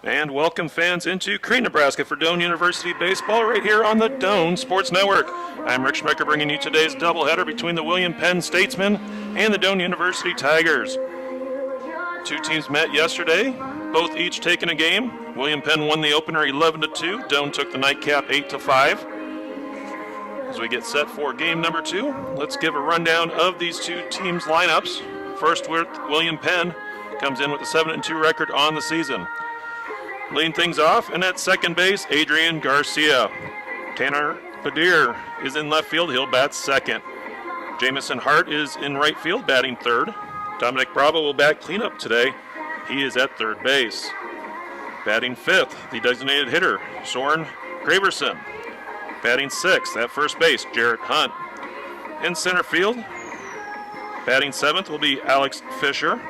And welcome fans into Crete, Nebraska for Doane University Baseball right here on the Doane Sports Network. I'm Rick Schmecker bringing you today's doubleheader between the William Penn Statesmen and the Doane University Tigers. Two teams met yesterday, both each taking a game. William Penn won the opener 11-2. Doane took the nightcap 8-5. As we get set for game number 2, let's give a rundown of these two teams' lineups. First with William Penn, comes in with a 7-2 record on the season. Leading things off, and at second base, Adrian Garcia. Tanner Badir is in left field. He'll bat second. Jamison Hart is in right field, batting third. Dominic Bravo will bat cleanup today. He is at third base. Batting fifth, the designated hitter, Soren Graverson. Batting sixth, at first base, Jarrett Hunt. In center field, batting seventh will be Alex Fisher.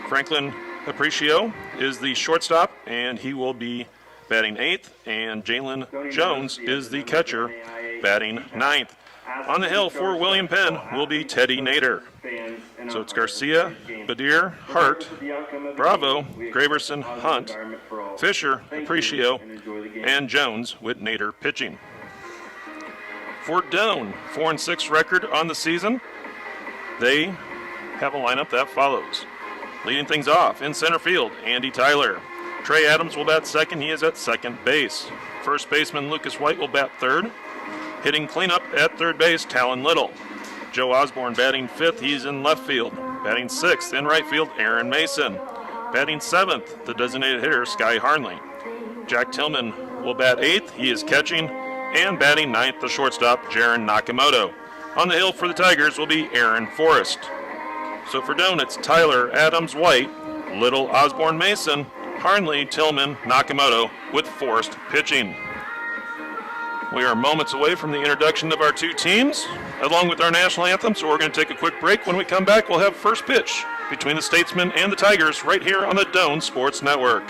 Franklin Aparicio is the shortstop, and he will be batting eighth, and Jalen Jones is the catcher, batting ninth. On the hill for William Penn will be Teddy Nader. So it's Garcia, Badir, Hart, Bravo, Graverson, Hunt, Fisher, Aparicio, and Jones with Nader pitching. For Doane, 4-6 record on the season. They have a lineup that follows. Leading things off in center field, Andy Tyler. Trey Adams will bat second. He is at second base. First baseman Lucas White will bat third. Hitting cleanup at third base, Talon Little. Joe Osborne batting fifth. He's in left field. Batting sixth in right field, Aaron Mason. Batting seventh, the designated hitter, Sky Harnley. Jack Tillman will bat eighth. He is catching. And batting ninth, the shortstop, Jaron Nakamoto. On the hill for the Tigers will be Aaron Forrest. So for Doane, it's Tyler, Adams, White, Little, Osborne, Mason, Harnley, Tillman, Nakamoto with Forrest pitching. We are moments away from the introduction of our two teams, along with our national anthem, so we're going to take a quick break. When we come back, we'll have first pitch between the Statesmen and the Tigers right here on the Doane Sports Network.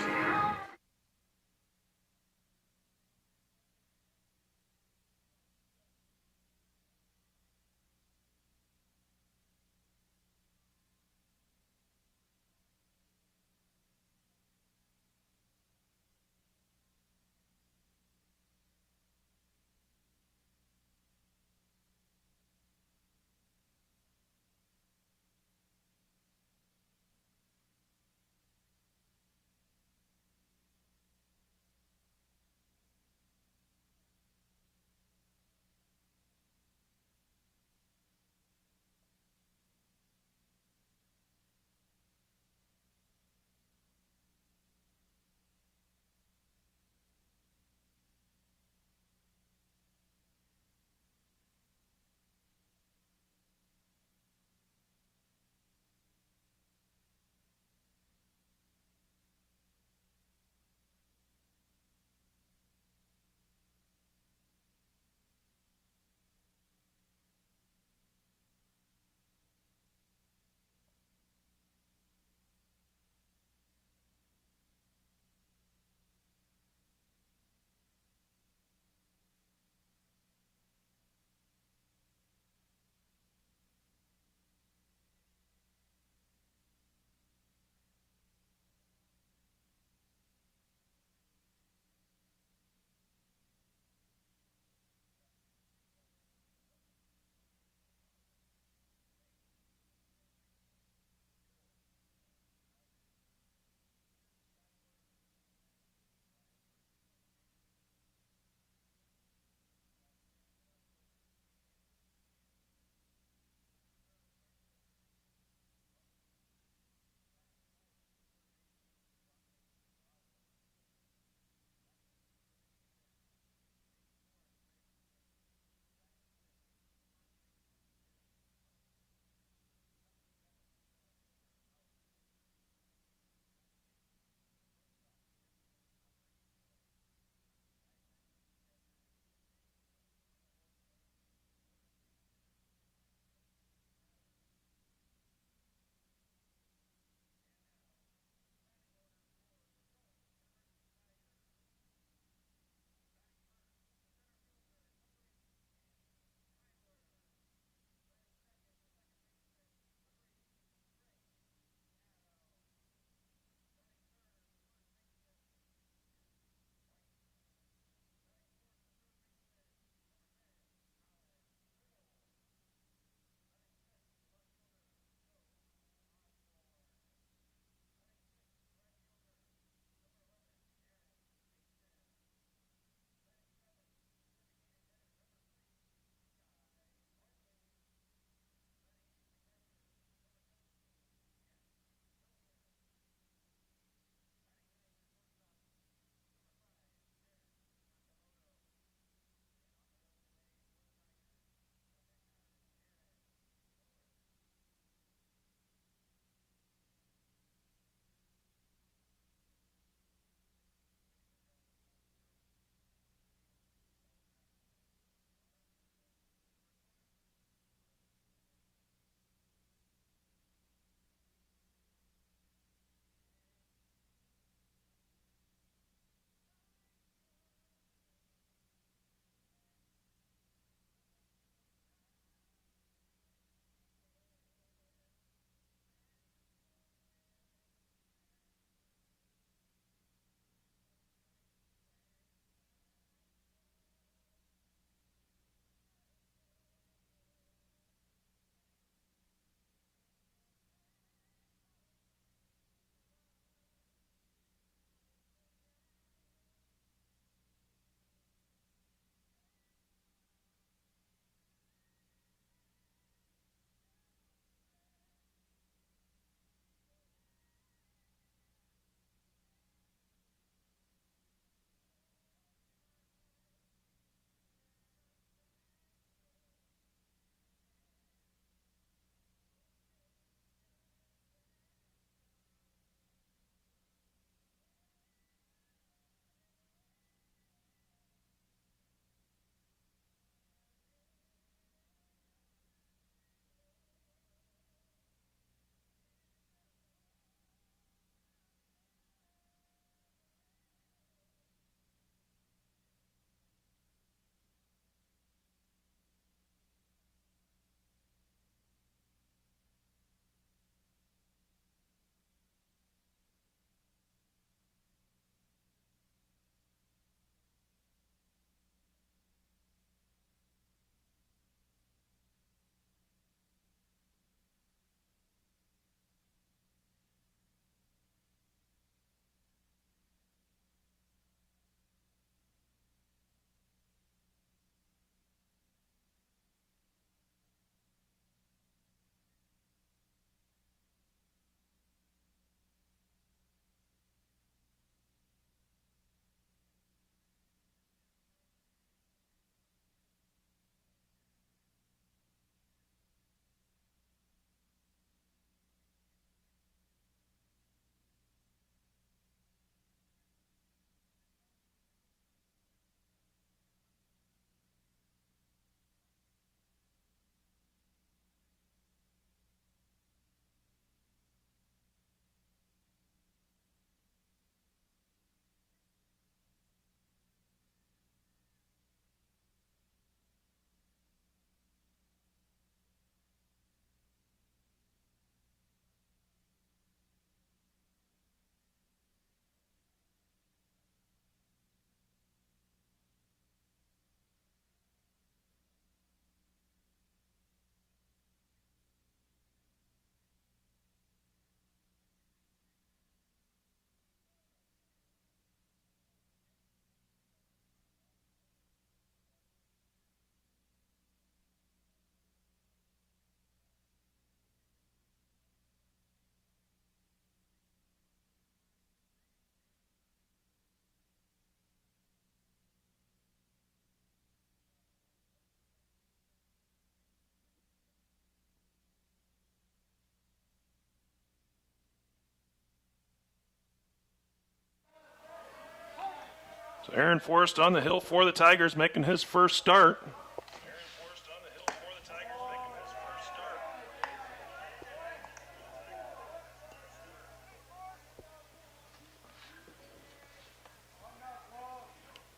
So Aaron Forrest on the hill for the Tigers, making his first start.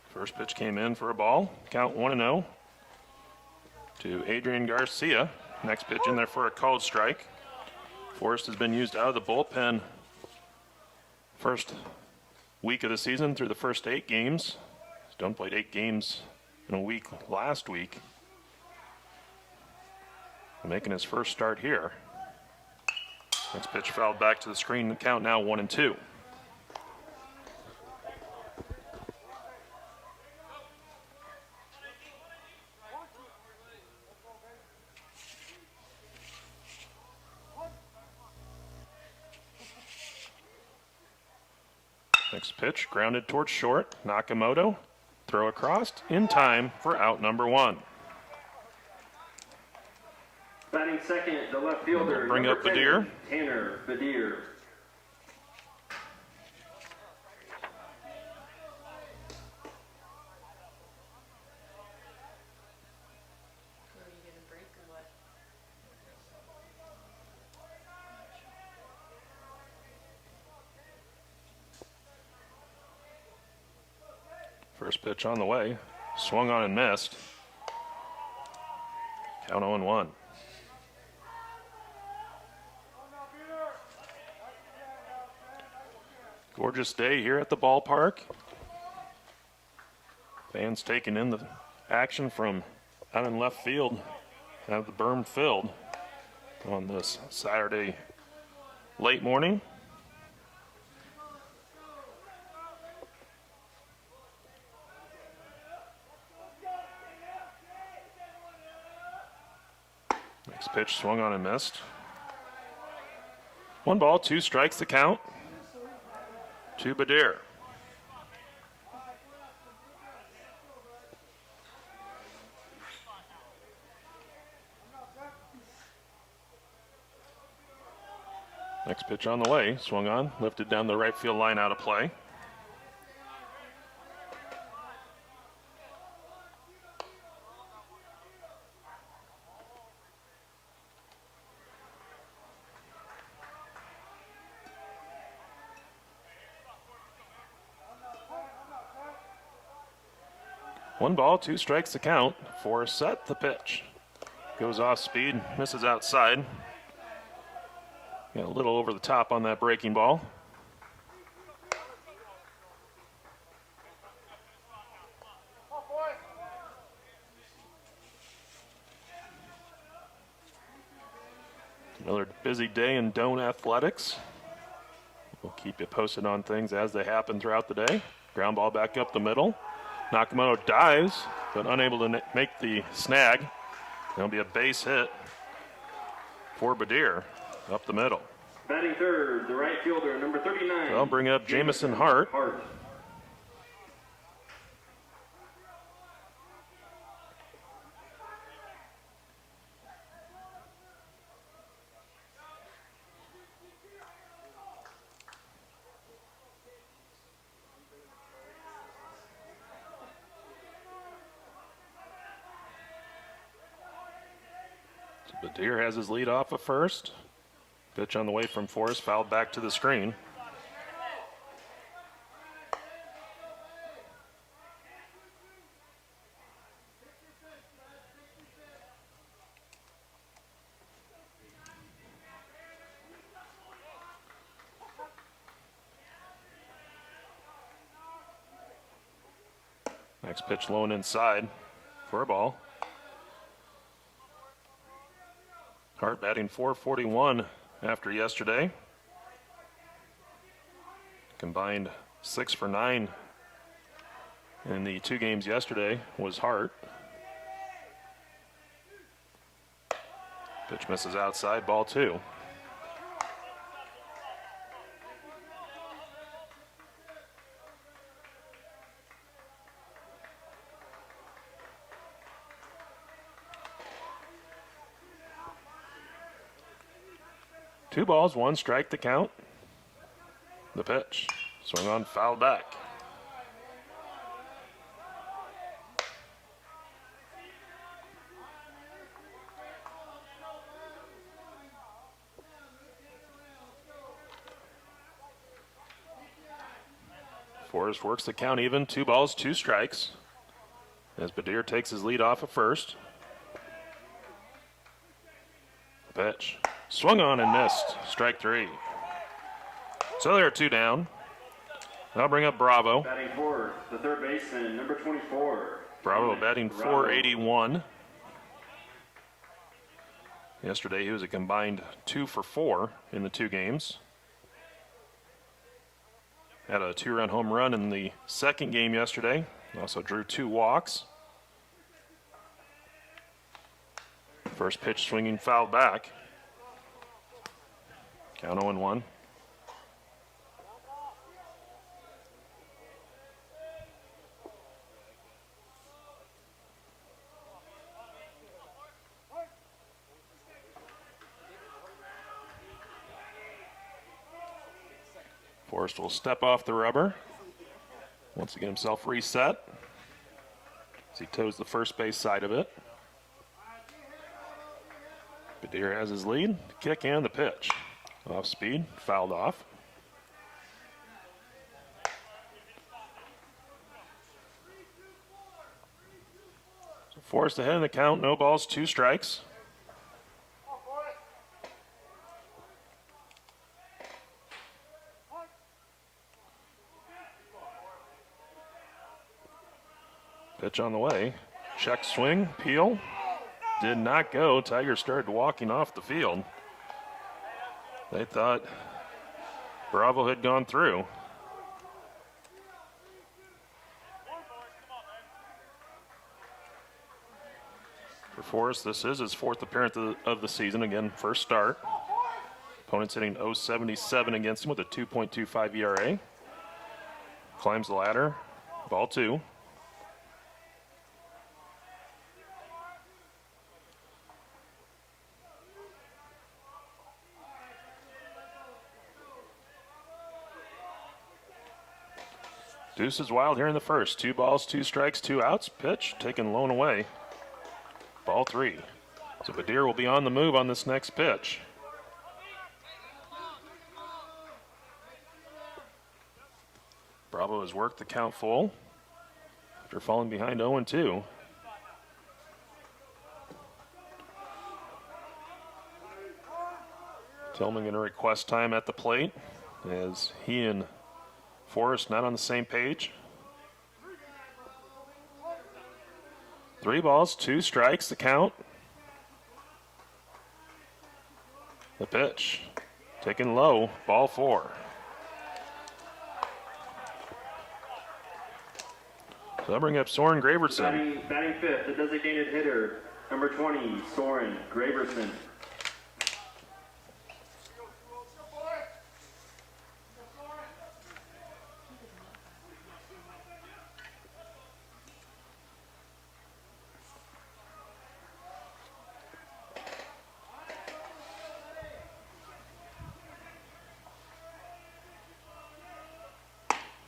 First pitch came in for a ball. Count 1-0 to Adrian Garcia. Next pitch in there for a called strike. Forrest has been used out of the bullpen first week of the season through the first 8 games. Stone played 8 games in a week last week. Making his first start here. Next pitch fouled back to the screen. The count now 1-2. Next pitch, grounded towards short. Nakamoto, throw across in time for out number 1. Batting second, the left fielder. Bring up Badir. Tanner Badir. First pitch on the way. Swung on and missed. Count 0-1. Gorgeous day here at the ballpark. Fans taking in the action from out in left field. Have the berm filled on this Saturday late morning. Next pitch swung on and missed. 1 ball, 2 strikes the count to Badir. Next pitch on the way, swung on, lifted down the right field line out of play. One ball, 2 strikes to count. For set the pitch. Goes off speed, misses outside. Got a little over the top on that breaking ball. Another busy day in Doane Athletics. We'll keep you posted on things as they happen throughout the day. Ground ball back up the middle. Nakamoto dives, but unable to make the snag. There'll be a base hit for Badir up the middle. Batting third, the right fielder, number 39. They'll bring up Jamison Hart. Badir has his lead off at first. Pitch on the way from Forrest, fouled back to the screen. Next pitch low and inside for a ball. Hart batting .441 after yesterday. Combined 6 for 9 in the 2 games yesterday was Hart. Pitch misses outside, ball 2. Two balls, 1 strike to count. The pitch. Swung on, foul back. Forrest works the count even, 2 balls, 2 strikes. As Badir takes his lead off at first. Pitch. Swung on and missed. Strike 3. So there are 2 down. I'll bring up Bravo. Batting fourth, the third baseman, number 24. Bravo batting .481. Yesterday he was a combined 2 for 4 in the 2 games. Had a 2-run home run in the second game yesterday. Also drew 2 walks. First pitch swinging foul back. Count 0-1. Forrest will step off the rubber. Wants to get himself reset as he toes the first base side of it. Badir has his lead, the kick and the pitch. Off speed, fouled off. So Forrest ahead in the count, no balls, 2 strikes. Pitch on the way. Check swing, peel. Did not go. Tigers started walking off the field. They thought Bravo had gone through. For Forrest, this is his 4th appearance of the season. Again, first start. Opponent's hitting .077 against him with a 2.25 ERA. Climbs the ladder. Ball 2. Deuce is wild here in the first. 2 balls, 2 strikes, 2 outs. Pitch taken lone away. Ball 3. So Badir will be on the move on this next pitch. Bravo has worked the count full after falling behind 0-2. Tillman going to request time at the plate as he and Forrest not on the same page. 3 balls, 2 strikes, the count. The pitch, taken low, ball 4. So I'll bring up Soren Graverson. Batting fifth, the designated hitter, number 20, Soren Graverson.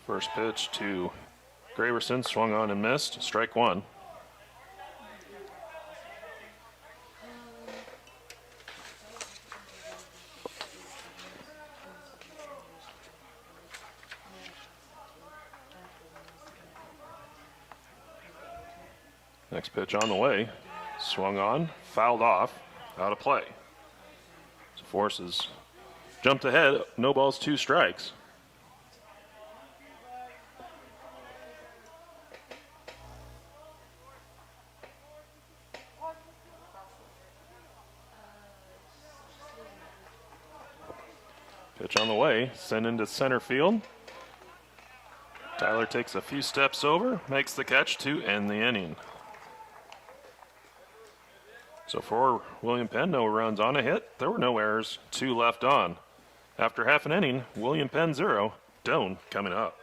First pitch to Graverson, swung on and missed. Strike 1. Next pitch on the way. Swung on, fouled off, out of play. So Forrest has jumped ahead, no balls, 2 strikes. Pitch on the way, sent into center field. Tyler takes a few steps over, makes the catch to end the inning. So for William Penn, no runs on a hit. There were no errors, 2 left on. After half an inning, William Penn 0, Doane coming up.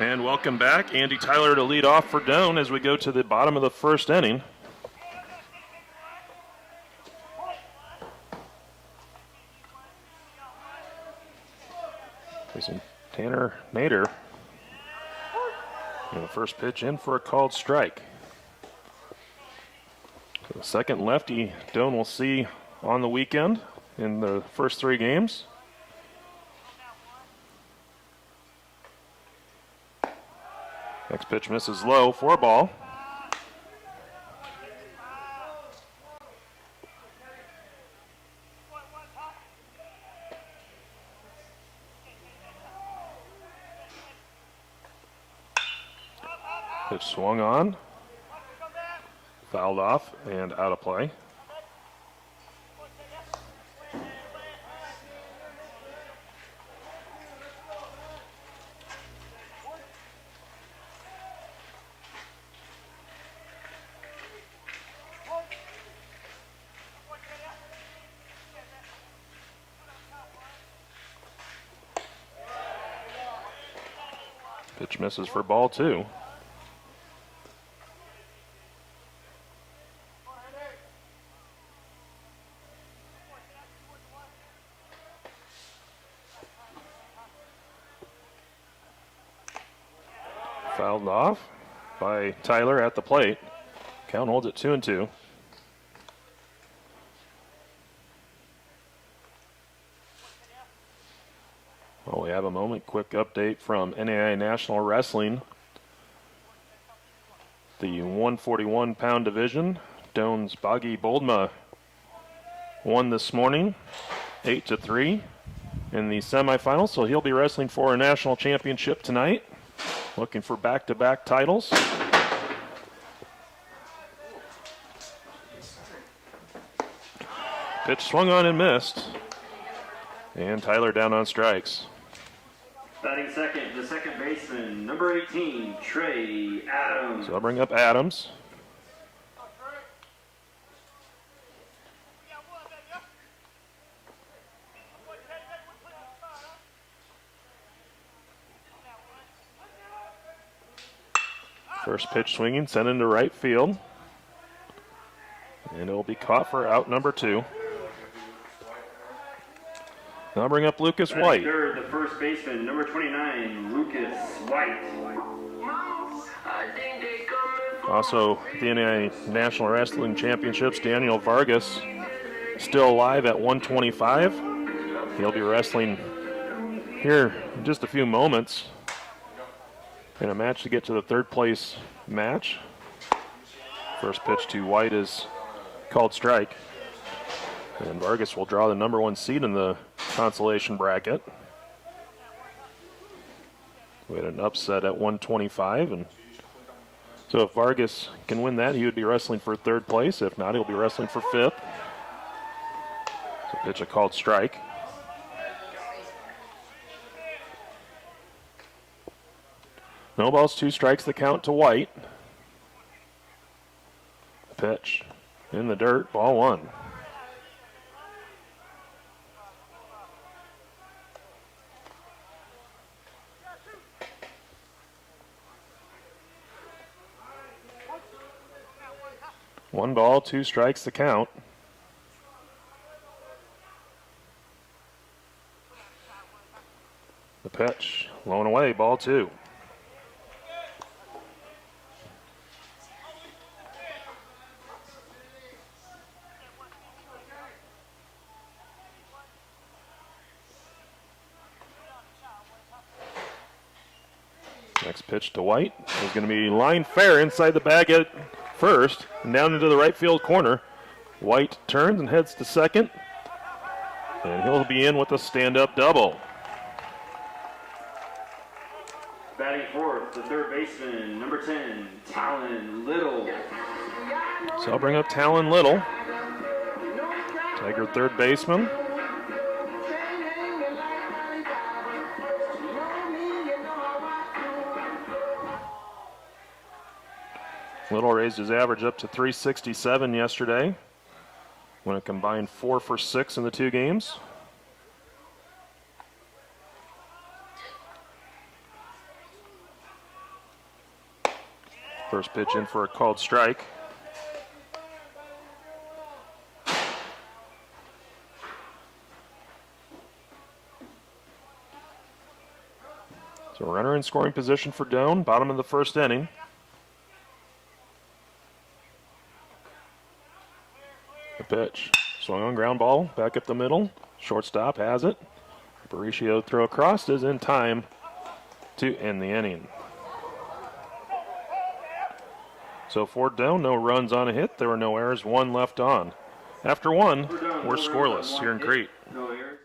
And welcome back. Andy Tyler to lead off for Doane as we go to the bottom of the first inning. Facing Tanner Nader. And the first pitch in for a called strike. So the second lefty Doane will see on the weekend in the first 3 games. Next pitch misses low for a ball. Pitch swung on, fouled off, and out of play. Pitch misses for ball 2. Fouled off by Tyler at the plate. Count holds at 2-2. Well, we have a moment. Quick update from NAI National Wrestling. The 141-pound division. Doane's Boggy Boldma won this morning, 8-3 in the semifinals. So he'll be wrestling for a national championship tonight. Looking for back-to-back titles. Pitch swung on and missed. And Tyler down on strikes. Batting second, the second baseman, number 18, Trey Adams. So I'll bring up Adams. First pitch swinging, sent into right field. And it will be caught for out number 2. Now I'll bring up Lucas White. Third, the first baseman, number 29, Lucas White. Also, the NAI National Wrestling Championships, Daniel Vargas still alive at 125. He'll be wrestling here in just a few moments in a match to get to the third place match. First pitch to White is called strike. And Vargas will draw the number 1 seed in the consolation bracket. We had an upset at 125, and so if Vargas can win that, he would be wrestling for third place. If not, he'll be wrestling for 5th. So pitch a called strike. No balls, 2 strikes, the count to White. Pitch in the dirt, ball 1. One ball, 2 strikes, the count. The pitch, low and away, ball 2. Next pitch to White is going to be line fair inside the bag at first and down into the right field corner. White turns and heads to second, and he'll be in with a stand-up double. Batting fourth, the third baseman, number 10, Talon Little. So I'll bring up Talon Little, Tiger third baseman. Little raised his average up to 367 yesterday when it combined 4 for 6 in the 2 games. First pitch in for a called strike. So runner in scoring position for Doane, bottom of the first inning. The pitch, swung on ground ball, back up the middle. Shortstop has it. Aparicio throw across is in time to end the inning. So for Doane, no runs on a hit. There were no errors, one left on. After one, we're scoreless here in Crete. No errors.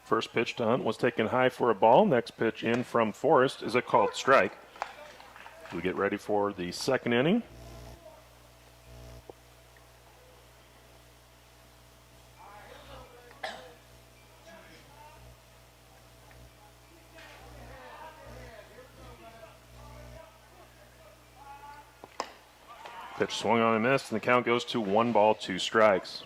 First pitch to Hunt was taken high for a ball. Next pitch in from Forrest is a called strike. We get ready for the second inning. Pitch swung on and missed, and the count goes to 1 ball, 2 strikes.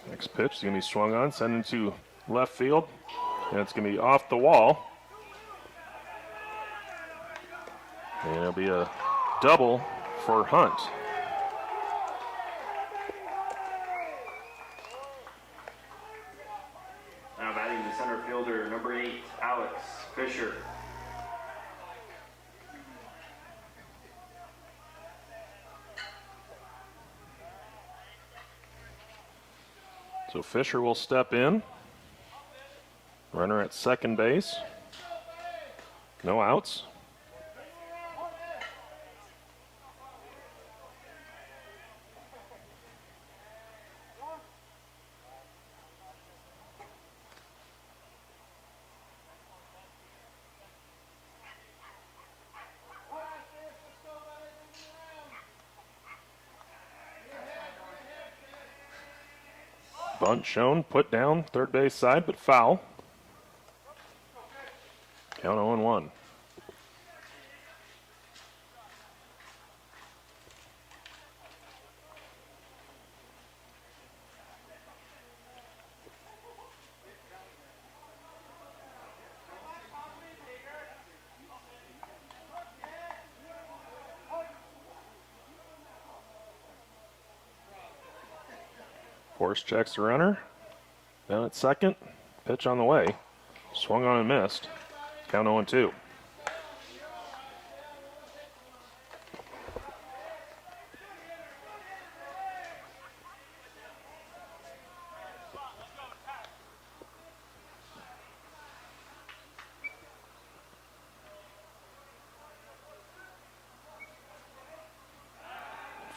Next pitch is going to be swung on, sent into left field, and it's going to be off the wall. And it'll be a double for Hunt. Now batting the center fielder, number 8, Alex Fisher. So Fisher will step in. Runner at second base. No outs. Bunt shown, put down, third base side, but foul. Count 0-1. Forrest checks the runner. Down at second. Pitch on the way. Swung on and missed. Count 0-2.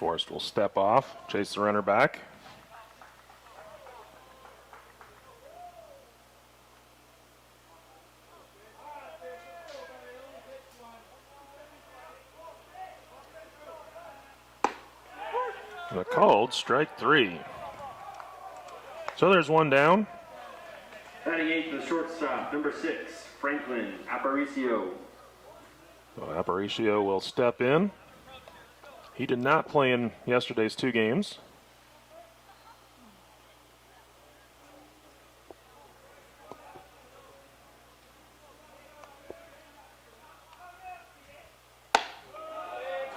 Forrest will step off, chase the runner back. And a called strike 3. So there's one down. Batting 8th, the shortstop, number 6, Franklin Aparicio. So Aparicio will step in. He did not play in yesterday's 2 games.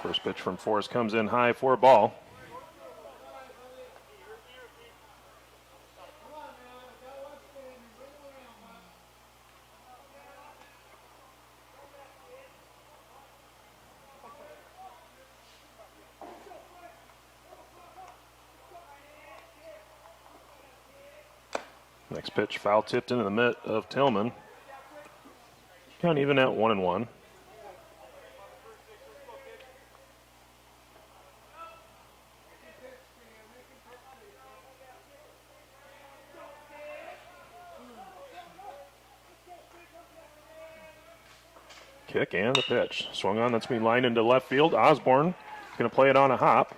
First pitch from Forrest comes in high for a ball. Next pitch foul tipped into the mitt of Tillman. Count even at 1-1. Kick and the pitch. Swung on, that's going to be lined into left field. Osborne is going to play it on a hop.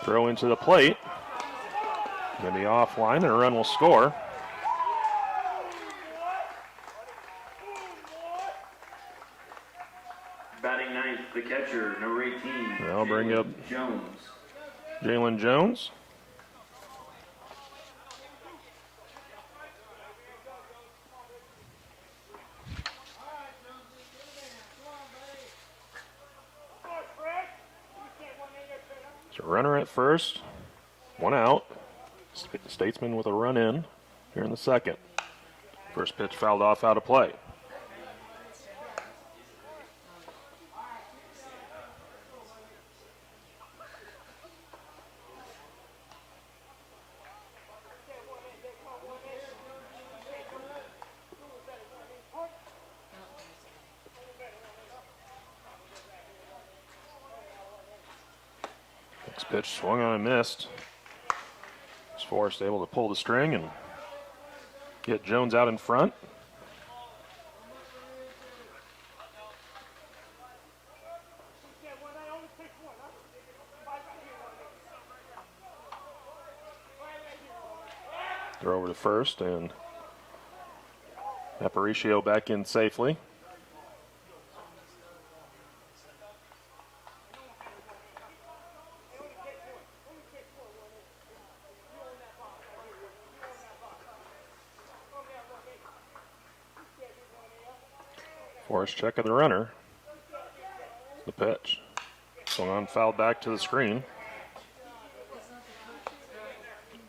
Throw into the plate. Going to be offline, and a run will score. Batting 9th, the catcher, number 18. I'll bring up Jones. Jalen Jones. So runner at first, 1 out. Statesman with a run in here in the second. First pitch fouled off out of play. Next pitch swung on and missed. Forrest able to pull the string and get Jones out in front. Throw over to first, and Aparicio back in safely. Forrest check of the runner. The pitch. Swung on, fouled back to the screen.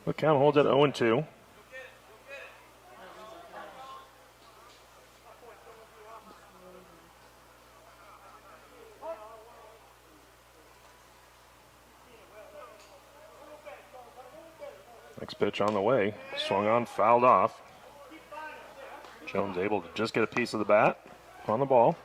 The count holds at 0-2. Next pitch on the way. Swung on, fouled off. Jones able to just get a piece of the bat on the ball.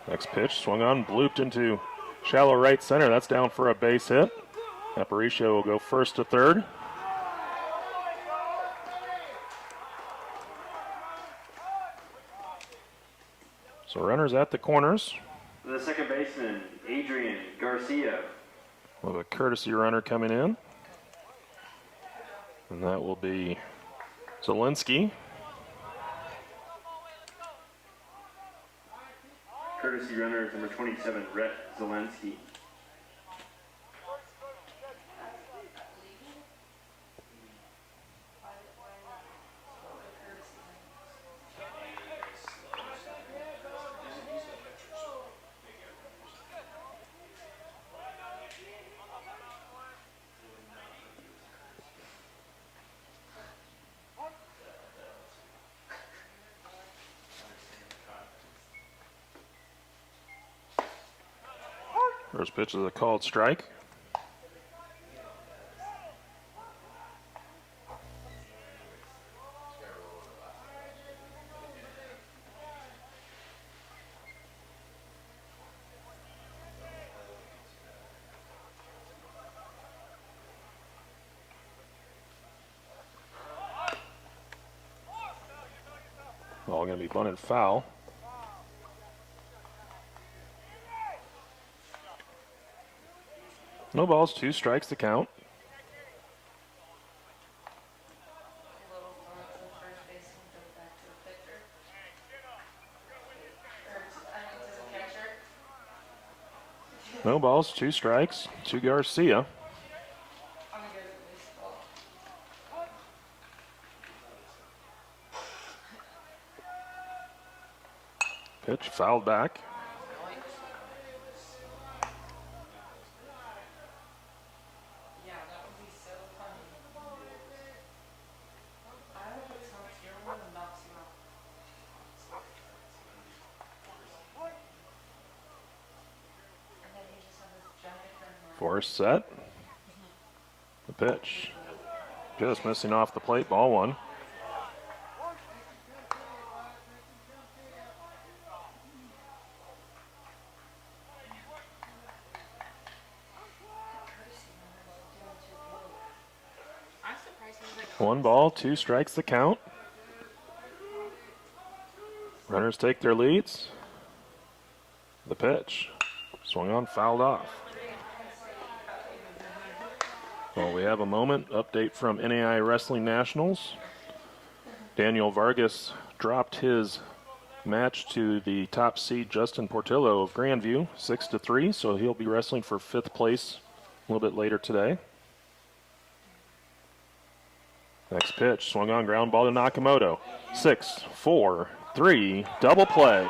Next pitch swung on, blooped into shallow right center. That's down for a base hit. Aparicio will go first to third. So runners at the corners. The second baseman, Adrian Garcia. With a courtesy runner coming in. And that will be Zielinski. Courtesy runner is number 27, Rhett Zielinski. First pitch is a called strike. All going to be bunted foul. No balls, 2 strikes to count. No balls, 2 strikes to Garcia. Pitch fouled back. Force set. The pitch. Just missing off the plate, ball 1. One ball, 2 strikes the count. Runners take their leads. The pitch. Swung on, fouled off. Well, we have a moment. Update from NAI Wrestling Nationals. Daniel Vargas dropped his match to the top seed Justin Portillo of Grandview, 6-3, so he'll be wrestling for 5th place a little bit later today. Next pitch, swung on, ground ball to Nakamoto. 6-4-3, double play.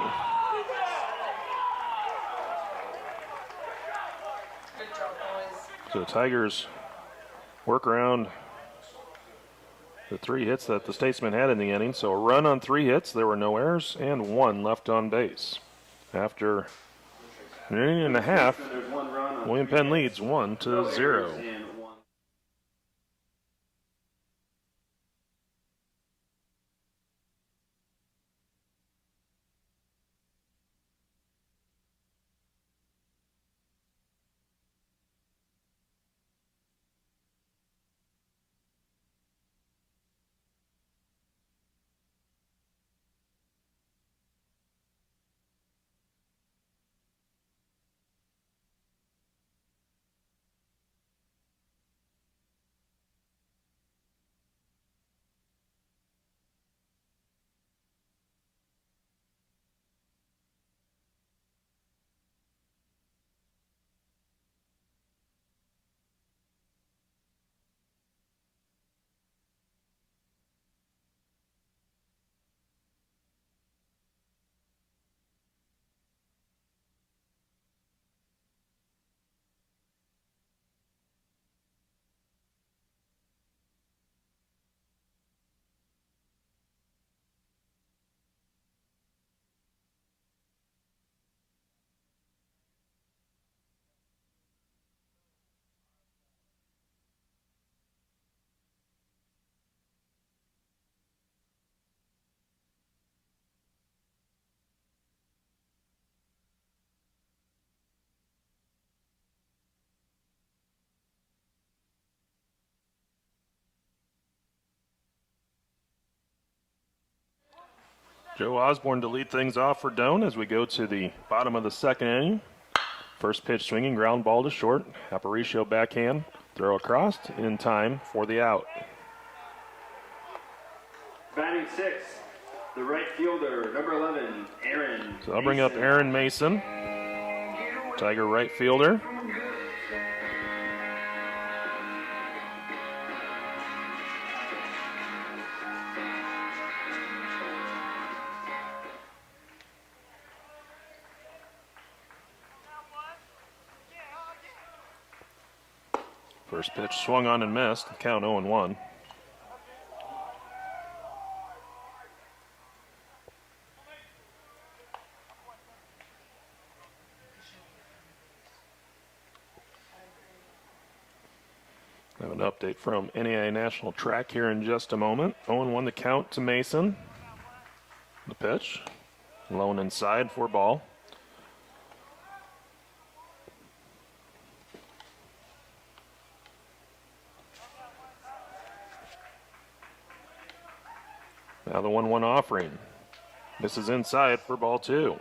Good job, boys. So the Tigers work around the 3 hits that the Statesmen had in the inning. So a run on 3 hits, there were no errors, and 1 left on base. After an inning and a half, William Penn leads 1-0. Joe Osborne to lead things off for Doane as we go to the bottom of the 2nd inning. First pitch swinging, ground ball to short. Aparicio backhand, throw across in time for the out. Batting 6, the right fielder, number 11, Aaron. So I'll bring up Aaron Mason, Tiger right fielder. First pitch swung on and missed. Count 0-1. update from NAIA National Track here in just a moment. 0-1 the count to Mason. The pitch. Low and inside for ball. Now the 1-1 offering. This is inside for ball 2.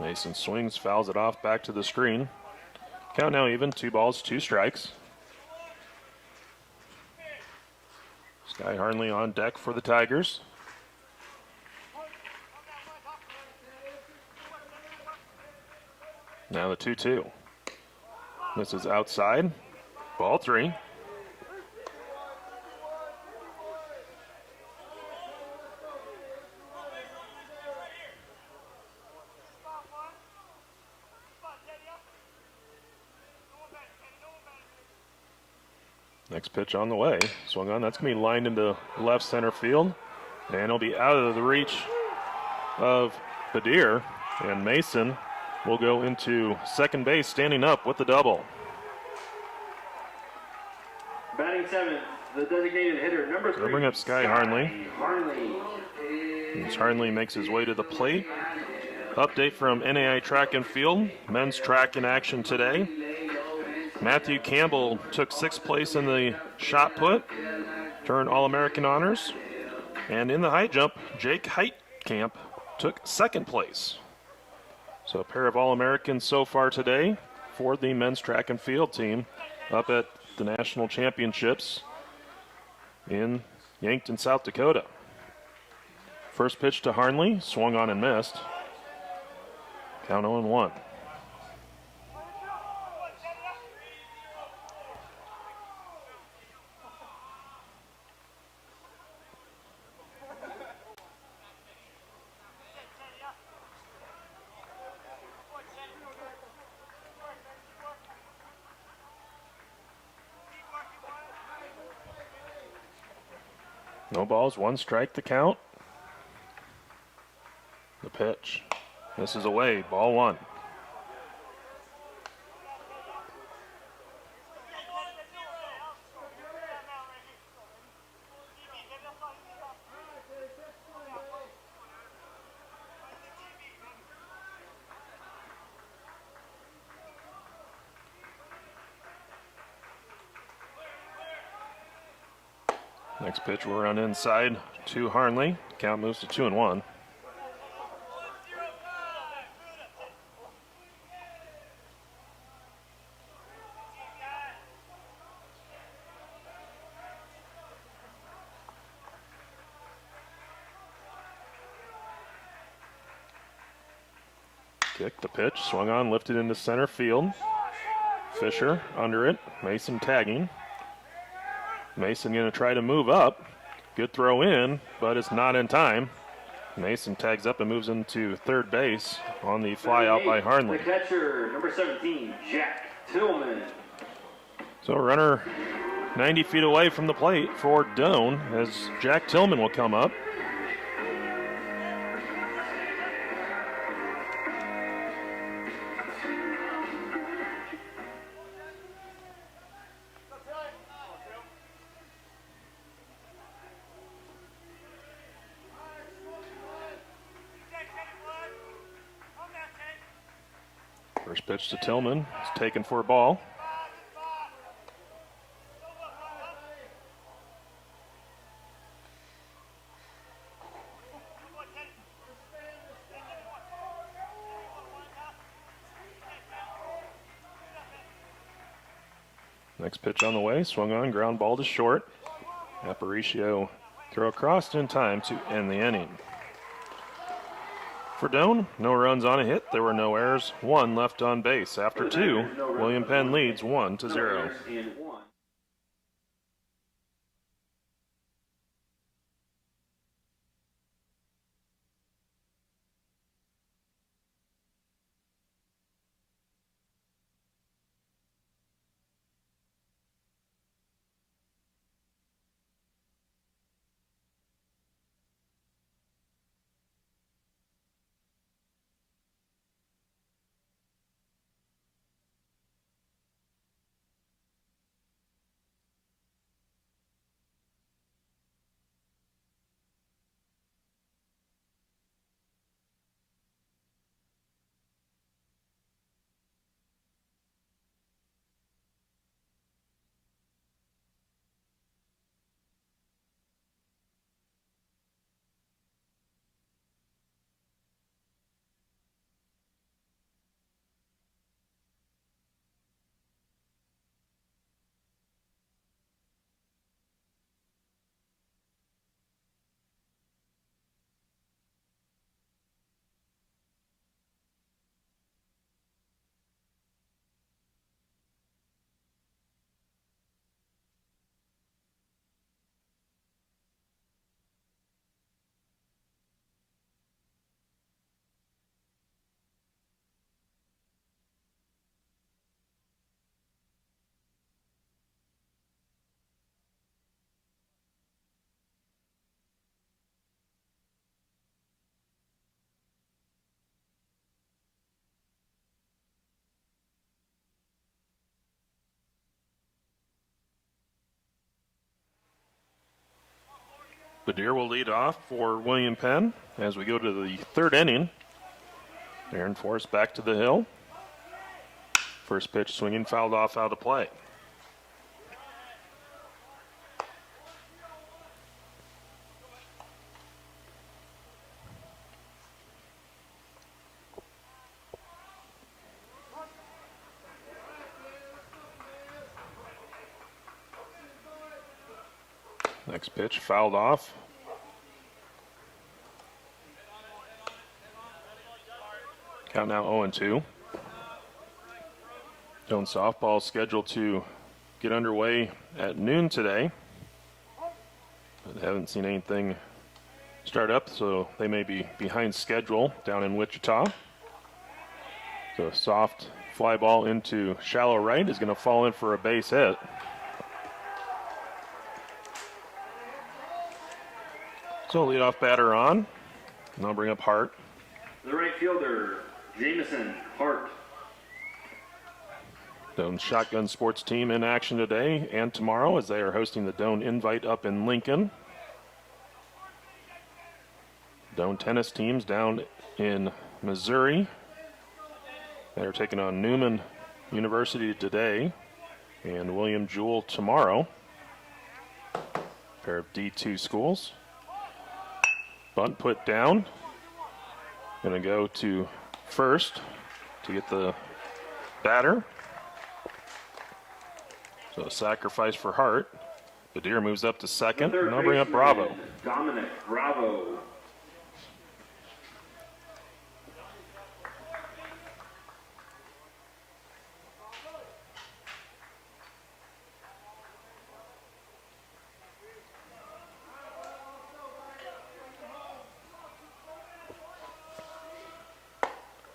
Mason swings, fouls it off, back to the screen. Count now even, 2 balls, 2 strikes. Sky Harnley on deck for the Tigers. Now the 2-2. This is outside. Ball 3. Next pitch on the way. Swung on. That's going to be lined into left center field. And it'll be out of the reach of Badir. And Mason will go into second base, standing up with the double. Batting 7th, the designated hitter, number 3. They'll bring up Sky Harnley. As Harnley makes his way to the plate. Update from NAI Track and Field. Men's track in action today. Matthew Campbell took 6th place in the shot put, turned All-American honors. And in the high jump, Jake Heitkamp took 2nd place. So a pair of All-Americans so far today for the men's track and field team up at the national championships in Yankton, South Dakota. First pitch to Harnley, swung on and missed. Count 0-1. No balls, 1 strike the count. The pitch. This is away, ball 1. Next pitch will run inside to Harnley. Count moves to 2-1. Kick, the pitch, swung on, lifted into center field. Fisher under it, Mason tagging. Mason going to try to move up. Good throw in, but it's not in time. Mason tags up and moves into third base on the fly out by Harnley. The catcher, number 17, Jack Tillman. So runner 90 feet away from the plate for Doane as Jack Tillman will come up. First pitch to Tillman. It's taken for a ball. Next pitch on the way. Swung on, ground ball to short. Aparicio throw across in time to end the inning. For Doane, no runs on a hit. There were no errors. 1 left on base. After 2, William Penn leads 1-0. Badir will lead off for William Penn as we go to the third inning. Aaron Forrest back to the hill. First pitch swinging, fouled off, out of play. Next pitch fouled off. Count now 0-2. Doane softball scheduled to get underway at noon today. But haven't seen anything start up, so they may be behind schedule down in Wichita. So a soft fly ball into shallow right is going to fall in for a base hit. So leadoff batter on, and I'll bring up Hart. The right fielder, Jamison Hart. Doane's Shotgun Sports team in action today and tomorrow as they are hosting the Doane Invite up in Lincoln. Doane tennis teams down in Missouri. They're taking on Newman University today and William Jewell tomorrow. Pair of D2 schools. Bunt put down. Going to go to first to get the batter. So a sacrifice for Hart. Badir moves up to second, and I'll bring up Bravo. Dominic Bravo.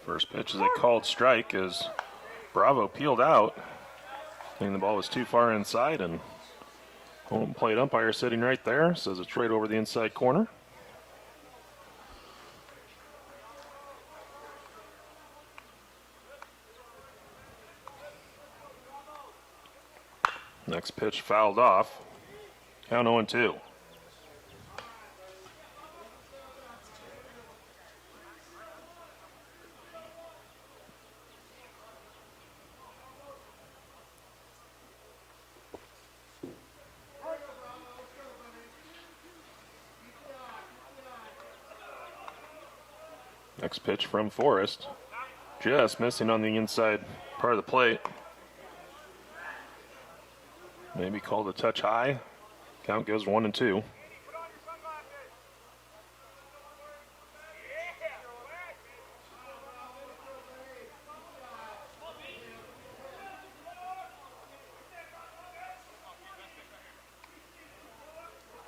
First pitch is a called strike as Bravo peeled out. I think the ball was too far inside, and home plate umpire sitting right there says it's right over the inside corner. Next pitch fouled off. Count 0-2. Next pitch from Forrest. Just missing on the inside part of the plate. Maybe called a touch high. Count goes 1-2.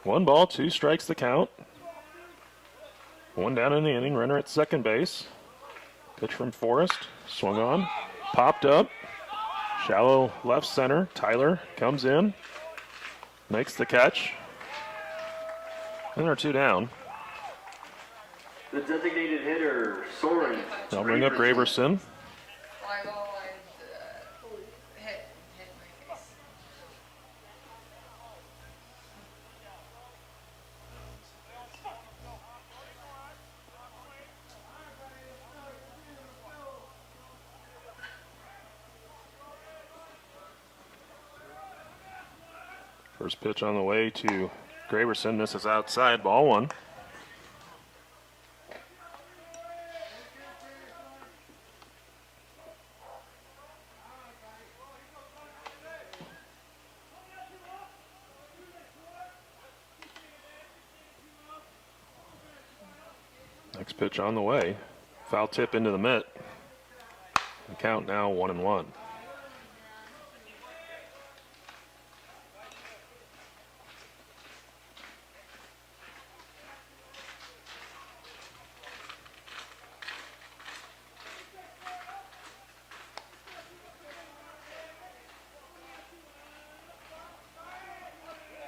One ball, two strikes the count. One down in the inning, runner at second base. Pitch from Forrest, swung on, popped up. Shallow left center, Tyler comes in, makes the catch. And there are two down. The designated hitter, Soren. I'll bring up Graverson. Fly ball and hit my face. First pitch on the way to Graverson. This is outside, ball one. Next pitch on the way. Foul tip into the mitt. The count now 1-1.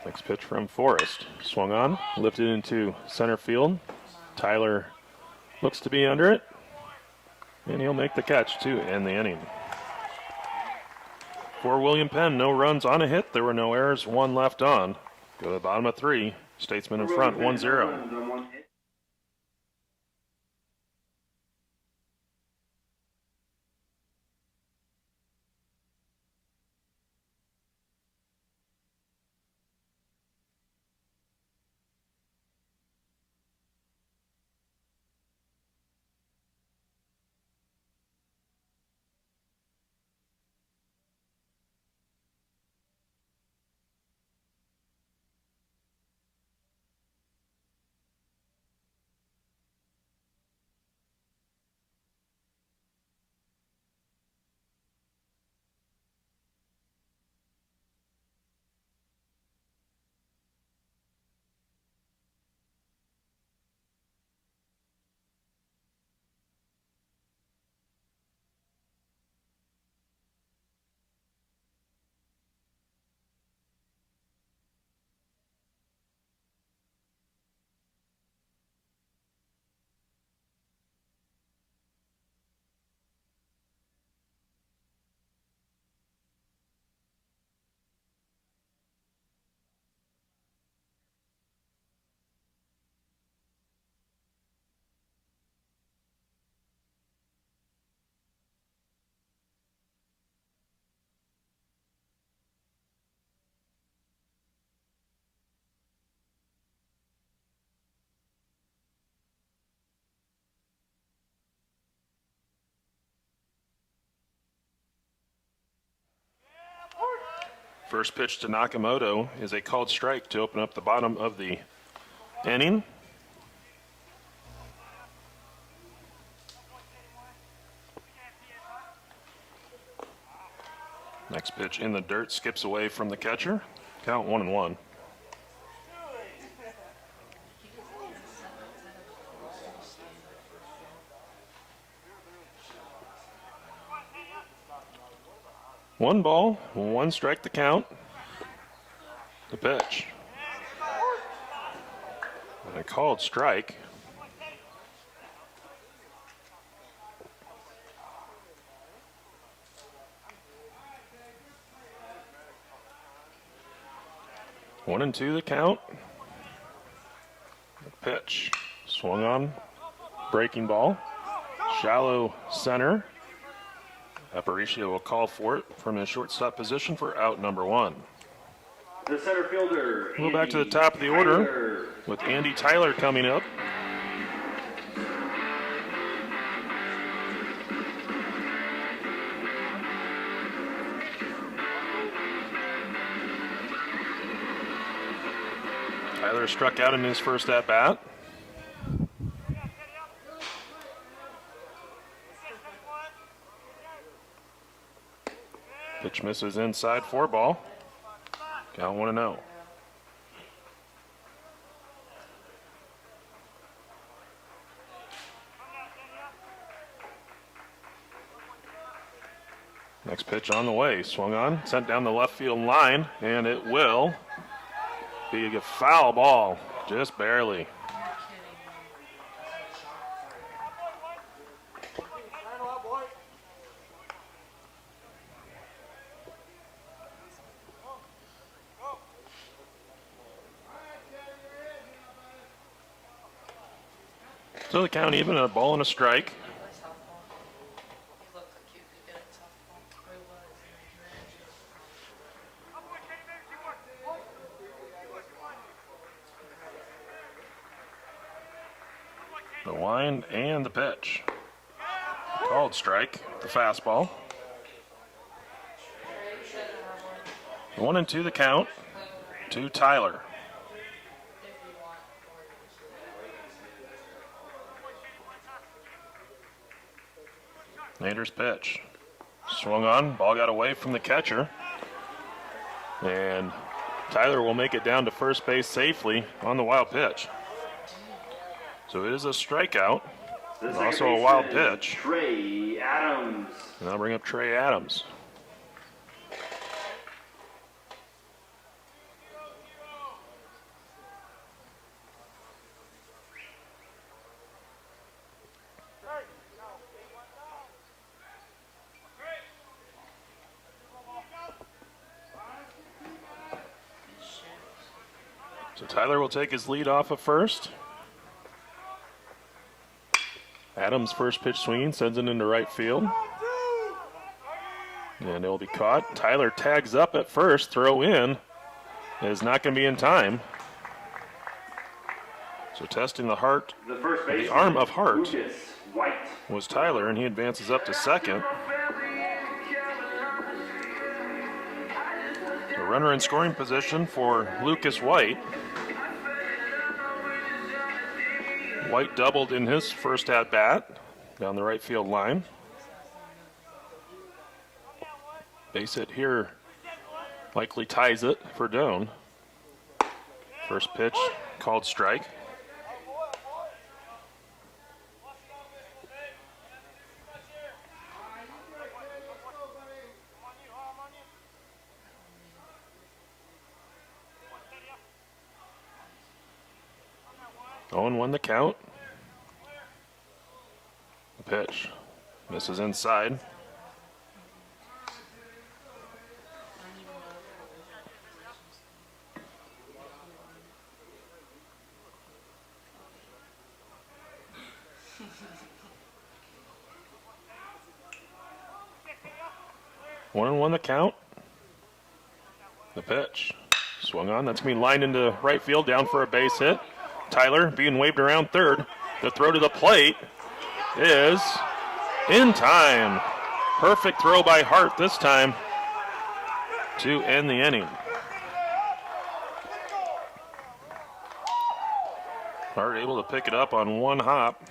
Next pitch from Forrest. Swung on, lifted into center field. Tyler looks to be under it, and he'll make the catch to end the inning. For William Penn, no runs on a hit. There were no errors, one left on. Go to the bottom of three. Statesman in front, 1-0. On one hit. First pitch to Nakamoto is a called strike to open up the bottom of the inning. Next pitch in the dirt, skips away from the catcher. Count 1-1. One ball, one strike to count. The pitch. And a called strike. 1-2 the count. The pitch. Swung on. Breaking ball. Shallow center. Aparicio will call for it from his shortstop position for out number 1. The center fielder. We'll go back to the top of the order with Andy Tyler coming up. Tyler struck out in his first at-bat. Pitch misses inside, 4 ball. Count 1-0. Next pitch on the way, swung on, sent down the left field line, and it will be a foul ball, just barely. So the count even, a ball and a strike. The wind and the pitch. Called strike, the fastball. 1-2 the count to Tyler. Nader's pitch. Swung on, ball got away from the catcher. And Tyler will make it down to first base safely on the wild pitch. So it is a strikeout, and also a wild pitch. Trey Adams. And I'll bring up Trey Adams. So Tyler will take his lead off of first. Adams' first pitch swinging sends it into right field. And it will be caught. Tyler tags up at first. Throw in is not going to be in time. So testing the heart, the arm of Hart was Tyler, and he advances up to second. A runner in scoring position for Lucas White. White doubled in his first at-bat down the right field line. Base hit here likely ties it for Doan. First pitch called strike. Owen won the count. The pitch misses inside. One and one the count. The pitch swung on. That's going to be lined into right field, down for a base hit. Tyler being waved around third. The throw to the plate is in time. Perfect throw by Hart this time to end the inning. Hart able to pick it up on one hop.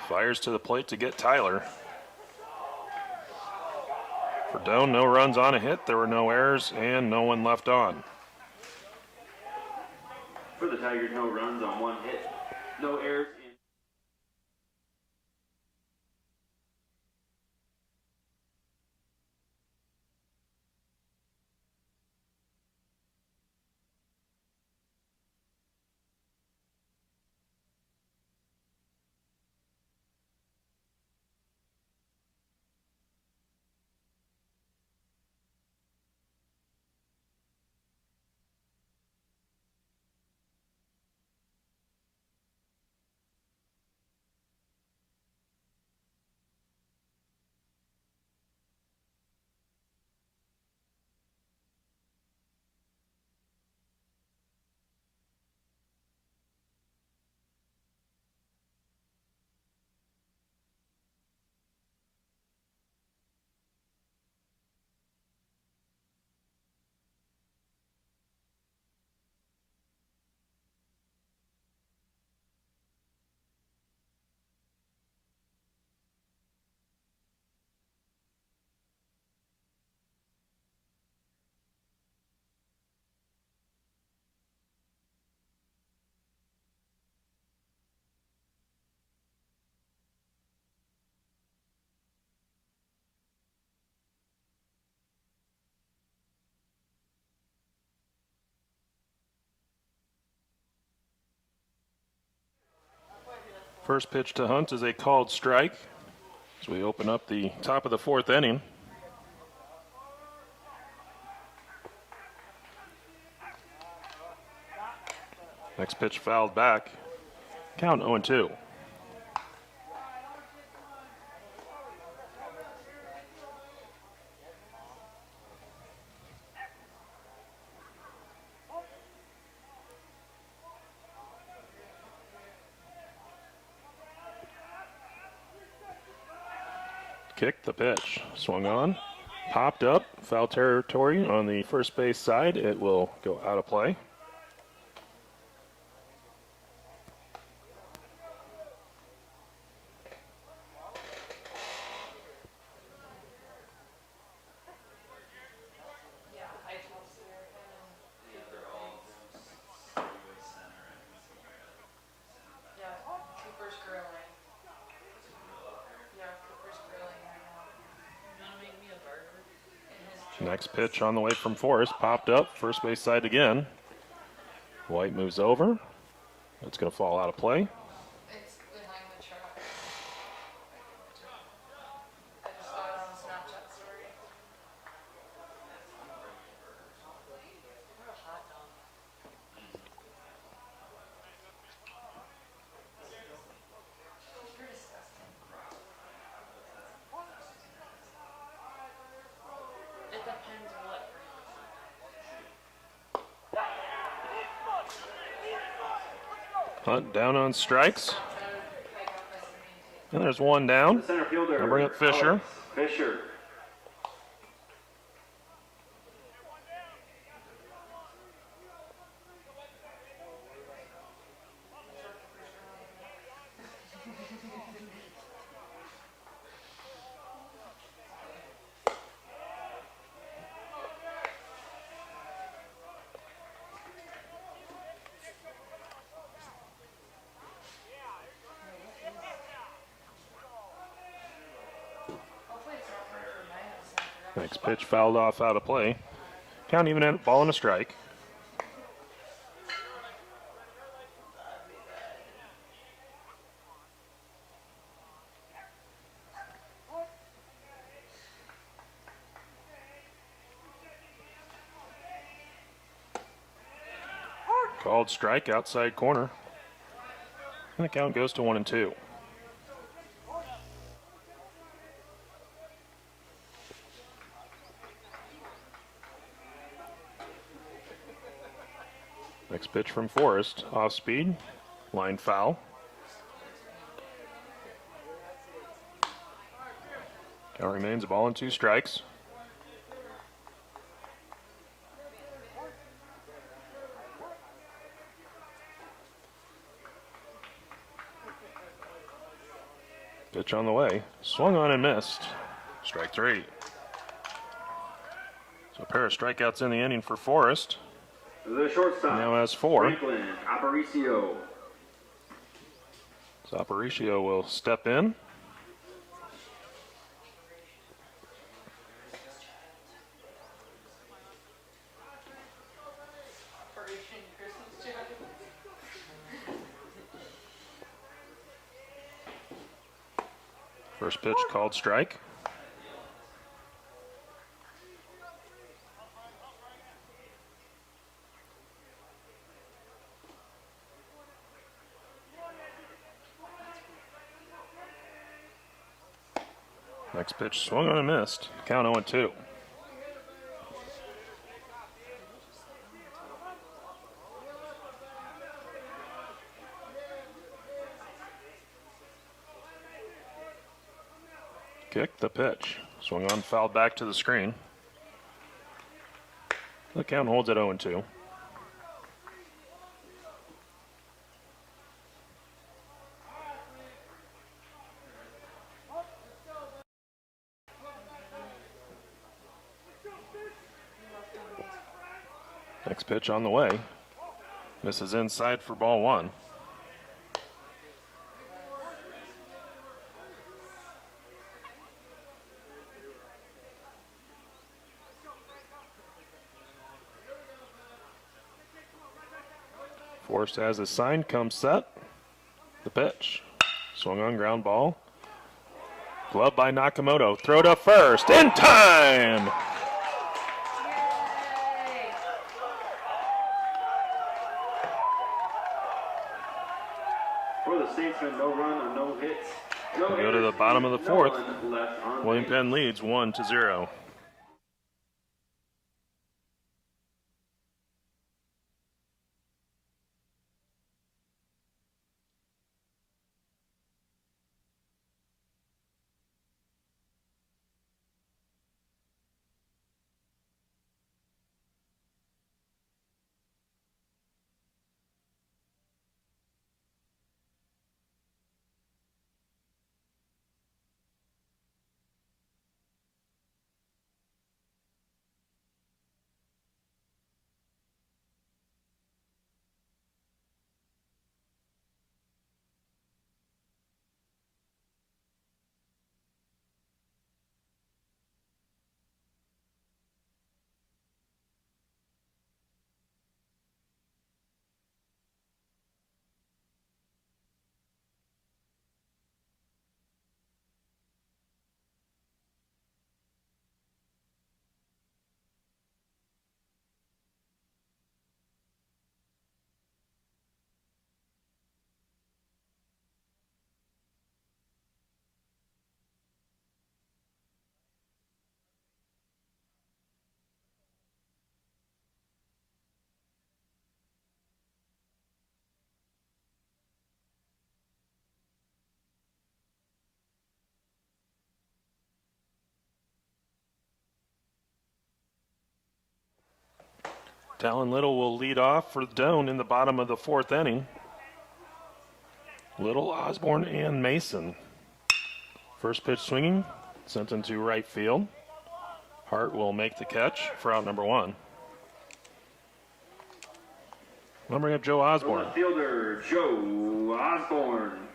Fires to the plate to get Tyler. For Doan, no runs on a hit. There were no errors and no one left on. For the Tigers, no runs on one hit, no errors. First pitch to Hunt is a called strike as we open up the top of the fourth inning. Next pitch fouled back. Count 0-2. Kick, the pitch. Swung on. Popped up. Foul territory on the first base side. It will go out of play. Next pitch on the way from Forrest. Popped up. First base side again. White moves over. It's going to fall out of play. It's behind the truck. I just saw it on the Snapchat story. What a hot dog. Hunt down on strikes. And there's one down. The center fielder. I'll bring up Fisher. Alex Fisher. Hopefully it's not hard for mine. Next pitch fouled off out of play. Count even at ball and a strike. Called strike outside corner. And the count goes to 1-2. Next pitch from Forrest. Off speed. Line foul. Count remains a ball and 2 strikes. Pitch on the way. Swung on and missed. Strike 3. So a pair of strikeouts in the inning for Forrest. The shortstop. Now has 4. Franklin Aparicio. So Aparicio will step in. Operation Christmas Chicken. First pitch called strike. Next pitch swung on and missed. Count 0-2. Kick the pitch. Swung on, fouled back to the screen. The count holds at 0-2. Next pitch on the way. Misses inside for ball 1. Forrest has his sign, come set. The pitch. Swung on, ground ball. Glove by Nakamoto. Throw to first. In time! For the Statesman, no run or no hits. No We go to hitters, the bottom of the no 4th. one left on William base. Penn leads 1-0. Talon Little will lead off for Doane in the bottom of the 4th inning. Little, Osborne, and Mason. First pitch swinging, sent into right field. Hart will make the catch for out number 1. Numbering up Joe Osborne. Left fielder Joe Osborne.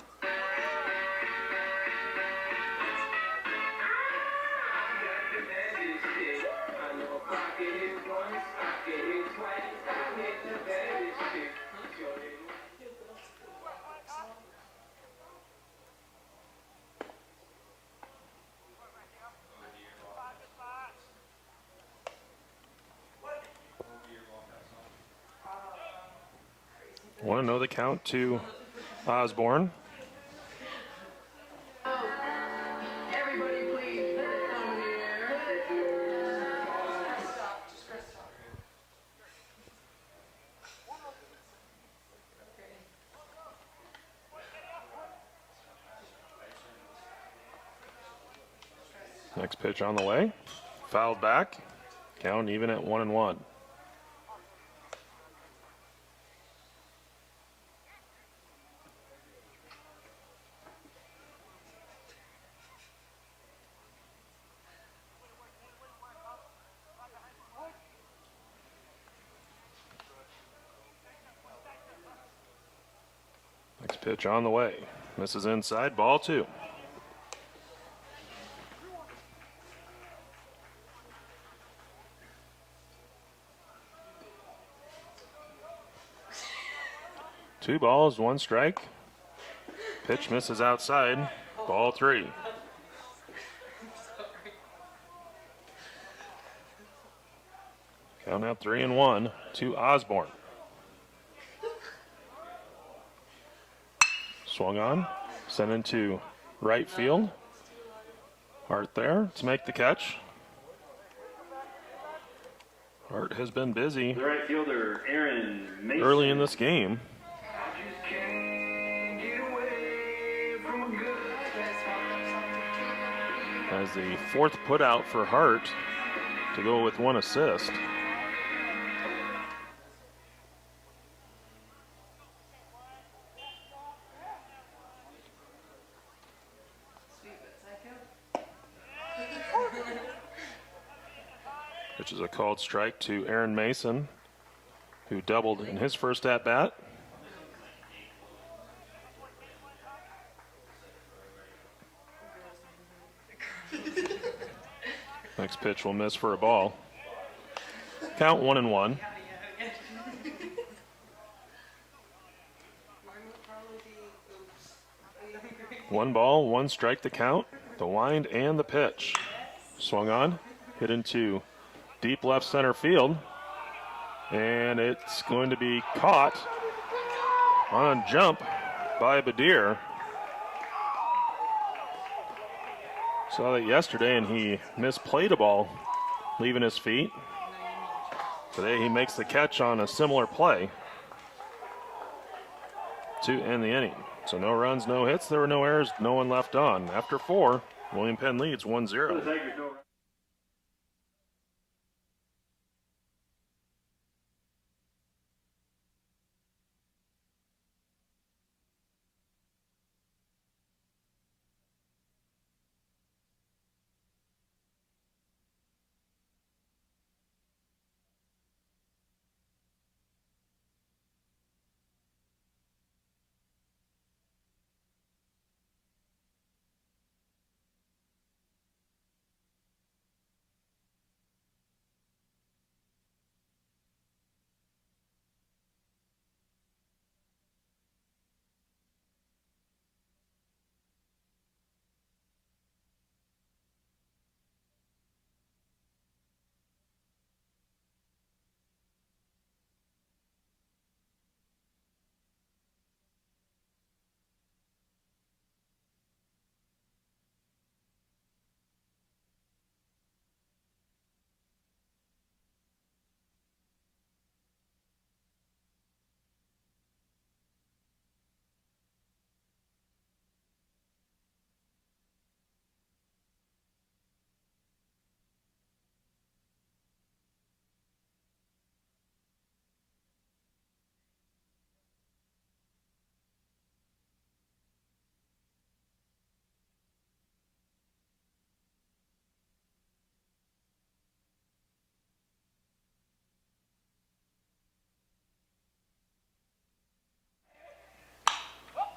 Want to know the count to Osborne. Everybody please put it down here. Stop, just press stop. Next pitch on the way. Fouled back. Count even at 1-1. Next pitch on the way. Misses inside, ball 2. Two balls, 1 strike. Pitch misses outside, ball 3. Count out 3-1 to Osborne. Swung on, sent into right field. Hart there to make the catch. Hart has been busy The right fielder Aaron Mason. early in this game. As the 4th putout for Hart to go with 1 assist. Which is a called strike to Aaron Mason, who doubled in his first at-bat. Next pitch will miss for a ball. Count 1-1. One ball, 1 strike to count. The wind and the pitch. Swung on, hit into deep left center field. And it's going to be caught on a jump by Badir. Saw that yesterday and he misplayed a ball, leaving his feet. Today he makes the catch on a similar play to end the inning. So no runs, no hits, there were no errors, no one left on. After 4, William Penn leads 1-0.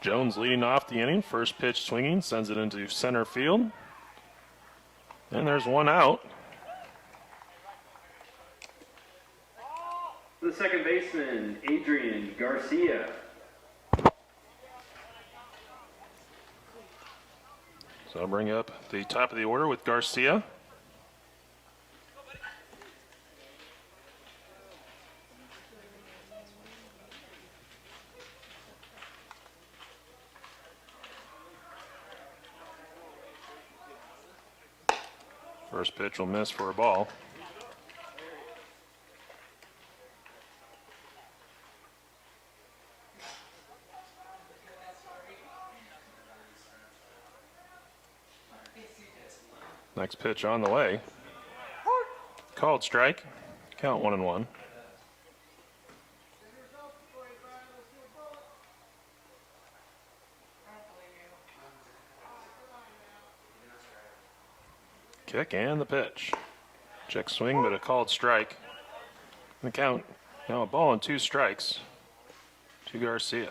Jones leading off the inning. First pitch swinging, sends it into center field. And there's one out. The second baseman, Adrian Garcia. So I'll bring up the top of the order with Garcia. First pitch will miss for a ball. Next pitch on the way. Called strike. Count 1-1. Kick and the pitch. Check swing, but a called strike. The count now a ball and 2 strikes to Garcia.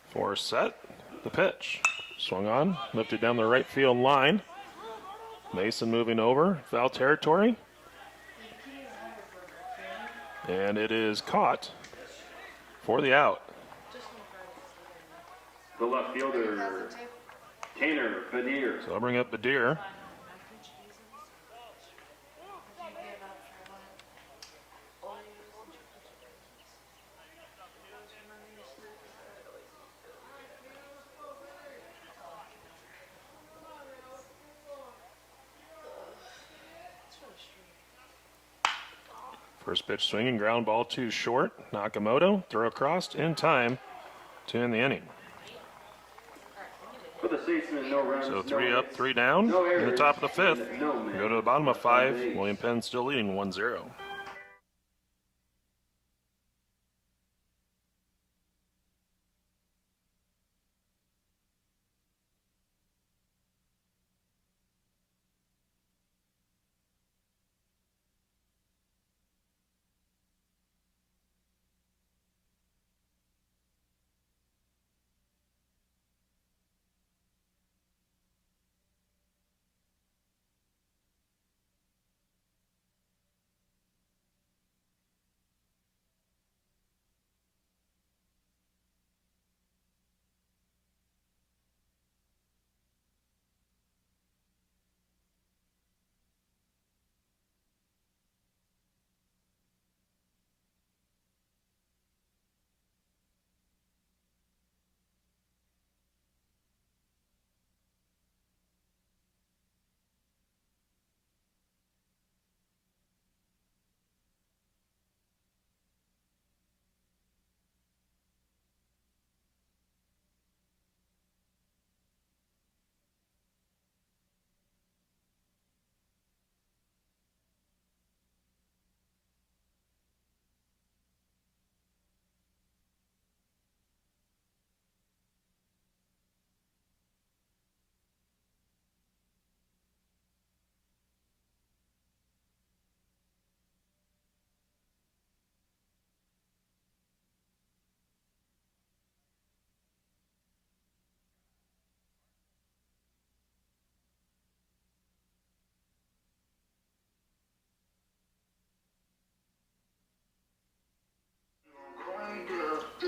For set, the pitch. Swung on, lifted down the right field line. Mason moving over, foul territory. And it is caught for the out. The left fielder, Tanner Badir. So I'll bring up Badir. First pitch swinging, ground ball 2 short. Nakamoto, throw across in time to end the inning. For the statesman, no runs. So 3 no up, hits. 3 down No in the errors, top of the 5th. and no We man. go to the bottom of 5. On base. William Penn still leading 1-0.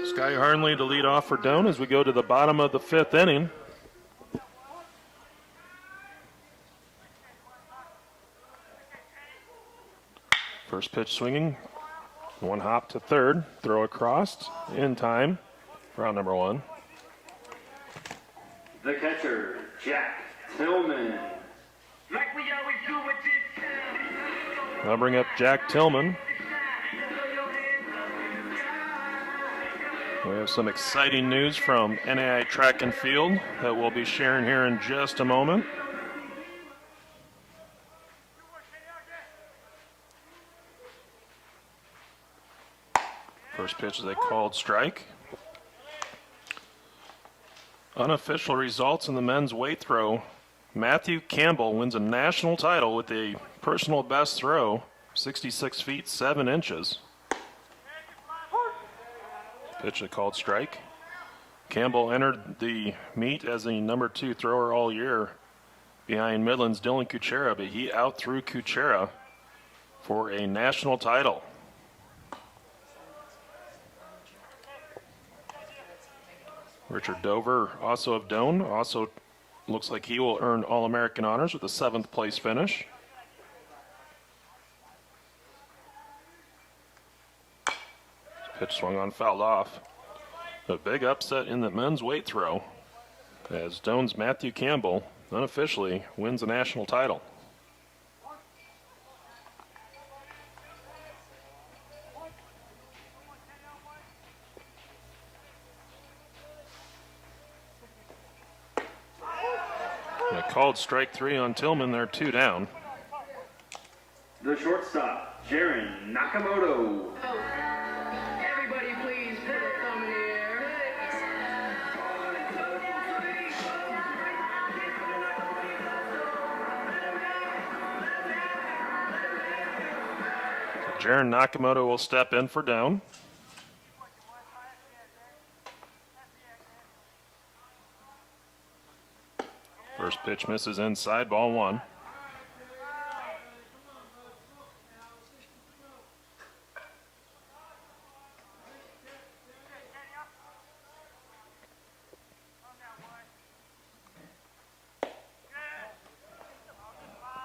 Sky Harnley to lead off for Doane as we go to the bottom of the 5th inning. First pitch swinging, 1 hop to third, throw across in time for out number 1. The catcher, Jack Tillman. Like we always do with this town. I'll bring up Jack Tillman. We have some exciting news from NAI Track and Field that we'll be sharing here in just a moment. First pitch is a called strike. Unofficial results in the men's weight throw Matthew Campbell wins a national title with a personal best throw, 66 feet 7 inches. Pitch a called strike. Campbell entered the meet as the number 2 thrower all year behind Midland's Dylan Kuchera, but he outthrew Kuchera for a national title. Richard Dover, also of Doane, also looks like he will earn All-American honors with a 7th place finish. Pitch swung on, fouled off. A big upset in the men's weight throw as Doane's Matthew Campbell unofficially wins the national title. And a called strike 3 on Tillman. They're 2 down. The shortstop, Jaron Nakamoto. Everybody please put a thumb in the air. Jaron Nakamoto will step in for down. First pitch misses inside, ball 1.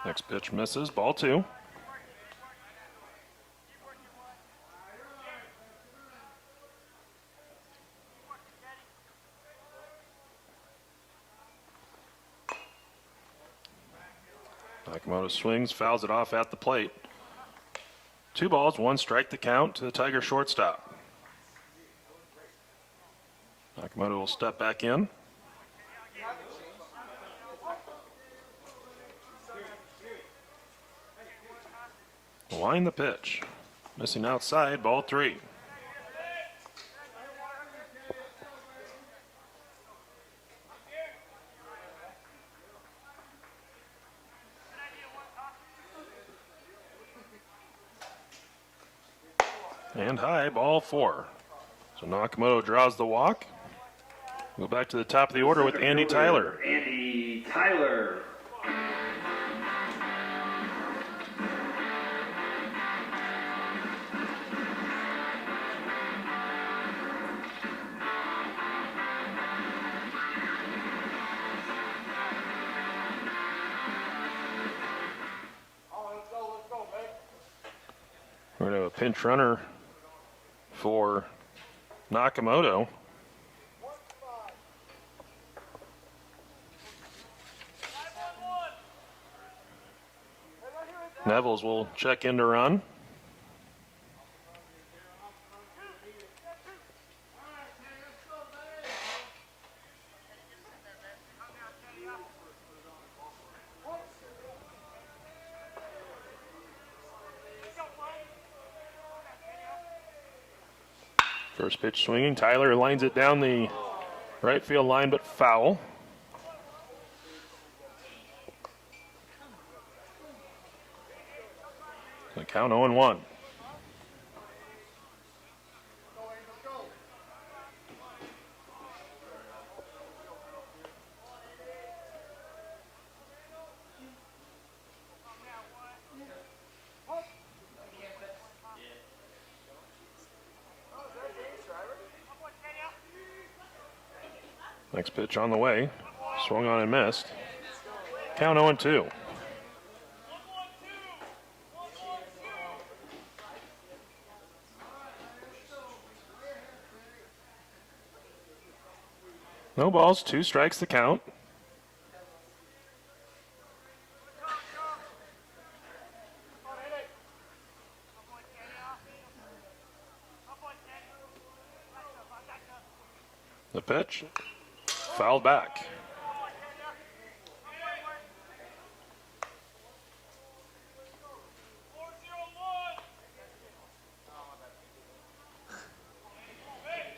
Next pitch misses, ball 2. Nakamoto swings, fouls it off at the plate. 2 balls, 1 strike to count to the Tiger shortstop. Nakamoto will step back in. Line the pitch. Missing outside, ball 3. And high, ball 4. So Nakamoto draws the walk. Go back to the top of the order with Andy Tyler. Andy Tyler. We're going to have a pinch runner for Nakamoto. Nevels will check in to run. First pitch swinging. Tyler lines it down the right field line, but foul. The count 0-1. Next pitch on the way. Swung on and missed. Count 0-2. No balls, 2 strikes to count. The pitch, fouled back.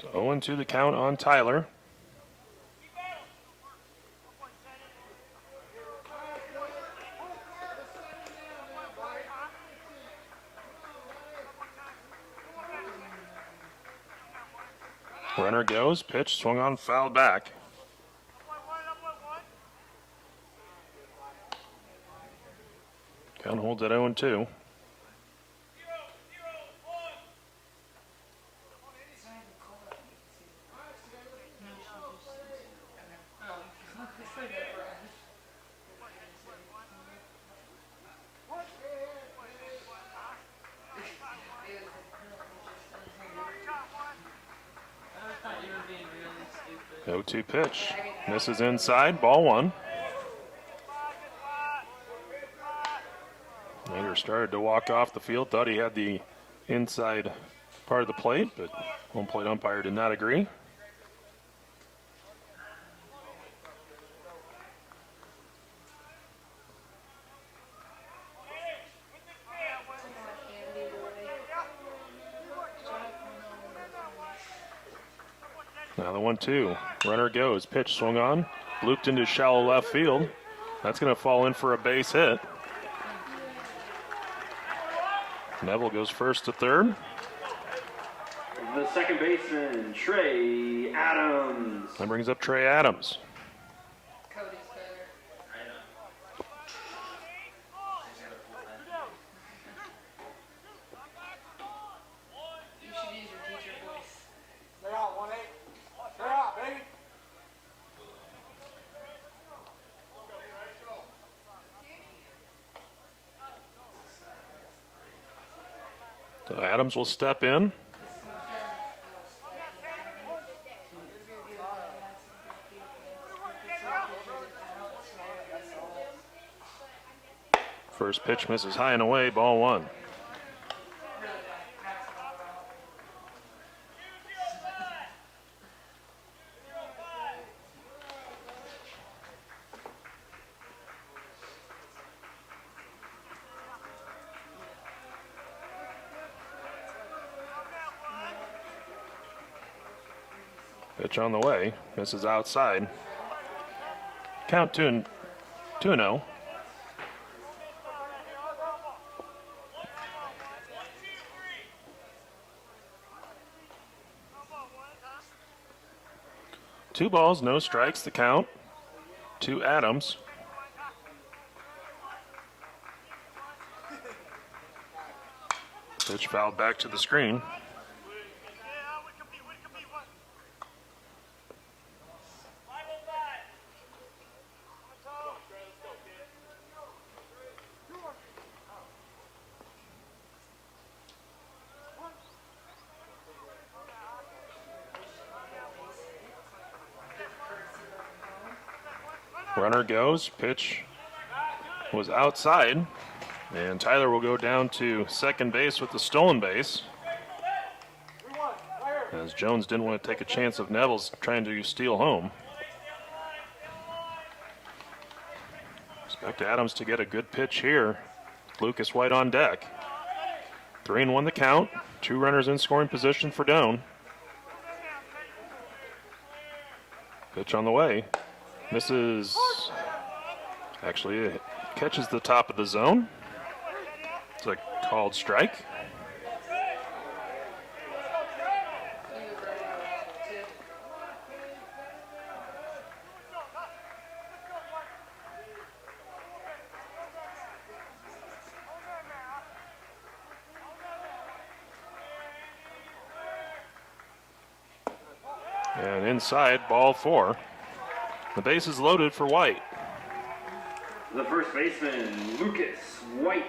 So 0-2 the count on Tyler. Runner goes, pitch, swung on, fouled back. Count holds at 0-2. I thought you were being really stupid. 0-2 pitch. Misses inside, ball one. Nader started to walk off the field, thought he had the inside part of the plate, but home plate umpire did not agree. Now the 1-2. Runner goes. Pitch swung on. Looped into shallow left field. That's going to fall in for a base hit. Neville goes first to third. The second baseman, Trey Adams. That brings up Trey Adams. Cody's better. I know. You should use your teacher voice. Stay out, 1-8. Stay out, baby. So Adams will step in. First pitch misses high and away, ball one. Pitch on the way, misses outside. Count 2-0. Two balls, no strikes, the count to Adams. Pitch fouled back to the screen. Runner goes, pitch was outside, and Tyler will go down to second base with the stolen base, as Jones didn't want to take a chance of Neville's trying to steal home. Expect Adams to get a good pitch here. Lucas White on deck. 3-1 the count. Two runners in scoring position for Doane. Pitch on the way. Misses. Actually, it catches the top of the zone. It's a called strike. And inside, ball four. The base is loaded for White. The first baseman, Lucas White.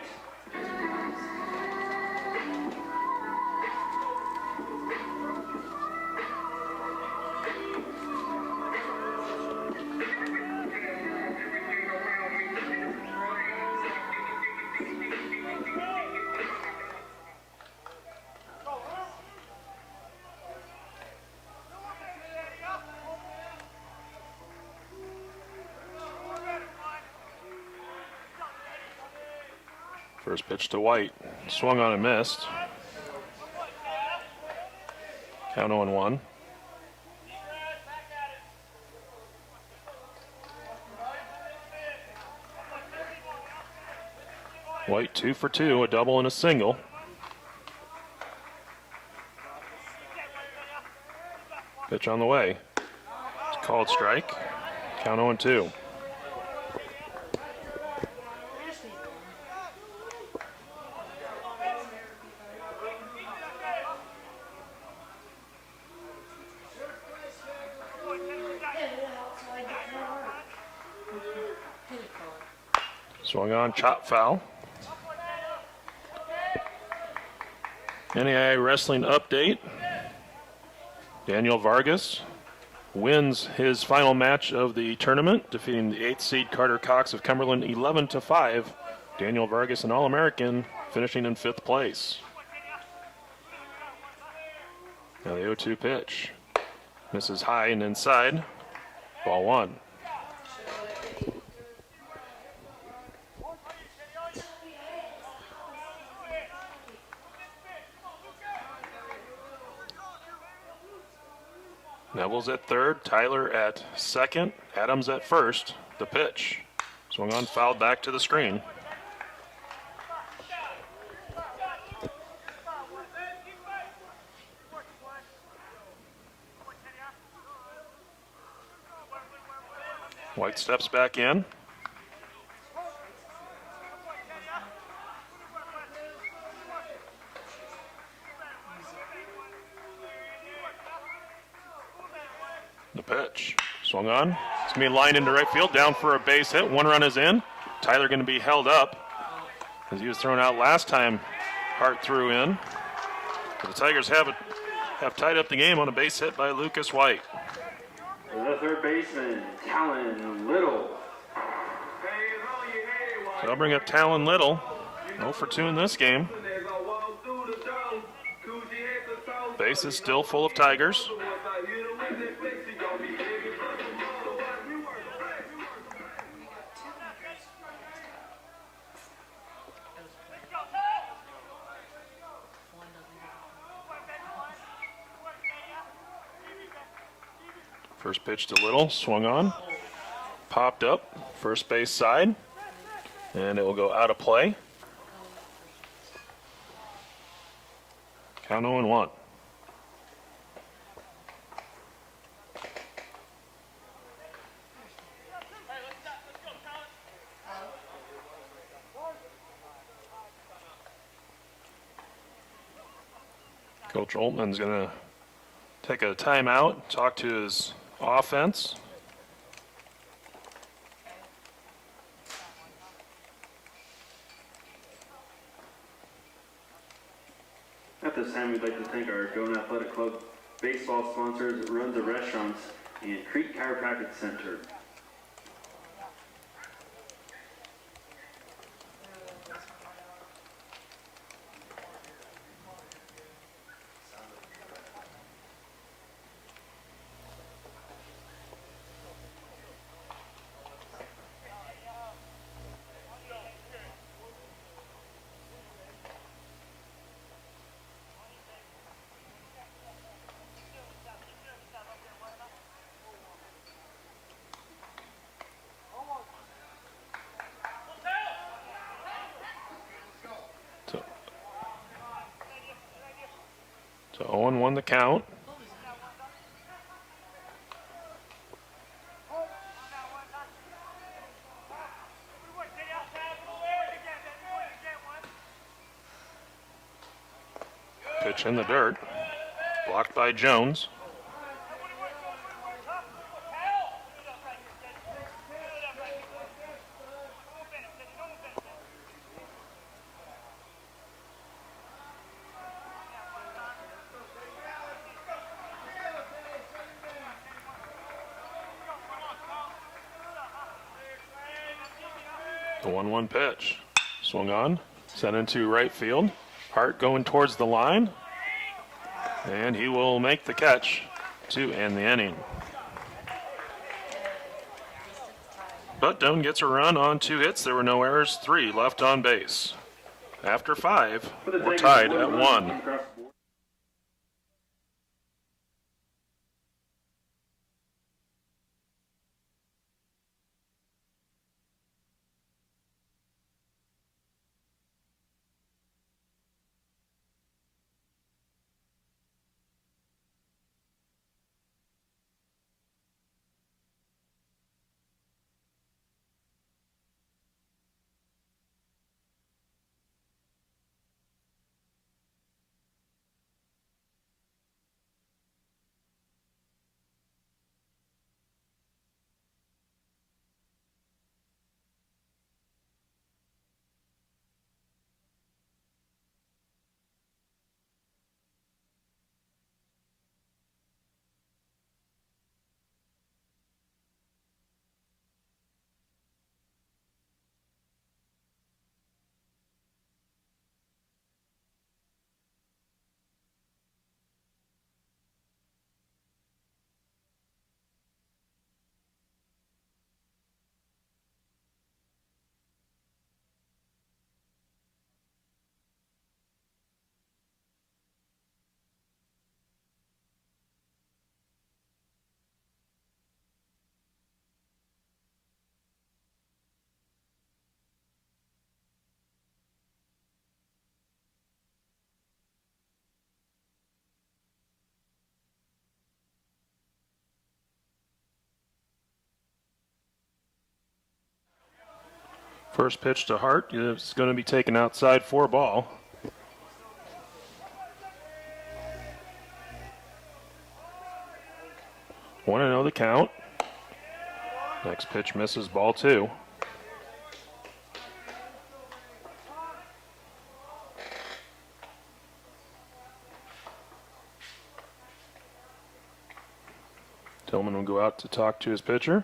First pitch to White. Swung on and missed. Count 0-1. White 2 for 2, a double and a single. Pitch on the way. It's called strike. Count 0-2. Swung on, chop foul. NAI Wrestling update. Daniel Vargas wins his final match of the tournament, defeating the 8th seed Carter Cox of Cumberland 11-5. Daniel Vargas, an All-American, finishing in 5th place. Now the 0-2 pitch. Misses high and inside. Ball 1. Neville's at third, Tyler at second, Adams at first. The pitch. Swung on, fouled back to the screen. White steps back in. The pitch. Swung on. It's going to be lined into right field. Down for a base hit. 1 run is in. Tyler going to be held up as he was thrown out last time Hart threw in. But the Tigers have tied up the game on a base hit by Lucas White. The third baseman, Talon Little. So I'll bring up Talon Little. 0 for 2 in this game. Base is still full of Tigers. First pitch to Little, swung on, popped up, first base side, and it will go out of play. Count 0-1. Coach Oltman's going to take a timeout, talk to his offense. At this time, we'd like to thank our Doan Athletic Club baseball sponsors, Runs of Restaurants, and Creek Chiropractic Center. So 0-1 the count. Pitch in the dirt. Blocked by Jones. The 1-1 pitch. Swung on. Sent into right field. Hart going towards the line. And he will make the catch to end the inning. But Doan gets a run on 2 hits. There were no errors. 3 left on base. After 5, we're tied at 1. First pitch to Hart is going to be taken outside for a ball. 1-0 the count. Next pitch misses, ball 2. Tillman will go out to talk to his pitcher.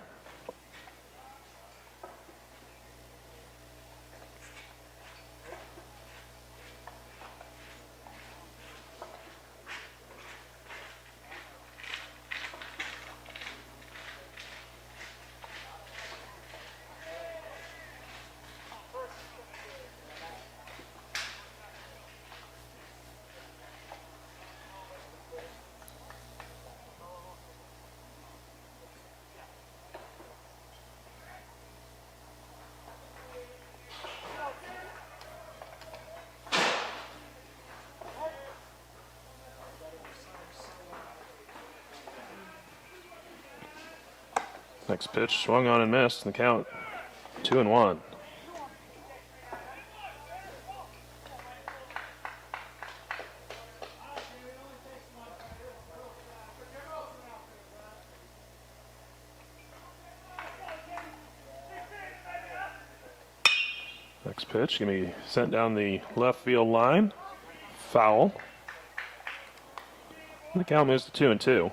Next pitch swung on and missed, and the count 2-1. Next pitch going to be sent down the left field line. Foul. And the count moves to 2-2.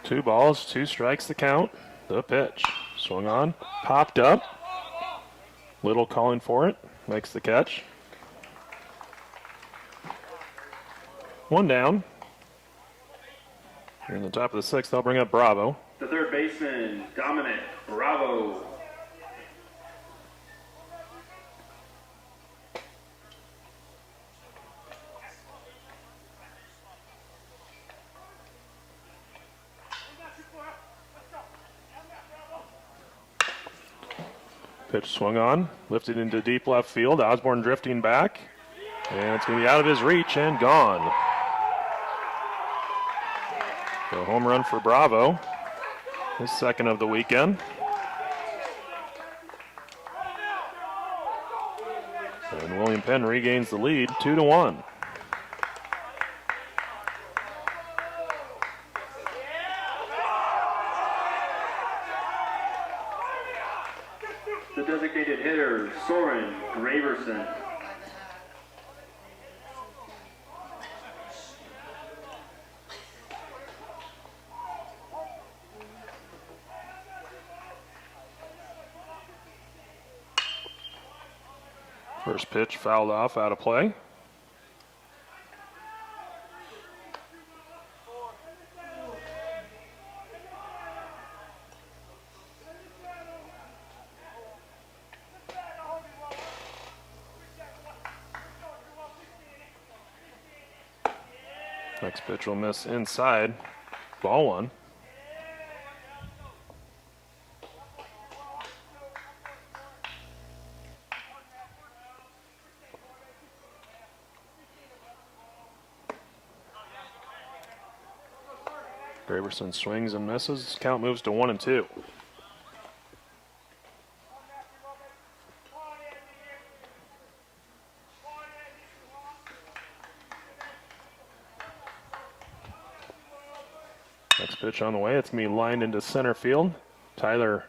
Two balls, 2 strikes the count. The pitch. Swung on, popped up. Little calling for it. Makes the catch. 1 down. Here in the top of the 6th, they'll bring up Bravo. The third baseman, Dominic Bravo. Pitch swung on, lifted into deep left field. Osborne drifting back, and it's going to be out of his reach and gone. So home run for Bravo, his second of the weekend. And William Penn regains the lead, 2-1. The designated hitter, Soren Graverson. First pitch fouled off, out of play. Next pitch will miss inside. Ball 1. Graverson swings and misses. Count moves to 1-2. Next pitch on the way. It's going to be lined into center field. Tyler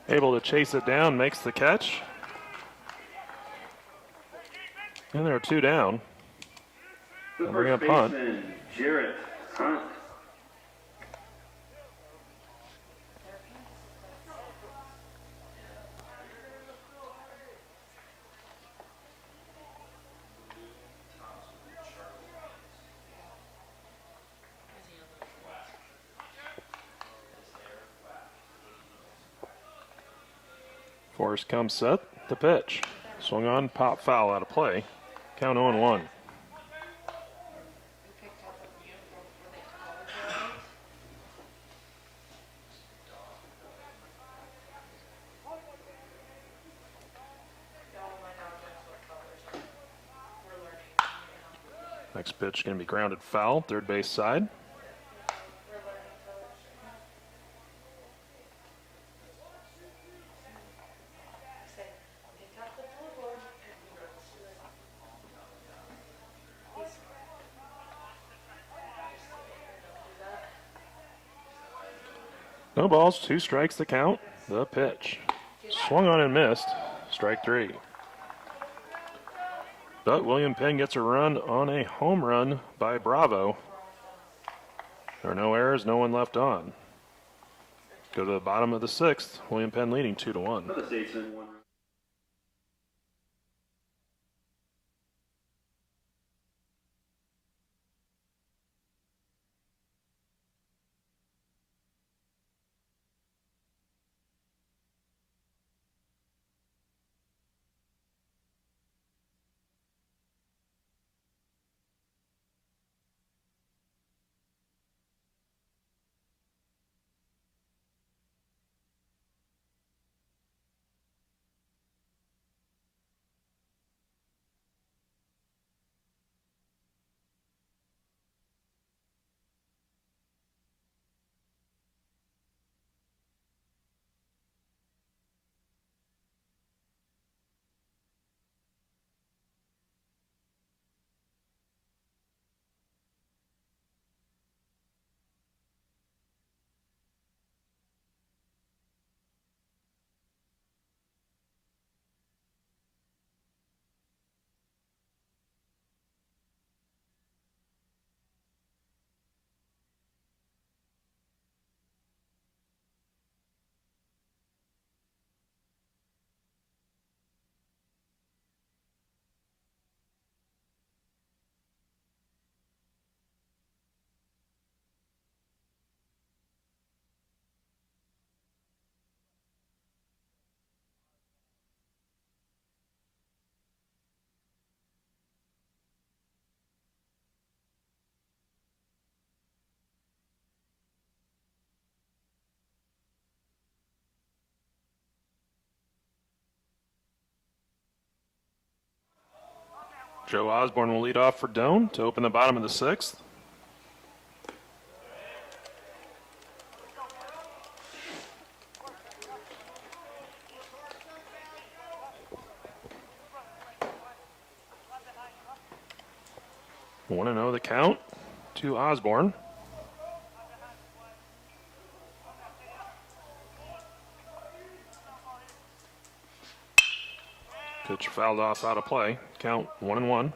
able to chase it down, makes the catch. And there are 2 down. The They'll bring first up punt. baseman, Jarrett Hunt. Forrest comes set. The pitch. Swung on, pop foul, out of play. Count 0-1. Next pitch going to be grounded foul, third base side. No balls, 2 strikes the count. The pitch. Swung on and missed. Strike 3. But William Penn gets a run on a home run by Bravo. There are no errors, no one left on. Go to the bottom of the 6th. William Penn leading 2-1. For the Statesman, 1 run. Joe Osborne will lead off for Doane to open the bottom of the 6th. Want to know the count to Osborne. Pitch fouled off out of play. Count 1-1.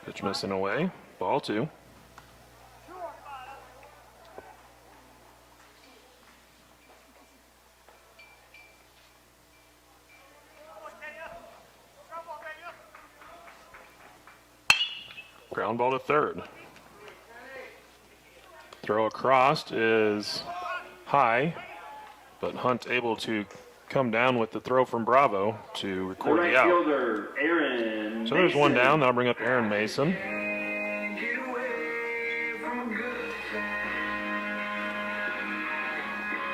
Pitch missing away. Ball 2. Ground ball to third. Throw across is high, but Hunt able to come down with the throw from Bravo to record Right the out. fielder, Aaron So there's one Mason. down. That'll bring up Aaron Mason.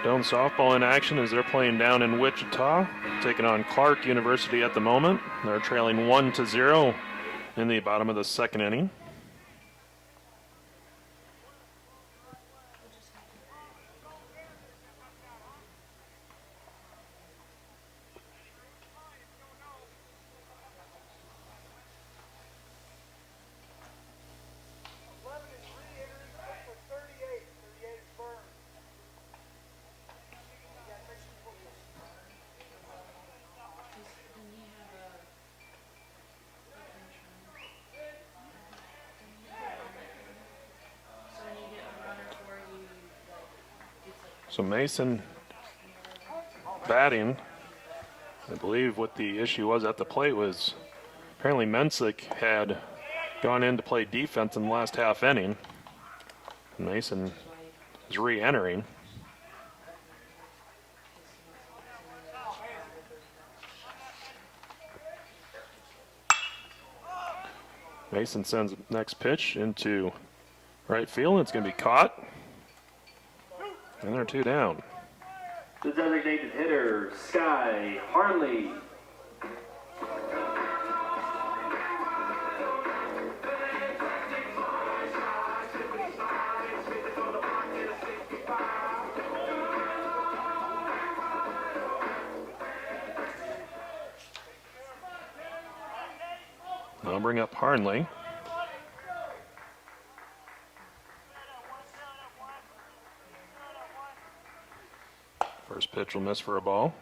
Doane softball in action as they're playing down in Wichita, taking on Clark University at the moment. They're trailing 1-0 in the bottom of the 2nd inning. So Mason batting. I believe what the issue was at the plate was apparently Mensick had gone in to play defense in the last half inning. Mason is re-entering. Mason sends the next pitch into right field. It's going to be caught. And they're 2 down. The designated hitter, Sky Harley. I'll bring up Harnley. First pitch will miss for a ball.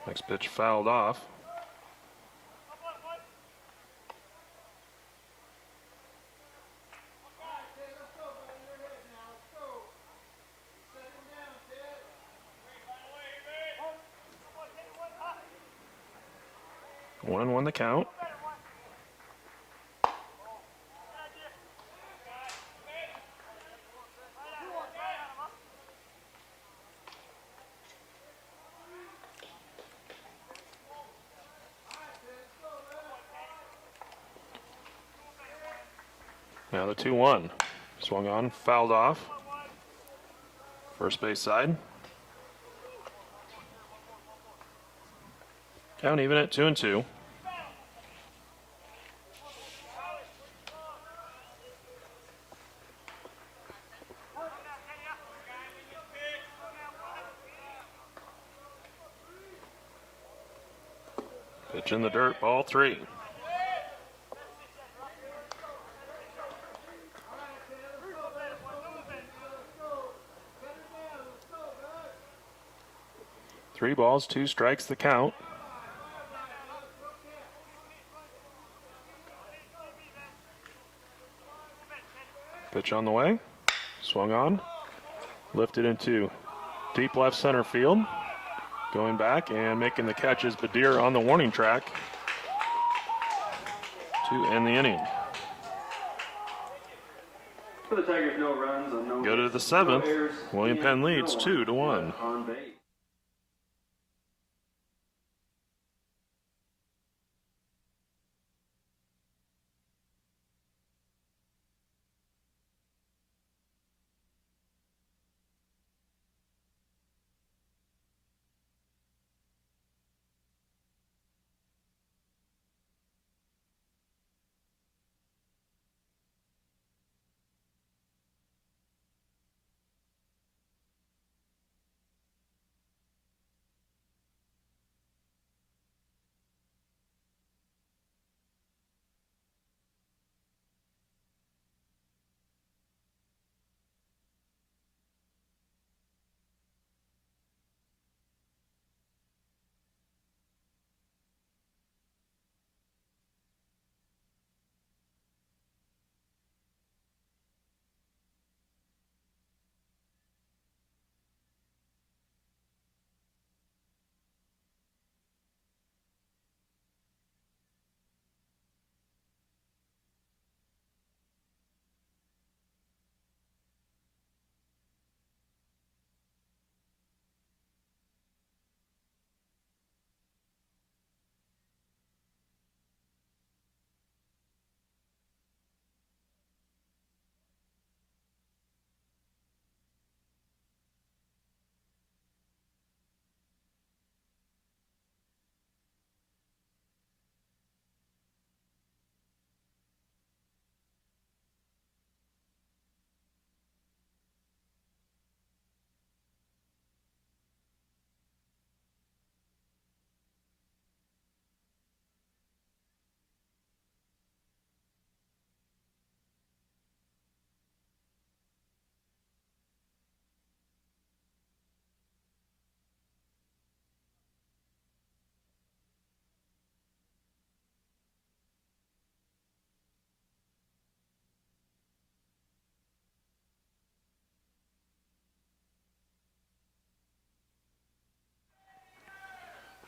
Next pitch fouled off. One the count. Now the 2-1. Swung on, fouled off. First base side. Count even at 2-2. Pitch in the dirt, ball 3. Three balls, 2 strikes the count. Pitch on the way. Swung on. Lifted into deep left center field. Going back and making the catch is Badir on the warning track to end the inning. For the Tigers, no runs on no Go to the hits, 7th. no errors, William and Penn leads no 2-1. on base.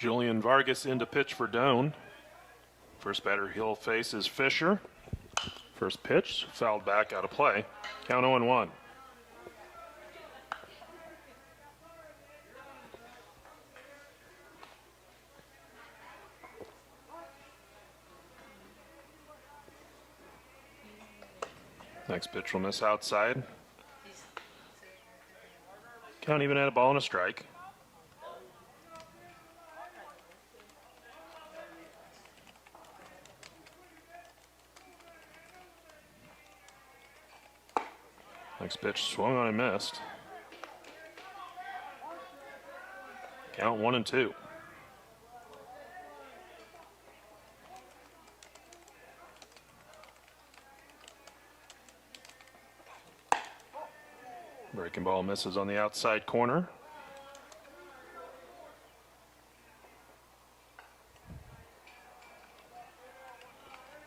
Julian Vargas in to pitch for Doane. First batter he'll face is Fisher. First pitch, fouled back out of play. Count 0-1. Next pitch will miss outside. Count even at a ball and a strike. Next pitch swung on and missed. Count 1-2. Breaking ball misses on the outside corner.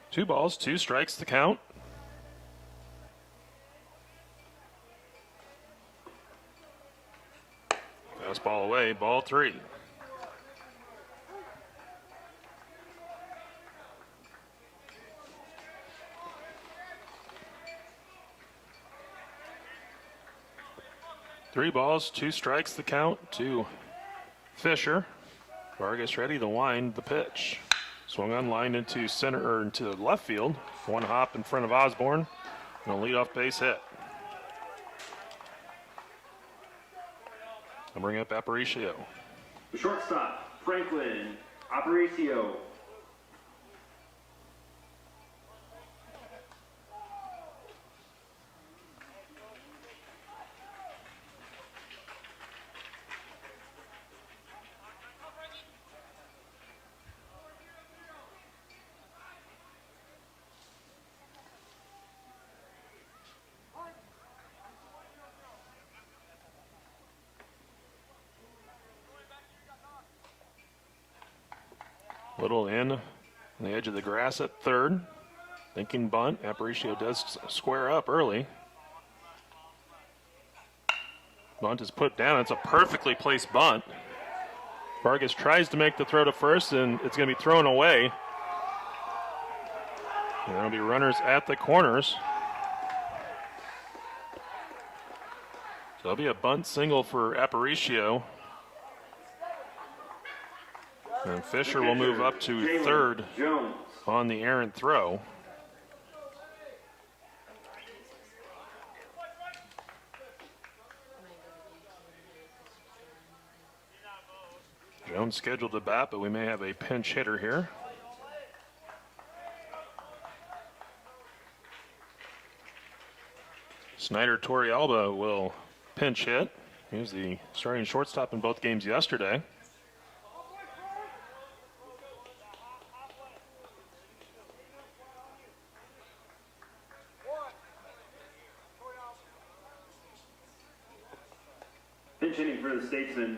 Two balls, 2 strikes the count. Fastball away, ball 3. Three balls, 2 strikes the count to Fisher. Vargas ready to wind the pitch. Swung on, line into center or into left field. One hop in front of Osborne and a leadoff base hit. I'll bring up Aparicio. The shortstop, Franklin Aparicio. Little in on the edge of the grass at third. Thinking bunt. Aparicio does square up early. Bunt is put down. It's a perfectly placed bunt. Vargas tries to make the throw to first, and it's going to be thrown away. And there'll be runners at the corners. So there'll be a bunt single for Aparicio. And Fisher will move up to third on the errant throw. Jones scheduled to bat, but we may have a pinch hitter here. Snyder Torrealba will pinch hit. He was the starting shortstop in both games yesterday. Pinch hitting for the Statesman,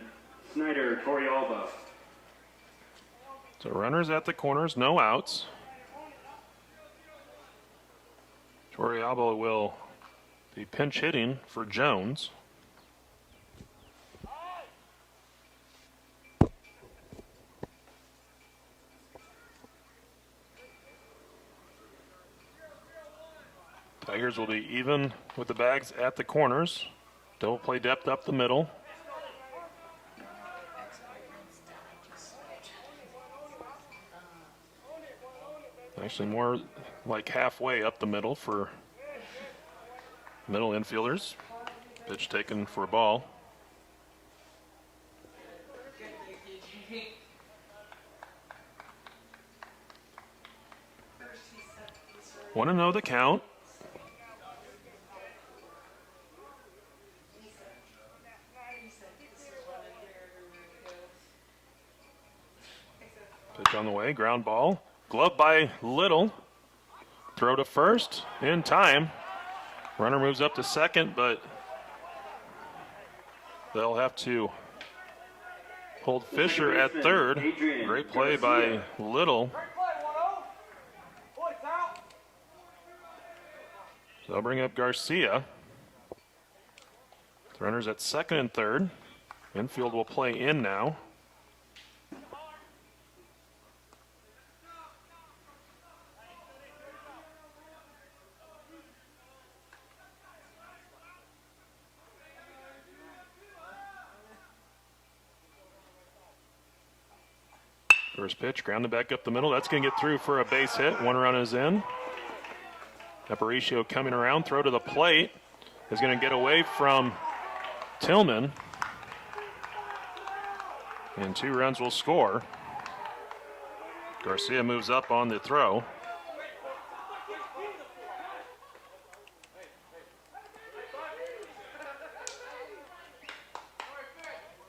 Snyder Torrealba. So runners at the corners, no outs. Torrealba will be pinch hitting for Jones. Tigers will be even with the bags at the corners. They'll play depth up the middle. Actually more like halfway up the middle for middle infielders. Pitch taken for a ball. 1-0 the count. Pitch on the way, ground ball. Glove by Little. Throw to first in time. Runner moves up to second, but they'll have to hold Fisher at third. Great play by Little. So they'll bring up Garcia. The runner's at second and third. Infield will play in now. First pitch, grounded back up the middle. That's going to get through for a base hit. One run is in. Aparicio coming around, throw to the plate. Is going to get away from Tillman. And 2 runs will score. Garcia moves up on the throw.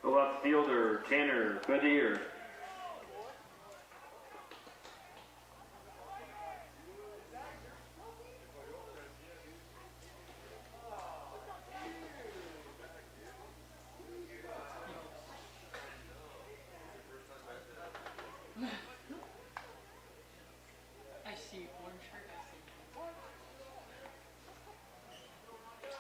The left fielder, Tanner Goodyear. I see one shirt. I see.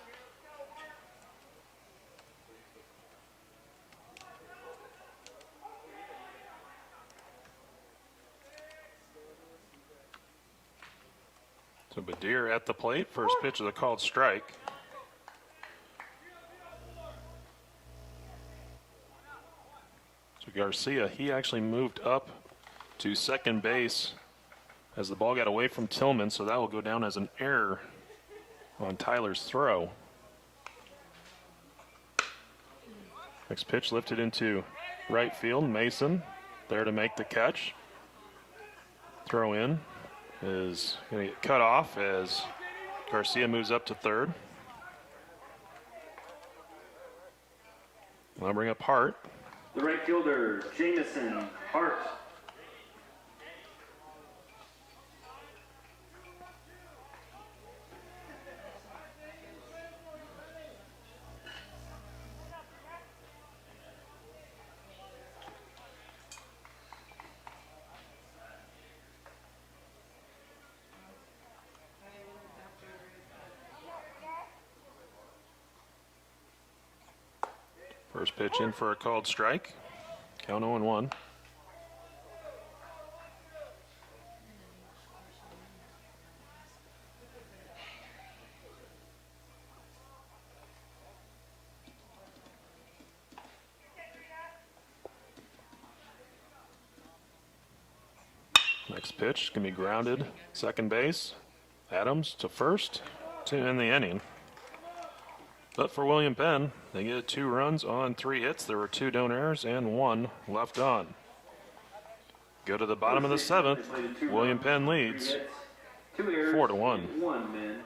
So Badir at the plate. First pitch of the called strike. So Garcia, he actually moved up to second base as the ball got away from Tillman, so that will go down as an error on Tyler's throw. Next pitch lifted into right field. Mason there to make the catch. Throw in is going to get cut off as Garcia moves up to third. I'll bring up Hart. The right fielder, Jamison Hart. First pitch in for a called strike. Count 0-1. Next pitch is going to be grounded. Second base. Adams to first to end the inning. But for William Penn, they get 2 runs on 3 hits. There were 2 don't errors and 1 left on. Go to the bottom of the 7th. William Penn leads 4-1. 1 man.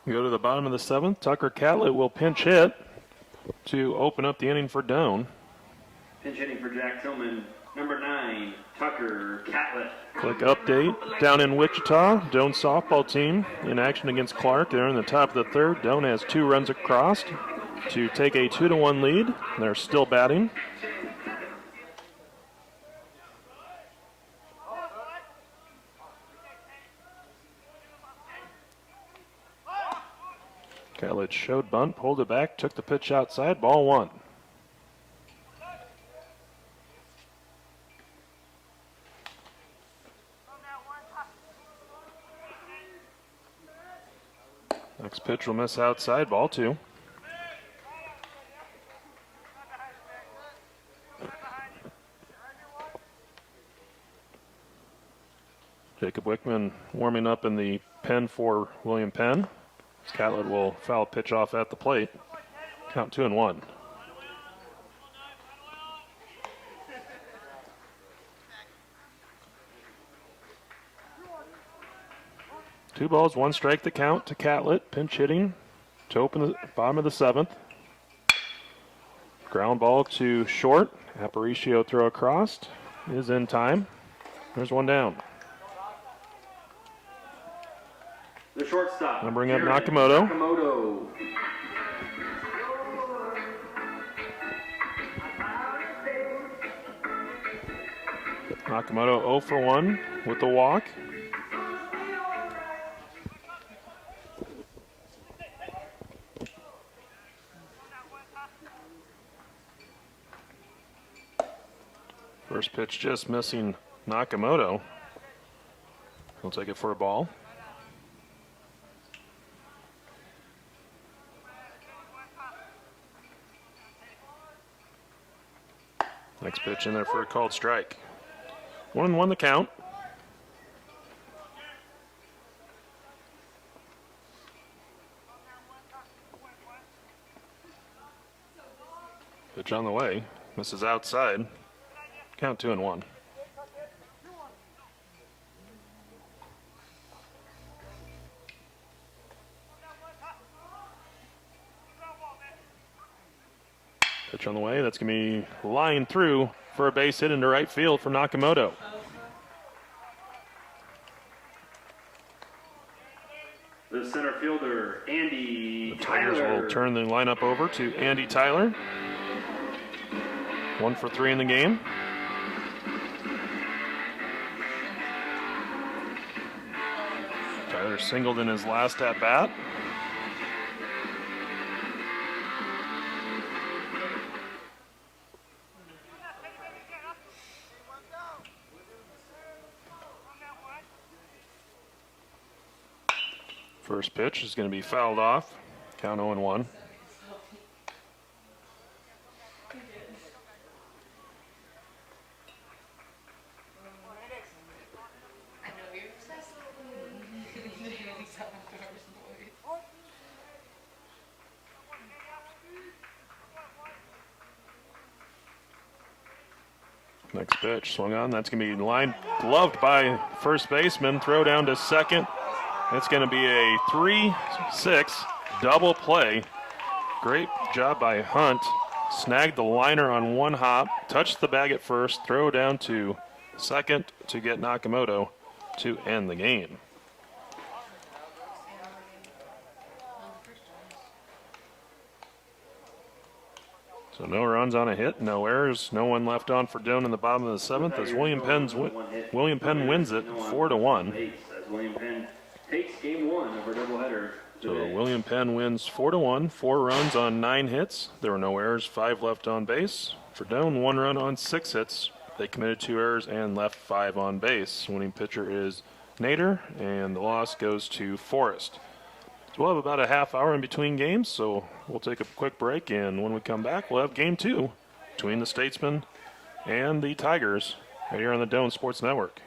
Go to the bottom of the 7th. Tucker Catlett will pinch hit to open up the inning for Doane. Pinch hitting for Jack Tillman, number 9, Tucker Catlett. Quick update. Down in Wichita, Doane softball team in action against Clark. They're in the top of the 3rd. Doane has 2 runs across to take a 2-1 lead. They're still batting. Catlett showed bunt, pulled it back, took the pitch outside, ball 1. Next pitch will miss outside, ball 2. Jacob Wickman warming up in the pen for William Penn. Catlett will foul pitch off at the plate. Count 2-1. 2 balls, 1 strike the count to Catlett. Pinch hitting to open the bottom of the 7th. Ground ball to short. Aparicio throw across is in time. There's 1 down. The shortstop. Gonna bring up Jared Nakamoto. Nakamoto. Nakamoto 0 for 1 with the walk. First pitch just missing Nakamoto. He'll take it for a ball. Next pitch in there for a called strike. 1-1 the count. Pitch on the way. Misses outside. Count 2-1. Pitch on the way. That's going to be lying through for a base hit into right field for Nakamoto. The center fielder, Andy The Tigers Tyler. will turn the lineup over to Andy Tyler. 1 for 3 in the game. Tyler singled in his last at bat. First pitch is going to be fouled off. Count 0-1. Next pitch swung on. That's going to be line gloved by first baseman. Throw down to second. It's going to be a 3-6 double play. Great job by Hunt. Snagged the liner on 1 hop. Touched the bag at first. Throw down to second to get Nakamoto to end the game. So no runs on a hit, no errors, no one left on for Doan in the bottom of the 7th as William Penn wins it 4-1. As William Penn takes game 1 of our doubleheader. So William Penn wins 4-1, 4 runs on 9 hits. There were no errors, 5 left on base. For Doan, 1 run on 6 hits. They committed 2 errors and left 5 on base. Winning pitcher is Nader, and the loss goes to Forrest. So we'll have about a half hour in between games, so we'll take a quick break, and when we come back, we'll have game 2 between the Statesmen and the Tigers right here on the Doan Sports Network.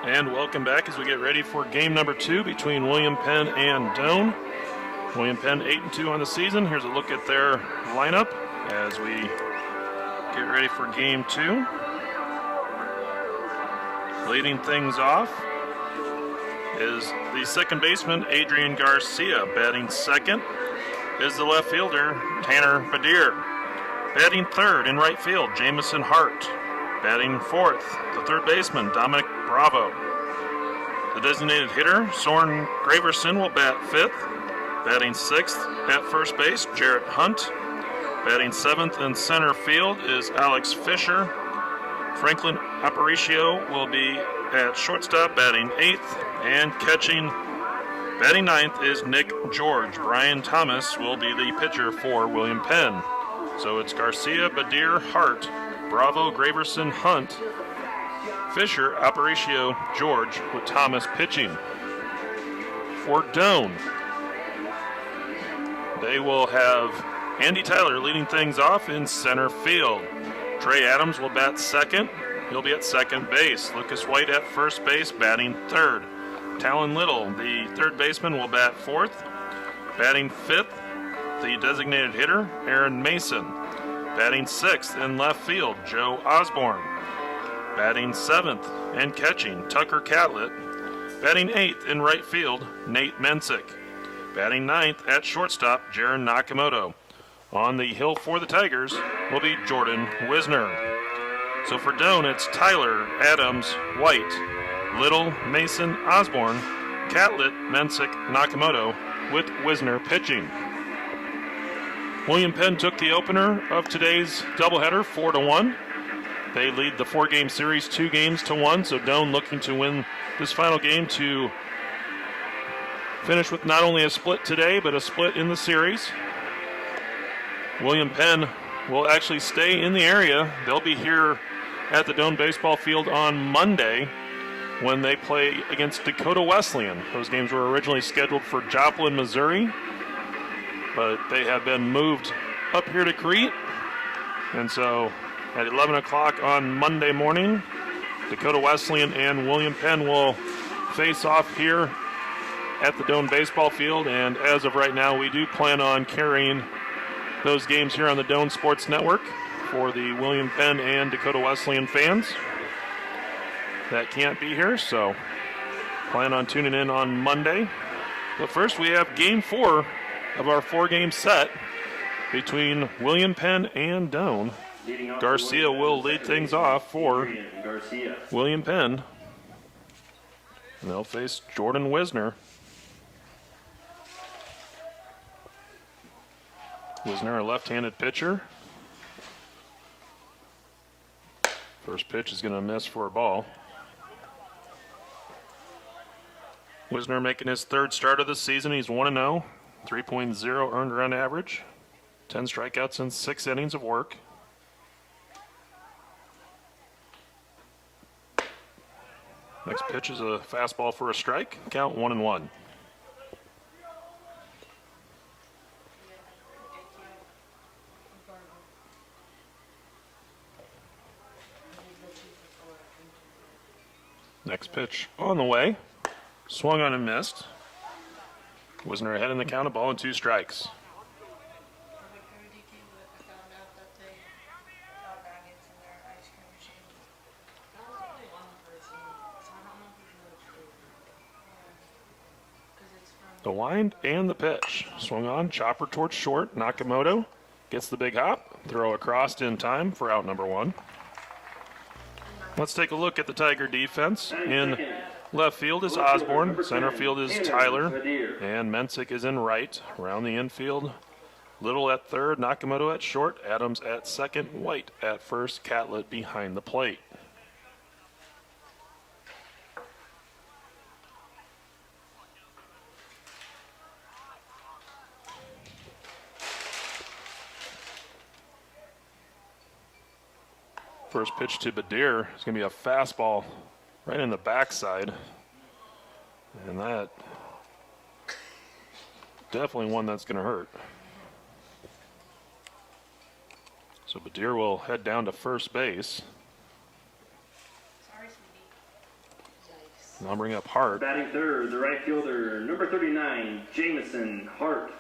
And welcome back as we get ready for game number 2 between William Penn and Doane. William Penn 8-2 on the season. Here's a look at their lineup as we get ready for game 2. Leading things off is the second baseman, Adrian Garcia. Batting second is the left fielder, Tanner Badir. Batting third in right field, Jamison Hart. Batting fourth, the third baseman, Dominic Bravo. The designated hitter, Soren Graverson, will bat fifth. Batting sixth at first base, Jarrett Hunt. Batting seventh in center field is Alex Fisher. Franklin Aparicio will be at shortstop, batting eighth. And catching, batting ninth, is Nick George. Brian Thomas will be the pitcher for William Penn. So it's Garcia, Badir, Hart, Bravo, Graverson, Hunt, Fisher, Aparicio, George, with Thomas pitching. For Doane, they will have Andy Tyler leading things off in center field. Trey Adams will bat second. He'll be at second base. Lucas White at first base, batting third. Talon Little, the third baseman, will bat fourth. Batting fifth, the designated hitter, Aaron Mason. Batting sixth in left field, Joe Osborne. Batting seventh and catching, Tucker Catlett. Batting eighth in right field, Nate Mensick. Batting ninth at shortstop, Jaron Nakamoto. On the hill for the Tigers will be Jordan Wisner. So for Doane, it's Tyler, Adams, White, Little, Mason, Osborne, Catlett, Mensick, Nakamoto, with Wisner pitching. William Penn took the opener of today's doubleheader 4-1. They lead the 4-game series 2-1, so Doane looking to win this final game to finish with not only a split today, but a split in the series. William Penn will actually stay in the area. They'll be here at the Doane baseball field on Monday when they play against Dakota Wesleyan. Those games were originally scheduled for Joplin, Missouri, but they have been moved up here to Crete. And so at 11 o'clock on Monday morning, Dakota Wesleyan and William Penn will face off here at the Doane baseball field. And as of right now, we do plan on carrying those games here on the Doane Sports Network for the William Penn and Dakota Wesleyan fans that can't be here, so plan on tuning in on Monday. But first we have game 4 of our 4-game set between William Penn and Doane. Garcia will lead things off for William Penn. And they'll face Jordan Wisner. Wisner, a left-handed pitcher. First pitch is going to miss for a ball. Wisner making his third start of the season. He's 1-0, 3.0 earned run average, 10 strikeouts in 6 innings of work. Next pitch is a fastball for a strike. Count 1-1. Next pitch on the way. Swung on and missed. Wisner ahead in the count, a ball and 2 strikes. The wind and the pitch. Swung on, chopper towards short. Nakamoto gets the big hop. Throw across in time for out number 1. Let's take a look at the Tiger defense. In left field is Osborne. Center field is Tyler. And Mensick is in right. Around the infield, Little at third, Nakamoto at short, Adams at second, White at first, Catlett behind the plate. First pitch to Badir is going to be a fastball right in the backside. And that definitely one that's going to hurt. So Badir will head down to first base. Sorry, sweetie. I'll bring up Hart. Batting third, the right fielder, number 39, Jamison Hart.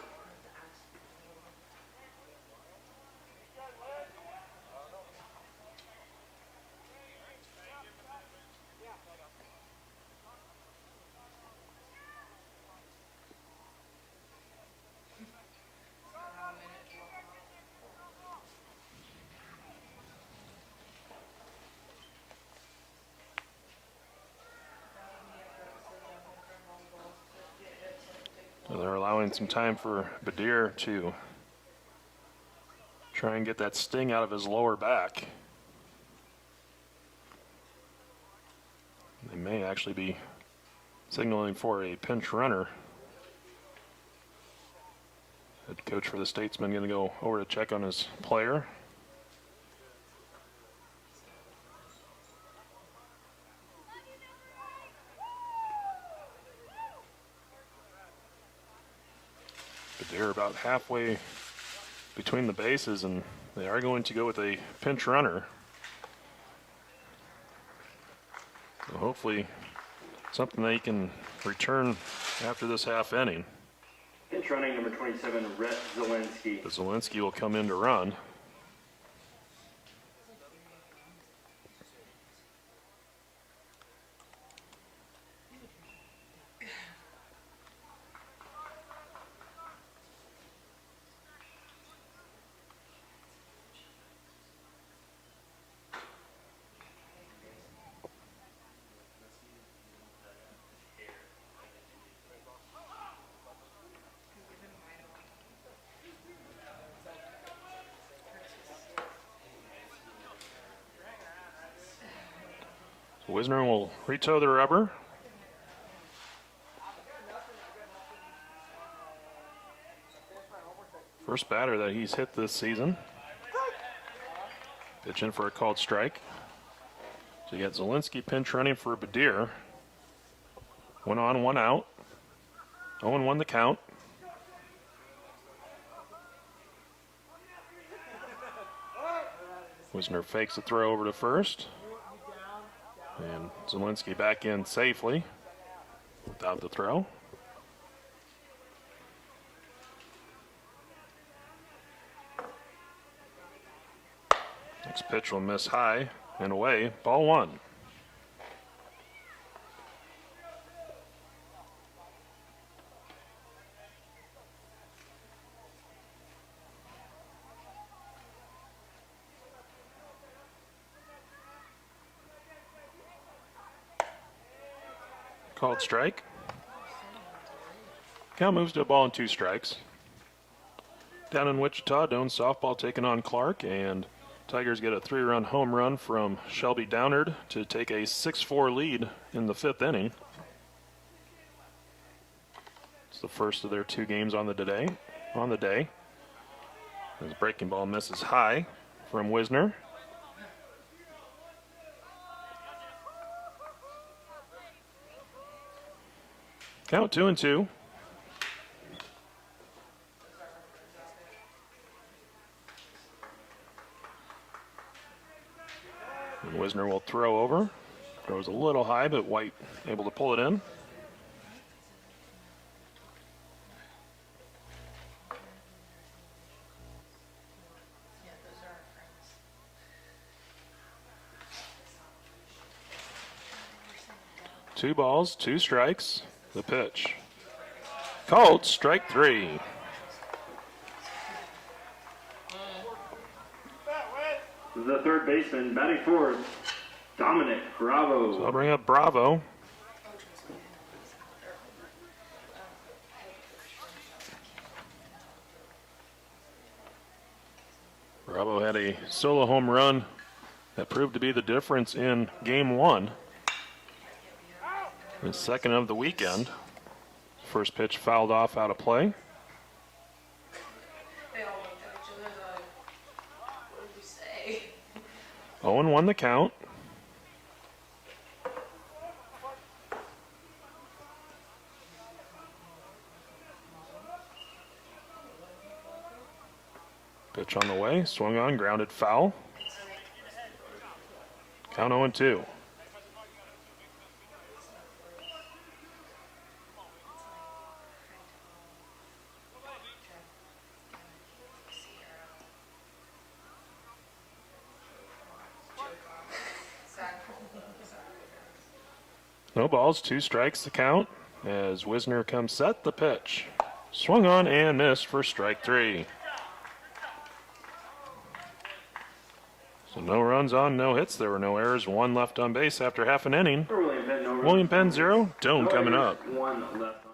They're allowing some time for Badir to try and get that sting out of his lower back. They may actually be signaling for a pinch runner. Head coach for the Statesman going to go over to check on his player. They're about halfway between the bases, and they are going to go with a pinch runner. So hopefully something they can return after this half inning. Pinch running, number 27, Rhett Zelensky. Zelensky will come in to run. Wisner will retow the rubber. First batter that he's hit this season. Pitch in for a called strike. So you got Zelensky pinch running for Badir. 1 on, 1 out. 0-1 the count. Wisner fakes the throw over to first. And Zelensky back in safely without the throw. Next pitch will miss high and away. Ball 1. Called strike. Count moves to a ball and 2 strikes. Down in Wichita, Doane softball taking on Clark, and Tigers get a 3-run home run from Shelby Downard to take a 6-4 lead in the 5th inning. It's the first of their 2 games on the day. His breaking ball misses high from Wisner. Count 2-2. And Wisner will throw over. Throws a little high, but White able to pull it in. Two balls, 2 strikes. The pitch. Called strike 3. The third baseman, batting fourth, Dominic Bravo. So I'll bring up Bravo. Bravo had a solo home run that proved to be the difference in game 1. The second of the weekend. First pitch fouled off out of play. They all looked at each other like, what did we say? 0-1 the count. Pitch on the way, swung on, grounded foul. Count 0-2. No balls, 2 strikes the count as Wisner comes set the pitch. Swung on and missed for strike 3. So no runs on, no hits. There were no errors. 1 left on base after half an inning. For William Penn, no runs, William Penn no 0, hits. Doan No coming errors, up. 1 left on.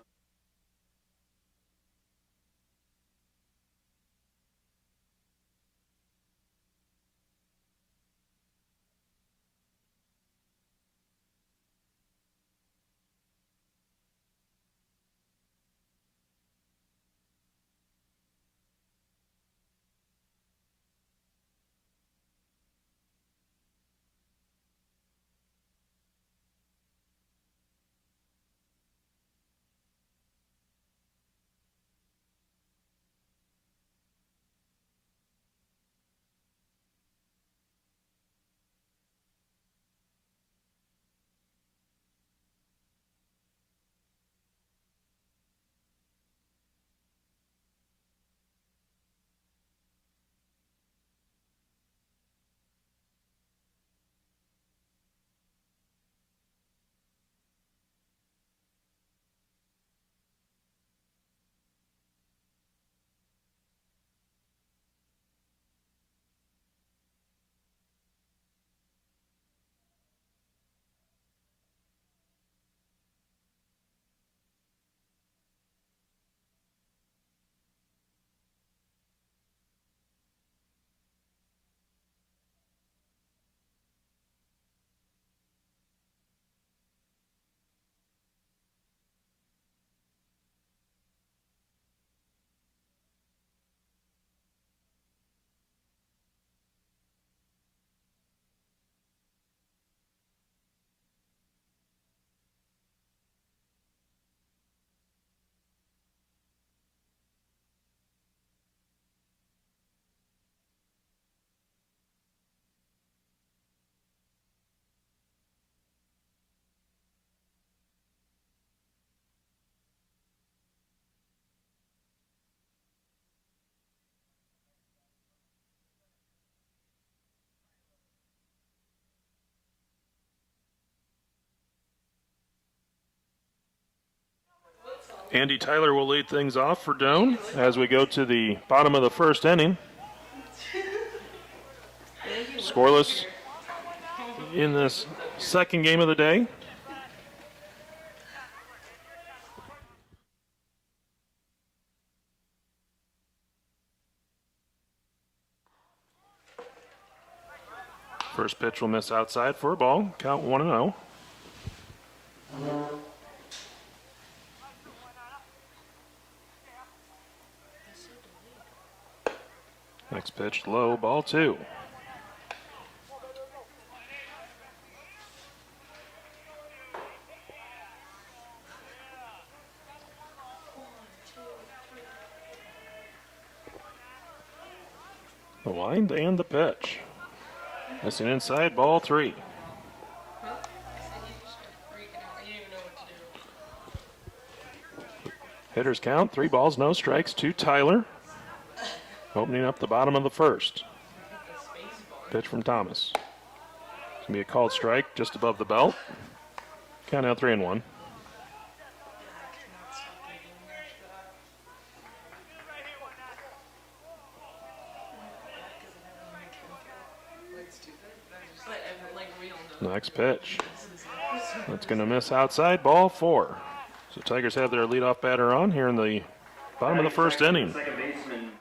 Andy Tyler will lead things off for Doan as we go to the bottom of the first inning. Scoreless in this second game of the day. First pitch will miss outside for a ball. Count 1-0. Next pitch low, ball 2. The wind and the pitch. Missing inside, ball 3. Hitters count, 3 balls, no strikes to Tyler. Opening up the bottom of the first. Pitch from Thomas. It's going to be a called strike just above the belt. Count out 3-1. Next pitch. That's going to miss outside, ball 4. So Tigers have their leadoff batter on here in the bottom of the first inning. Second baseman.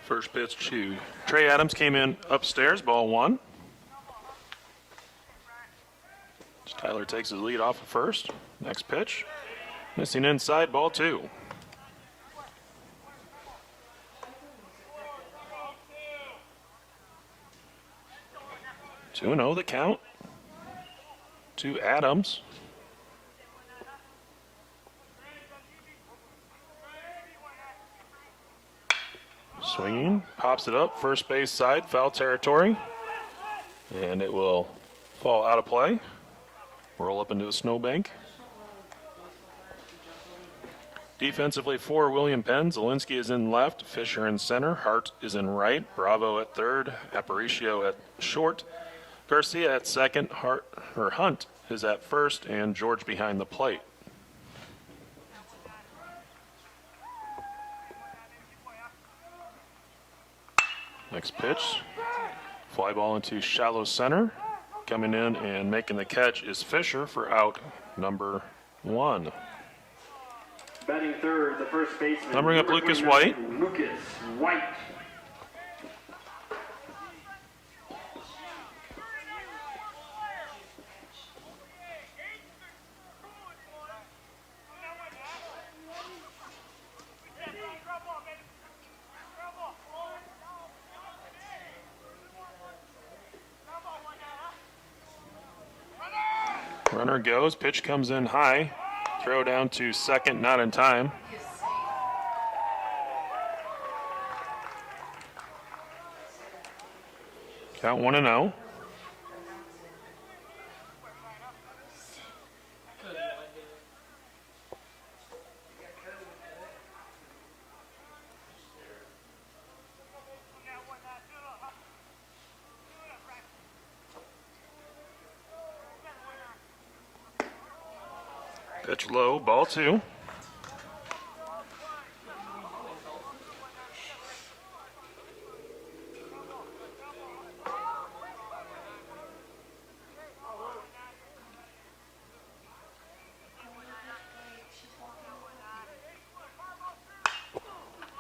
First pitch to Trey Adams came in upstairs, ball 1. Tyler takes his lead off of first. Next pitch. Missing inside, ball 2. 2-0 the count to Adams. Swinging, pops it up, first base side, foul territory. And it will fall out of play. Roll up into the snowbank. Defensively for William Penn, Zielinski is in left, Fisher in center, Hart is in right, Bravo at third, Aparicio at short, Garcia at second, Hunt is at first, and George behind the plate. Next pitch, fly ball into shallow center. Coming in and making the catch is Fisher for out number 1. Batting third, the first baseman. Numbering up number Lucas 29, Lucas White. Runner goes, pitch comes in high, throw down to second, not in time. Count 1-0. Pitch low, ball 2.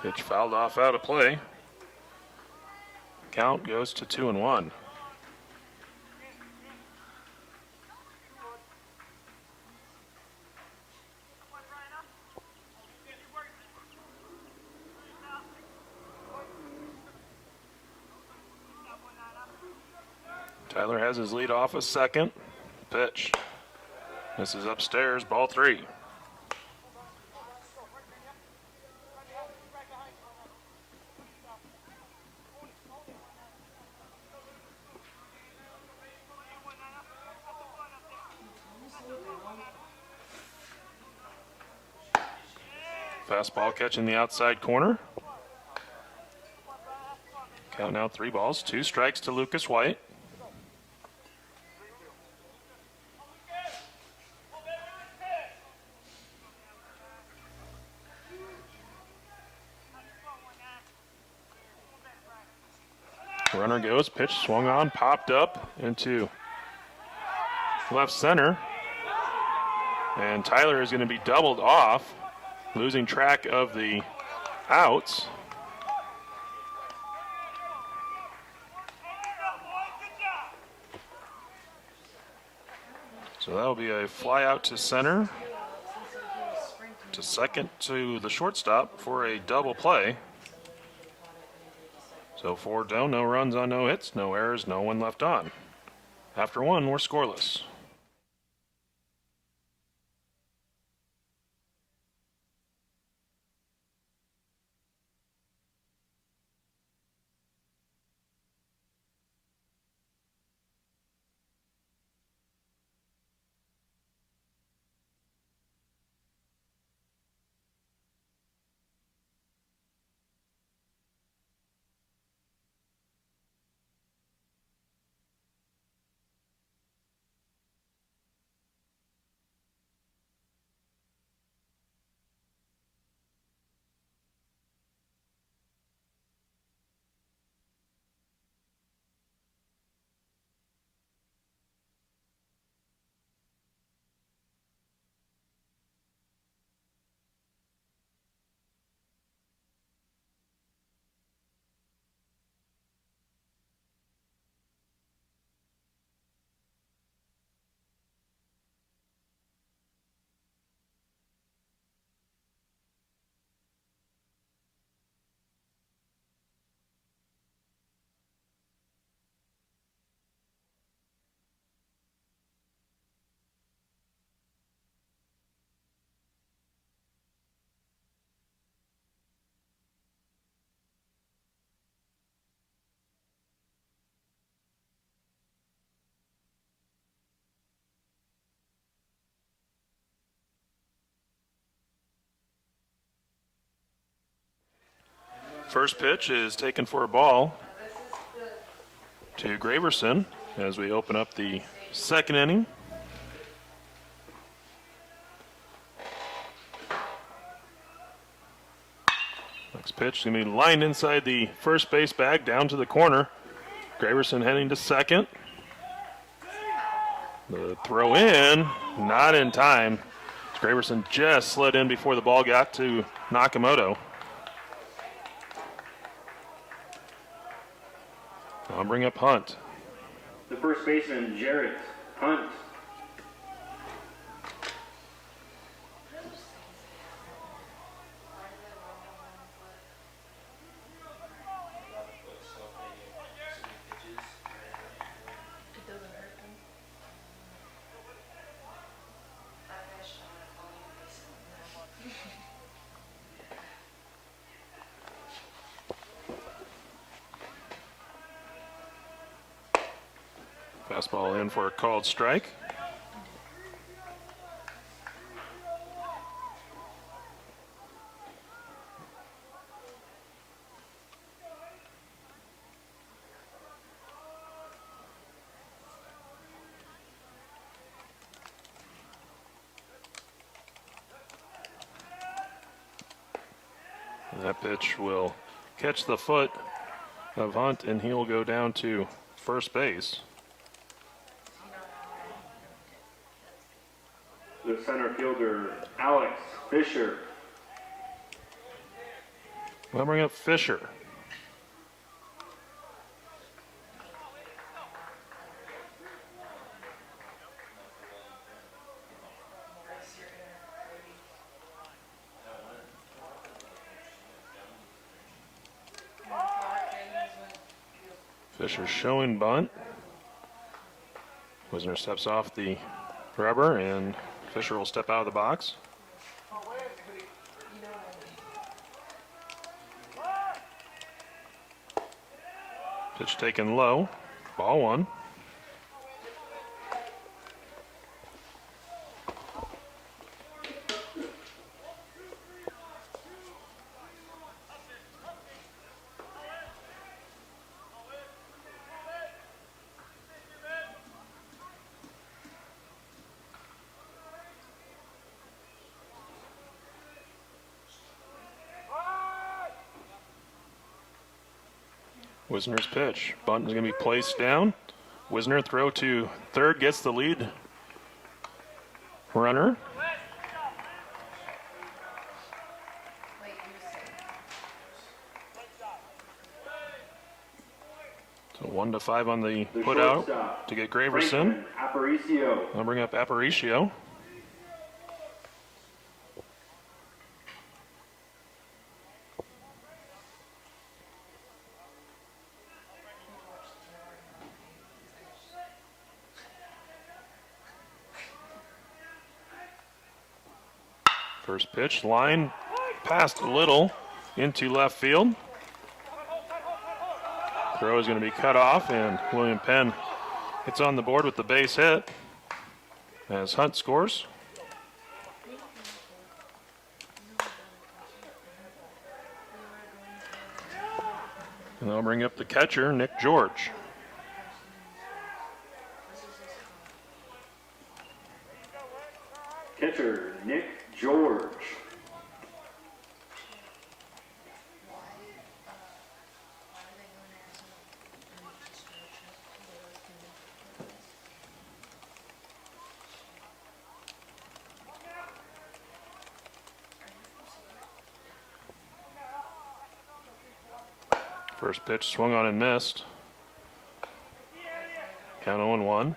Pitch fouled off out of play. Count goes to 2-1. Tyler has his lead off a second. Pitch. This is upstairs, ball 3. Fastball catching the outside corner. Count now 3 balls, 2 strikes to Lucas White. Runner goes, pitch swung on, popped up into left center. And Tyler is going to be doubled off, losing track of the outs. So that'll be a fly out to center, to second to the shortstop for a double play. So for Doe, no runs on no hits, no errors, no one left on. After 1, we're scoreless. First pitch is taken for a ball to Graverson as we open up the second inning. Next pitch is going to be lined inside the first base bag down to the corner. Graverson heading to second. The throw in, not in time. Graverson just slid in before the ball got to Nakamoto. I'll bring up Hunt. The first baseman, Jarrett Hunt. Fastball in for a called strike. And that pitch will catch the foot of Hunt, and he'll go down to first base. The center fielder, Alex Fisher. I'll bring up Fisher. Fisher showing bunt. Wisner steps off the rubber, and Fisher will step out of the box. Pitch taken low. Ball one. Wisner's pitch. Bunt is going to be placed down. Wisner throw to third, gets the lead runner. So 1-5 on the put out to get Graverson. Aparicio. I'll bring up Aparicio. First pitch, line passed a little into left field. Throw is going to be cut off, and William Penn gets on the board with the base hit as Hunt scores. And I'll bring up the catcher, Nick George. Catcher, Nick George. First pitch swung on and missed. Count 0-1.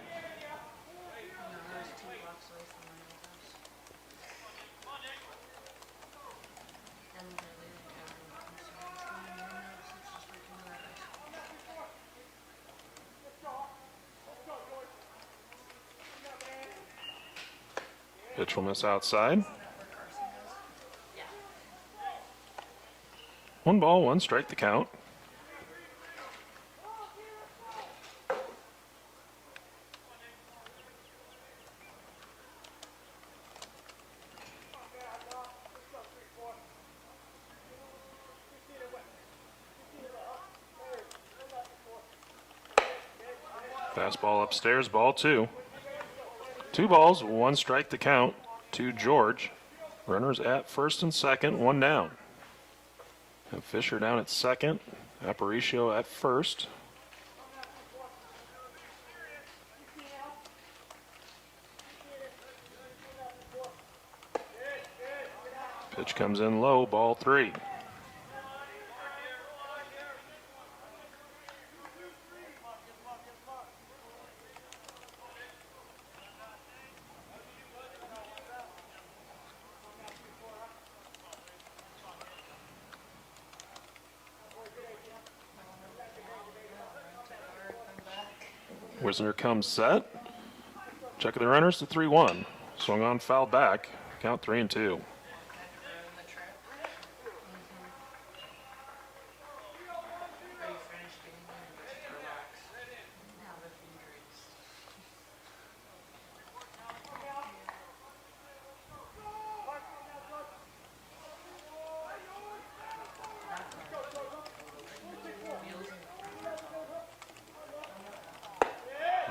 Pitch will miss outside. 1 ball, 1 strike the count. Fastball upstairs, ball 2. 2 balls, 1 strike to count to George. Runners at first and second, 1 down. And Fisher down at second. Aparicio at first. Pitch comes in low, ball 3. Wisner comes set. Check of the runners to 3-1. Swung on, foul back. Count 3-2.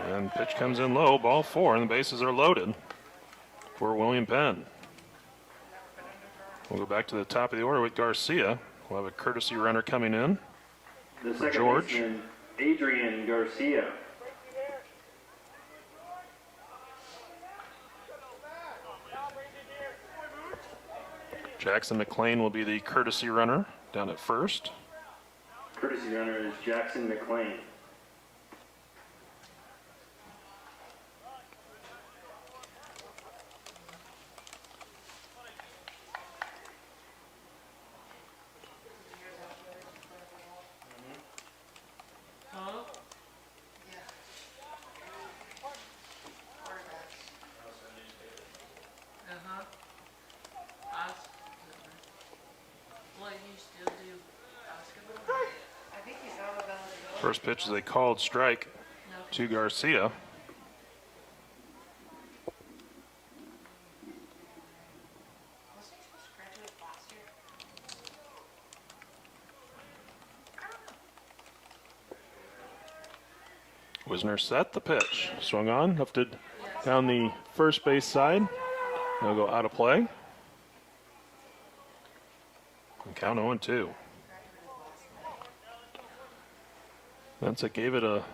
And pitch comes in low, ball 4, and the bases are loaded for William Penn. We'll go back to the top of the order with Garcia. We'll have a courtesy runner coming in. The second George. baseman, Adrian Garcia. Jackson McLean will be the courtesy runner down at first. Courtesy runner is Jackson McLean. Huh? Uh-huh. What, you still do basketball? I think he's all about it. First pitch is a called strike to Garcia. Wasn't he supposed to graduate last year? Wisner set the pitch. Swung on, lifted down the first base side. They'll go out of play. And count 0-2. That's it, gave it a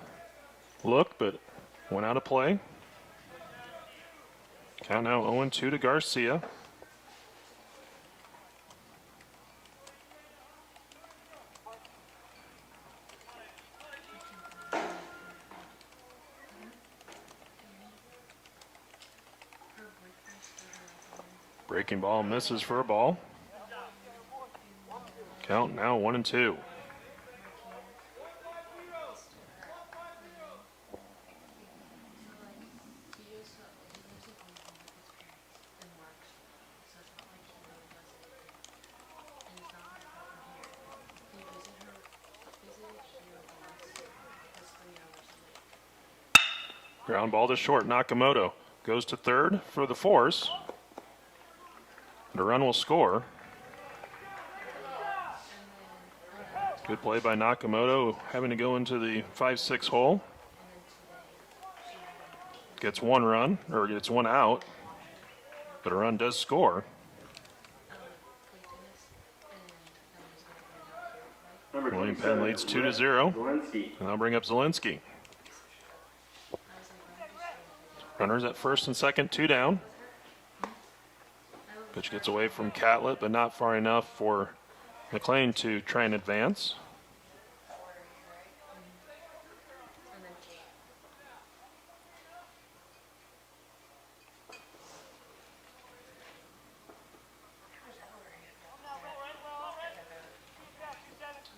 look, but went out of play. Count now 0-2 to Garcia. Breaking ball misses for a ball. Count now 1-2. Ground ball to short. Nakamoto goes to third for the force. The run will score. Good play by Nakamoto, having to go into the 5-6 hole. Gets 1 run, or gets 1 out, but a run does score. William Penn leads 2-0. Zelensky. And I'll bring up Zelensky. Runners at first and second, 2 down. Pitch gets away from Catlett, but not far enough for McLean to try and advance.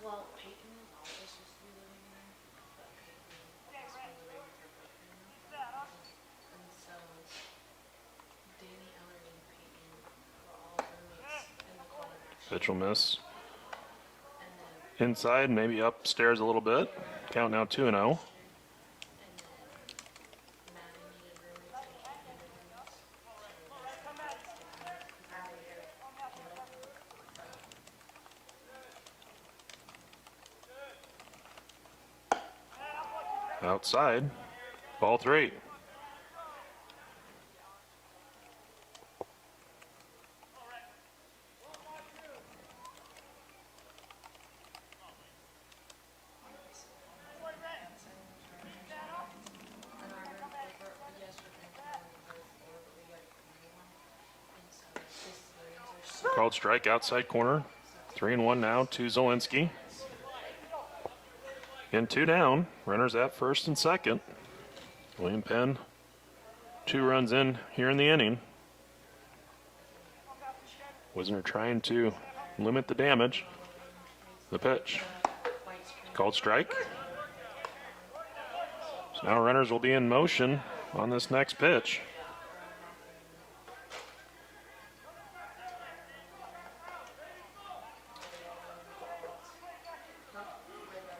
Well, Peyton and all this used to be living there, but Peyton is living with her boyfriend now. And so Danny, Ellery, and Peyton were all roommates in the corner. Pitch will miss. And then Inside, maybe upstairs a little bit. Count now 2-0. Maddie needed roommates and she needed roommates. Outside. Ball 3. Called strike outside corner. 3-1 now to Zielinski. And 2 down. Runners at first and second. William Penn, 2 runs in here in the inning. Wisner trying to limit the damage. The pitch. Called strike. So now runners will be in motion on this next pitch.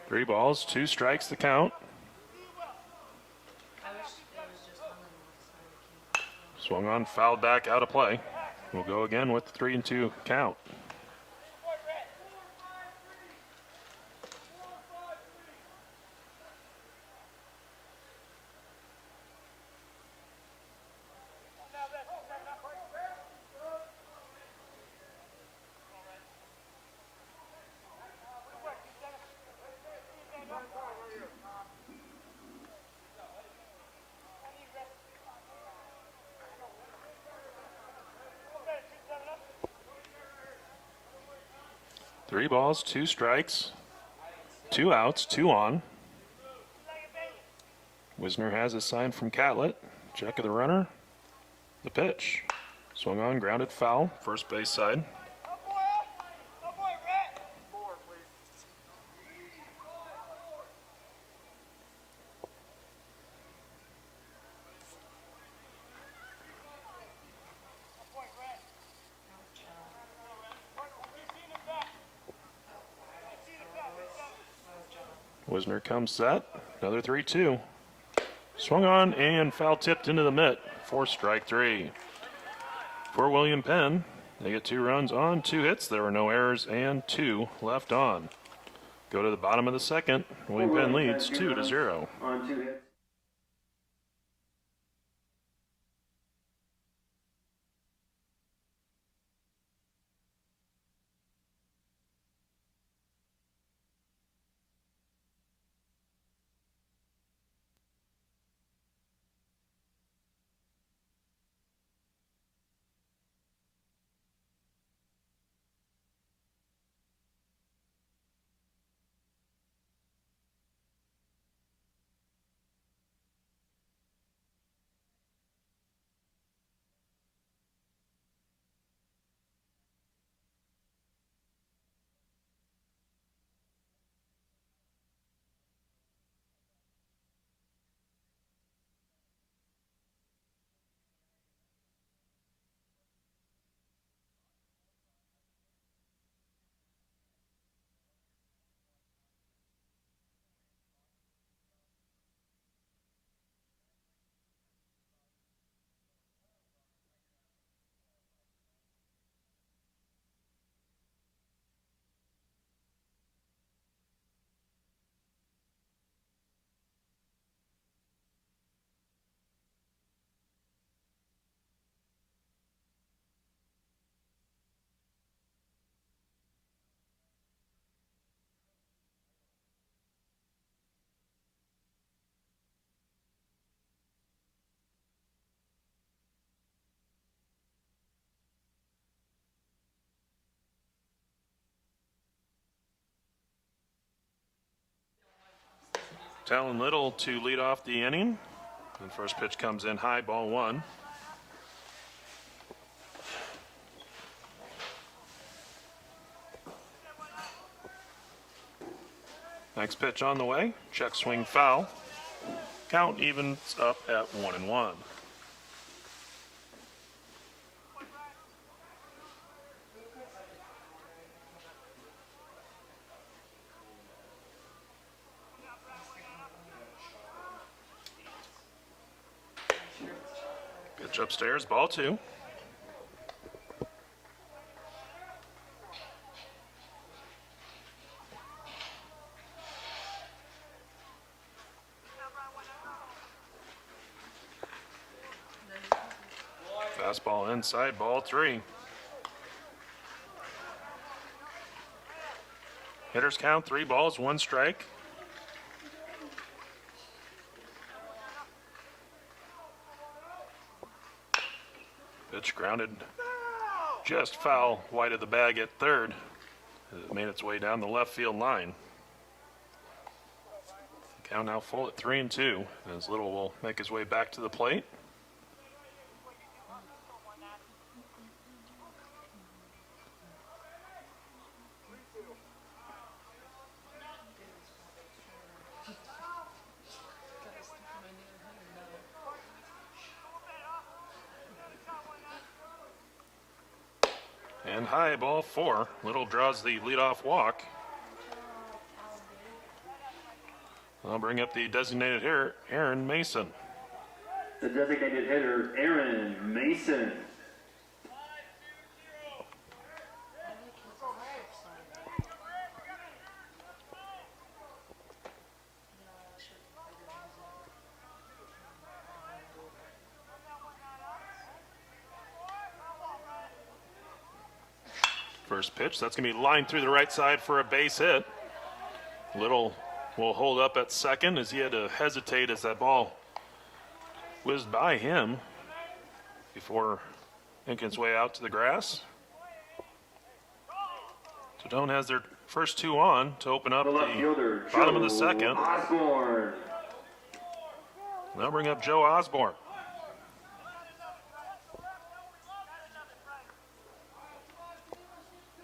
Three balls, 2 strikes the count. Swung on, fouled back, out of play. We'll go again with the 3-2 count. Three balls, 2 strikes, 2 outs, 2 on. Wisner has a sign from Catlett. Check of the runner. The pitch. Swung on, grounded foul, first base side. Wisner comes set. Another 3-2. Swung on and foul tipped into the mitt. 4 strike 3. For William Penn, they get 2 runs on 2 hits. There were no errors and 2 left on. Go to the bottom of the second. William Penn leads 2-0. On 2 hits. Talon Little to lead off the inning. And first pitch comes in high, ball 1. Next pitch on the way. Check swing foul. Count evens up at 1-1. Pitch upstairs, ball 2. Fastball inside, ball 3. Hitters count 3 balls, 1 strike. Pitch grounded just foul wide of the bag at third. It made its way down the left field line. Count now full at 3-2 as Little will make his way back to the plate. And high, ball 4. Little draws the leadoff walk. I'll bring up the designated hitter, Aaron Mason. The designated hitter, Aaron Mason. First pitch, that's going to be lined through the right side for a base hit. Little will hold up at second as he had to hesitate as that ball whizzed by him before making its way out to the grass. Sedone has their first 2 on to open up The left fielder, the bottom of the second. Osborne. Now bring up Joe Osborne.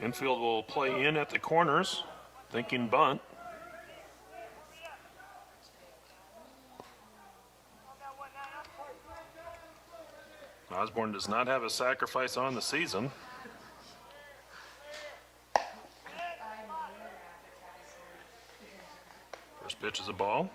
Infield will play in at the corners, thinking bunt. Osborne does not have a sacrifice on the season. First pitch is a ball.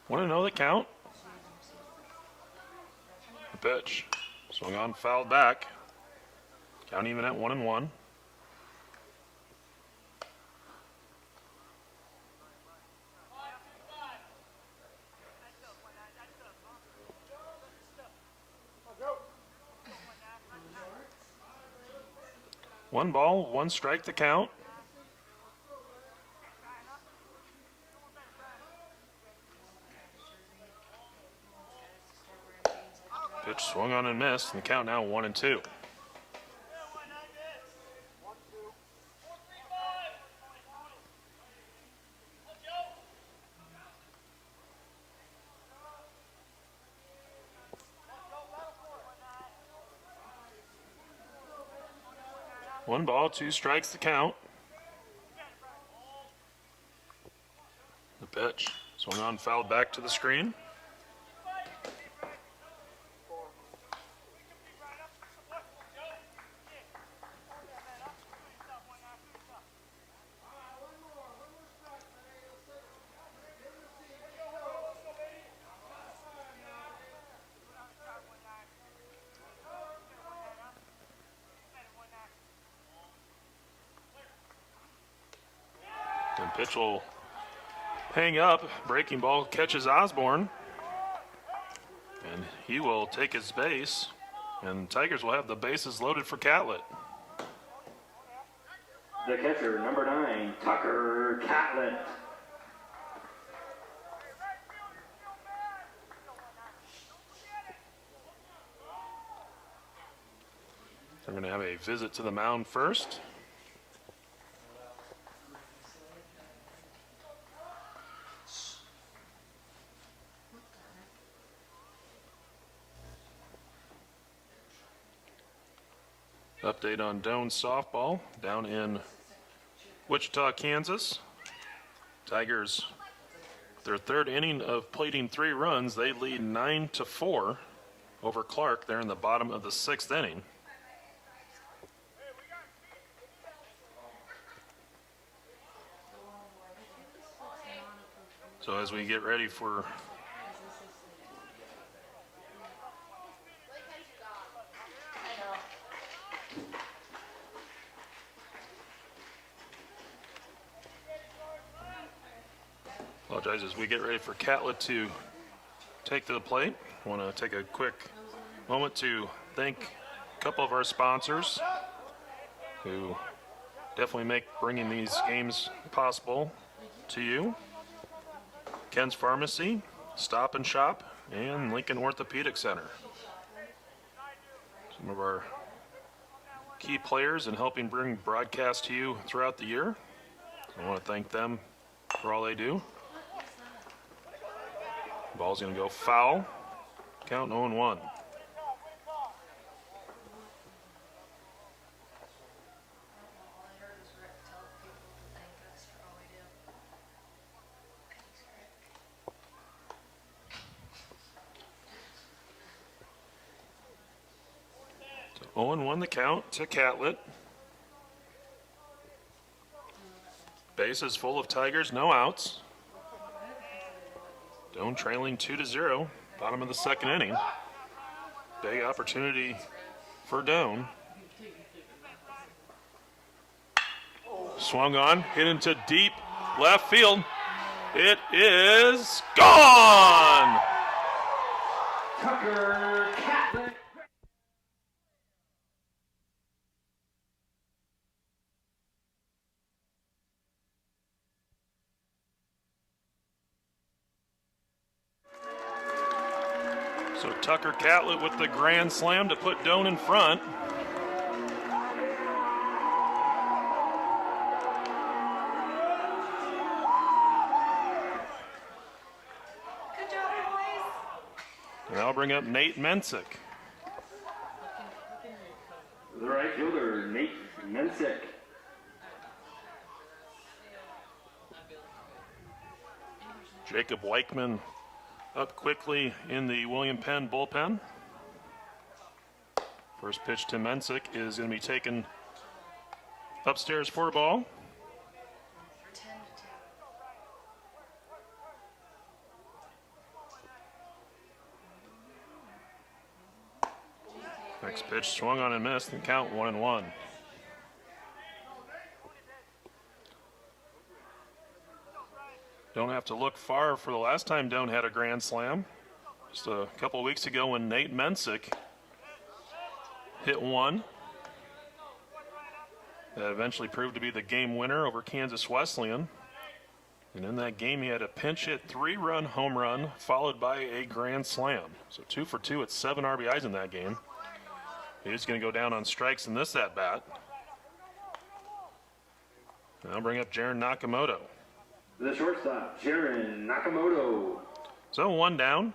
Want to know the count? The pitch. Swung on, fouled back. Count even at 1-1. One ball, 1 strike to count. Pitch swung on and missed, and the count now 1-2. One ball, 2 strikes to count. The pitch swung on, fouled back to the screen. And pitch will hang up. Breaking ball catches Osborne. And he will take his base. And Tigers will have the bases loaded for Catlett. The catcher, number 9, Tucker Catlett. They're going to have a visit to the mound first. Update on Doane softball down in Wichita, Kansas. Tigers, their 3rd inning of plating 3 runs, they lead 9-4 over Clark. They're in the bottom of the 6th inning. So as we get ready for Apologize as we get ready for Catlett to take to the plate. I want to take a quick moment to thank a couple of our sponsors who definitely make bringing these games possible to you. Ken's Pharmacy, Stop and Shop, and Lincoln Orthopedic Center. Some of our key players in helping bring broadcast to you throughout the year. I want to thank them for all they do. Ball's going to go foul. Count 0-1. All I heard was Rick tell people to thank us for all we do. So 0-1 the count to Catlett. Bases full of Tigers, no outs. Doan trailing 2-0, bottom of the second inning. Big opportunity for Doan. Swung on, hit into deep left field. It is gone! Tucker Catlett. So Tucker Catlett with the grand slam to put Doan in front. Good job, boys. And I'll bring up Nate Mensick. The right fielder, Nate Mensick. Jacob Weichman up quickly in the William Penn bullpen. First pitch to Mensick is going to be taken upstairs for a ball. 10-2. Next pitch swung on and missed, and count 1-1. Don't have to look far for the last time Doan had a grand slam. Just a couple weeks ago when Nate Mensick hit one. That eventually proved to be the game winner over Kansas Wesleyan. And in that game, he had a pinch hit 3-run home run followed by a grand slam. So 2 for 2 at 7 RBIs in that game. He's going to go down on strikes in this at-bat. And I'll bring up Jaron Nakamoto. The shortstop, Jaron Nakamoto. So 1 down.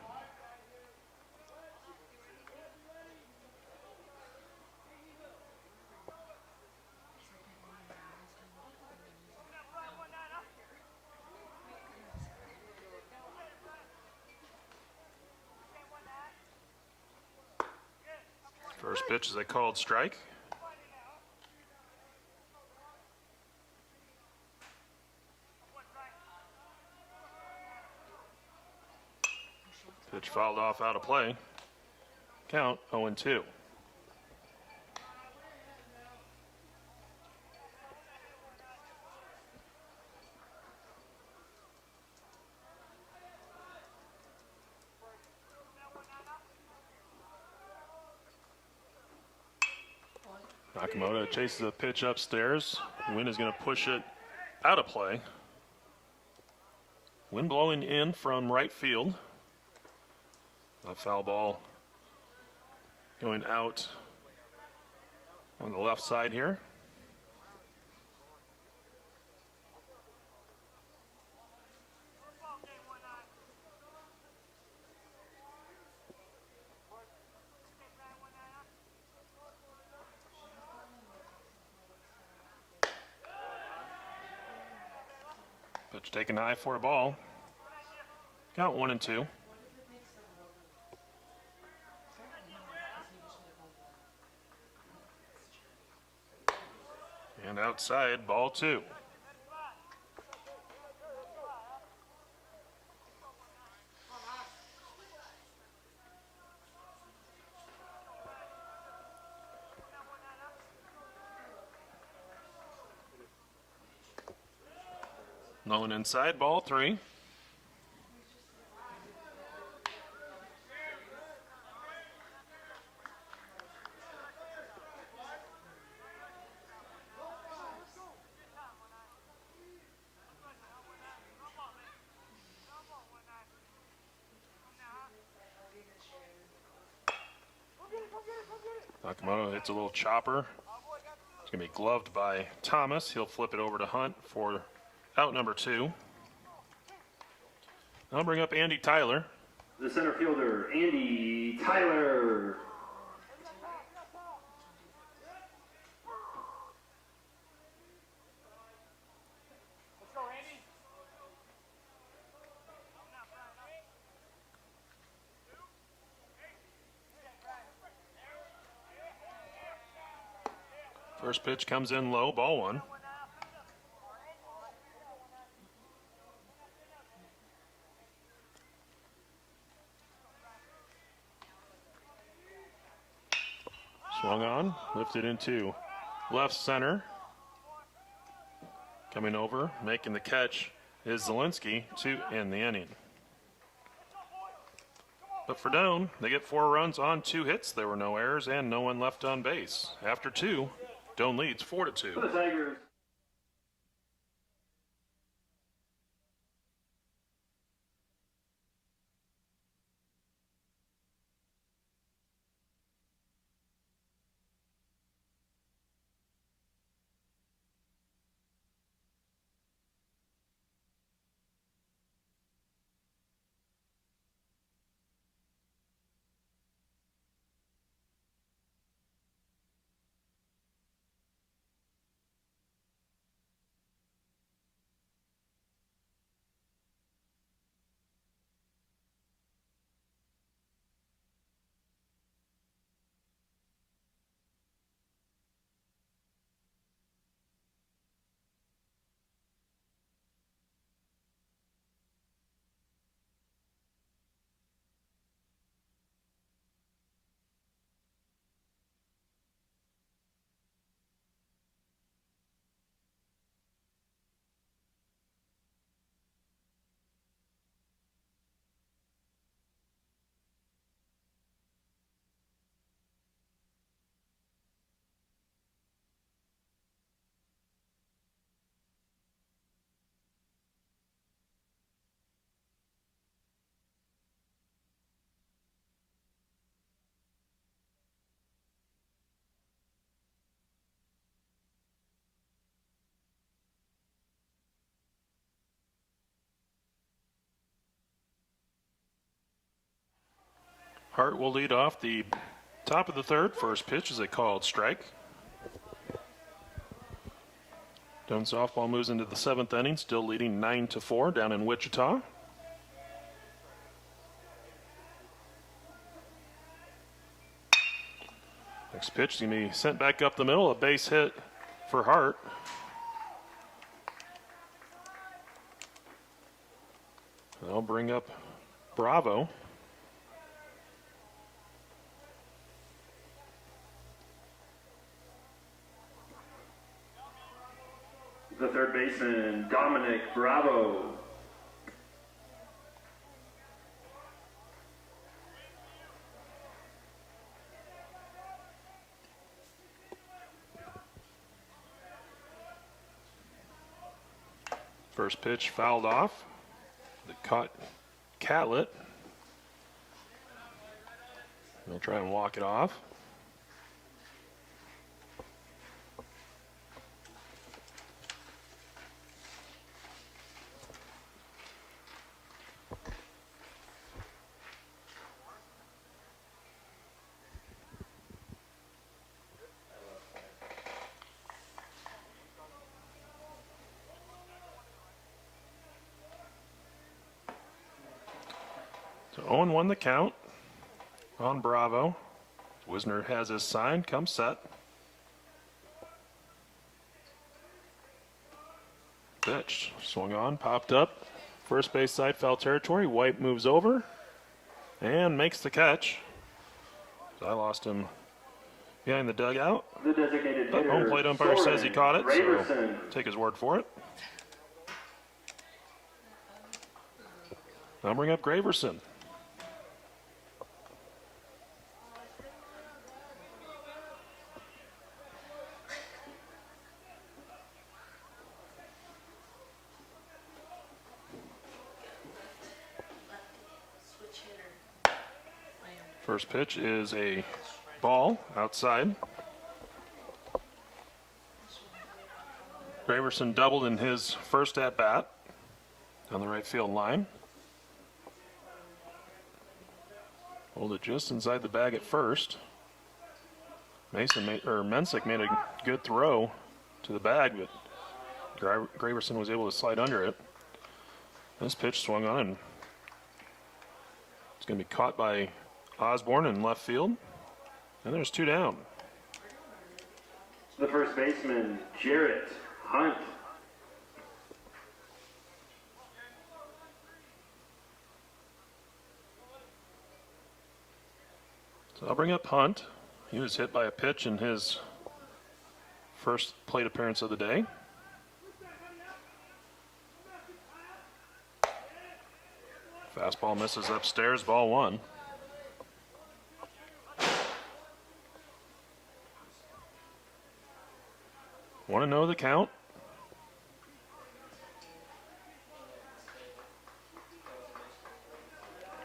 First pitch is a called strike. Pitch fouled off out of play. Count 0-2. Nakamoto chases a pitch upstairs. Wind is going to push it out of play. Wind blowing in from right field. A foul ball going out on the left side here. Pitch taken high for a ball. Count 1-2. And outside, ball 2. Nolan inside, ball 3. Gets a little chopper. It's going to be gloved by Thomas. He'll flip it over to Hunt for out number 2. I'll bring up Andy Tyler. The center fielder, Andy Tyler. Let's go, Andy. First pitch comes in low, ball 1. Swung on, lifted into left center. Coming over, making the catch is Zielinski to end the inning. But for Doane, they get 4 runs on 2 hits. There were no errors and no one left on base. After 2, Doane leads 4-2. For the Tigers. Hart will lead off the top of the 3rd. First pitch is a called strike. Doane softball moves into the 7th inning, still leading 9-4 down in Wichita. Next pitch is going to be sent back up the middle, a base hit for Hart. They'll bring up Bravo. The third baseman, Dominic Bravo. First pitch fouled off. It caught Catlett. They'll try and walk it off. So 0-1 the count on Bravo. Wisner has his sign, come set. Pitch, swung on, popped up. First base side, foul territory. White moves over and makes the catch. So I lost him behind the dugout. The designated But hitter, home plate umpire says he caught it, so Raverson. take his word for it. I'll bring up Graverson. Switch hitter. Lamb. First pitch is a ball outside. Graverson doubled in his first at bat on the right field line. Hold it just inside the bag at first. Mensick made a good throw to the bag, but Graverson was able to slide under it. This pitch swung on, and it's going to be caught by Osborne in left field. And there's 2 down. The first baseman, Jarrett Hunt. So I'll bring up Hunt. He was hit by a pitch in his first plate appearance of the day. Fastball misses upstairs, ball 1. Want to know the count?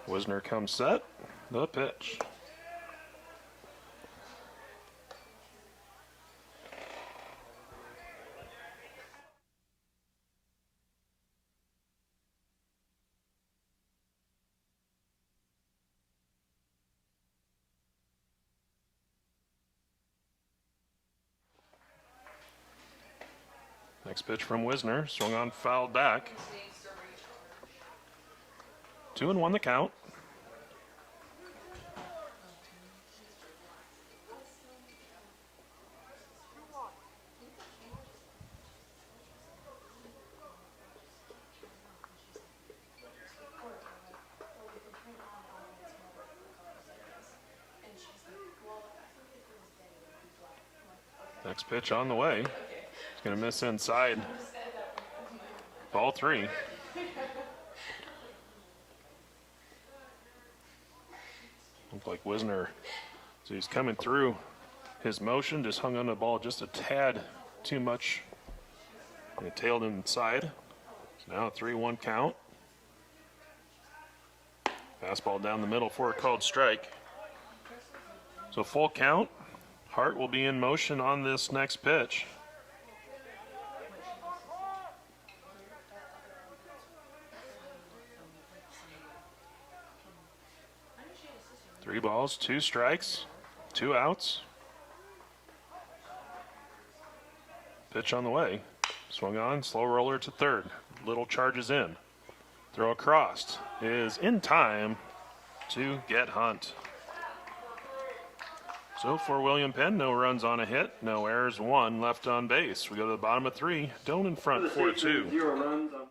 Wisner comes set. The pitch. Next pitch from Wisner, swung on, fouled back. 2-1 the count. Next pitch on the way. He's going to miss inside. Ball 3. Looked like Wisner, so he's coming through his motion, just hung on the ball just a tad too much. And it tailed inside. So now a 3-1 count. Fastball down the middle for a called strike. So full count. Hart will be in motion on this next pitch. Three balls, 2 strikes, 2 outs. Pitch on the way. Swung on, slow roller to third. Little charges in. Throw across is in time to get Hunt. So for William Penn, no runs on a hit, no errors, 1 left on base. We go to the bottom of 3. Doan in front, 4-2. 0 runs on.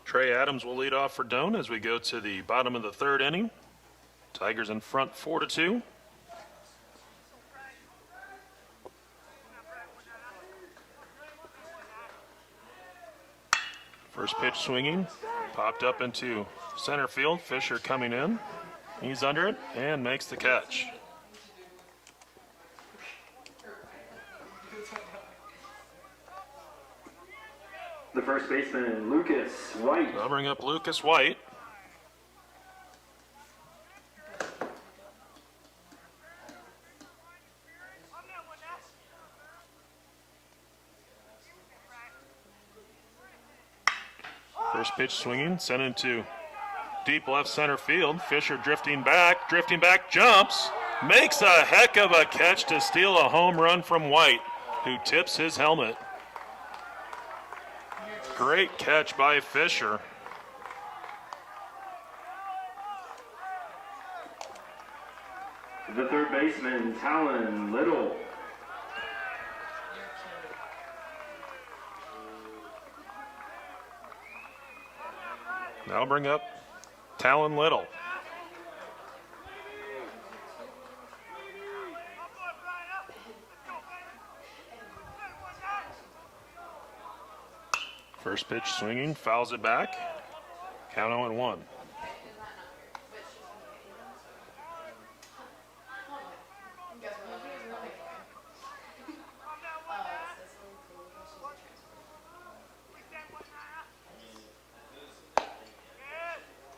Trey Adams will lead off for Doan as we go to the bottom of the 3rd inning. Tigers in front, 4-2. First pitch swinging, popped up into center field. Fisher coming in. He's under it and makes the catch. The first baseman, Lucas White. I'll bring up Lucas White. First pitch swinging, sent into deep left center field. Fisher drifting back, jumps, makes a heck of a catch to steal a home run from White, who tips his helmet. Great catch by Fisher. The third baseman, Talon Little. Now bring up Talon Little. First pitch swinging, fouls it back. Count 0-1.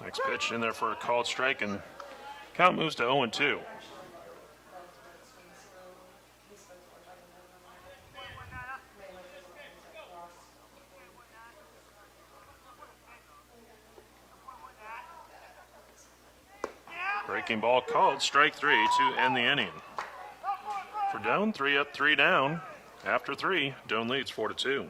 Next pitch in there for a called strike, and count moves to 0-2. Breaking ball called, strike 3 to end the inning. For Doane, 3 up, 3 down. After 3, Doane leads 4-2.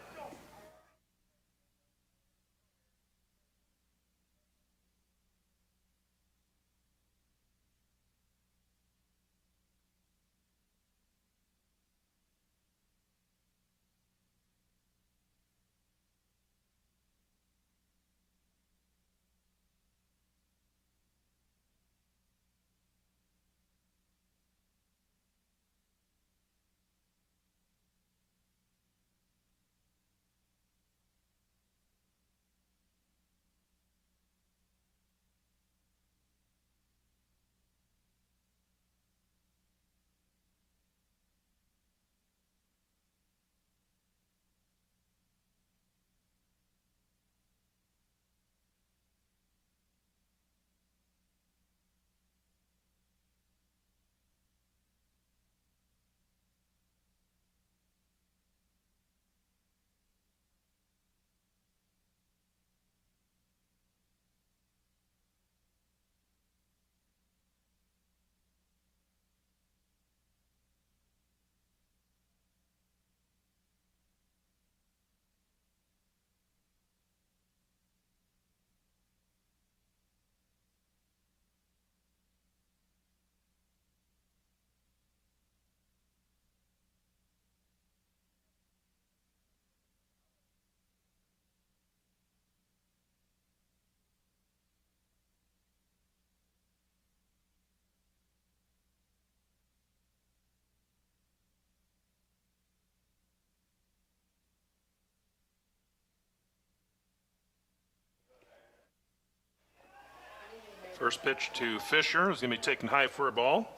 First pitch to Fisher is going to be taken high for a ball.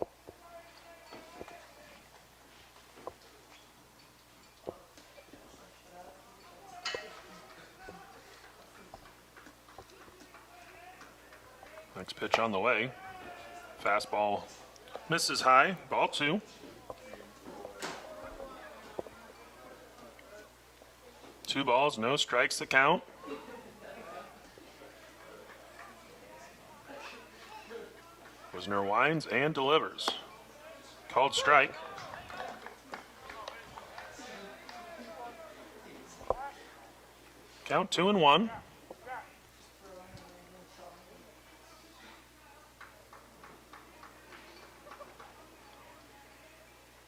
Next pitch on the way. Fastball misses high, ball 2. Two balls, no strikes to count. Wisner winds and delivers. Called strike. Count 2-1.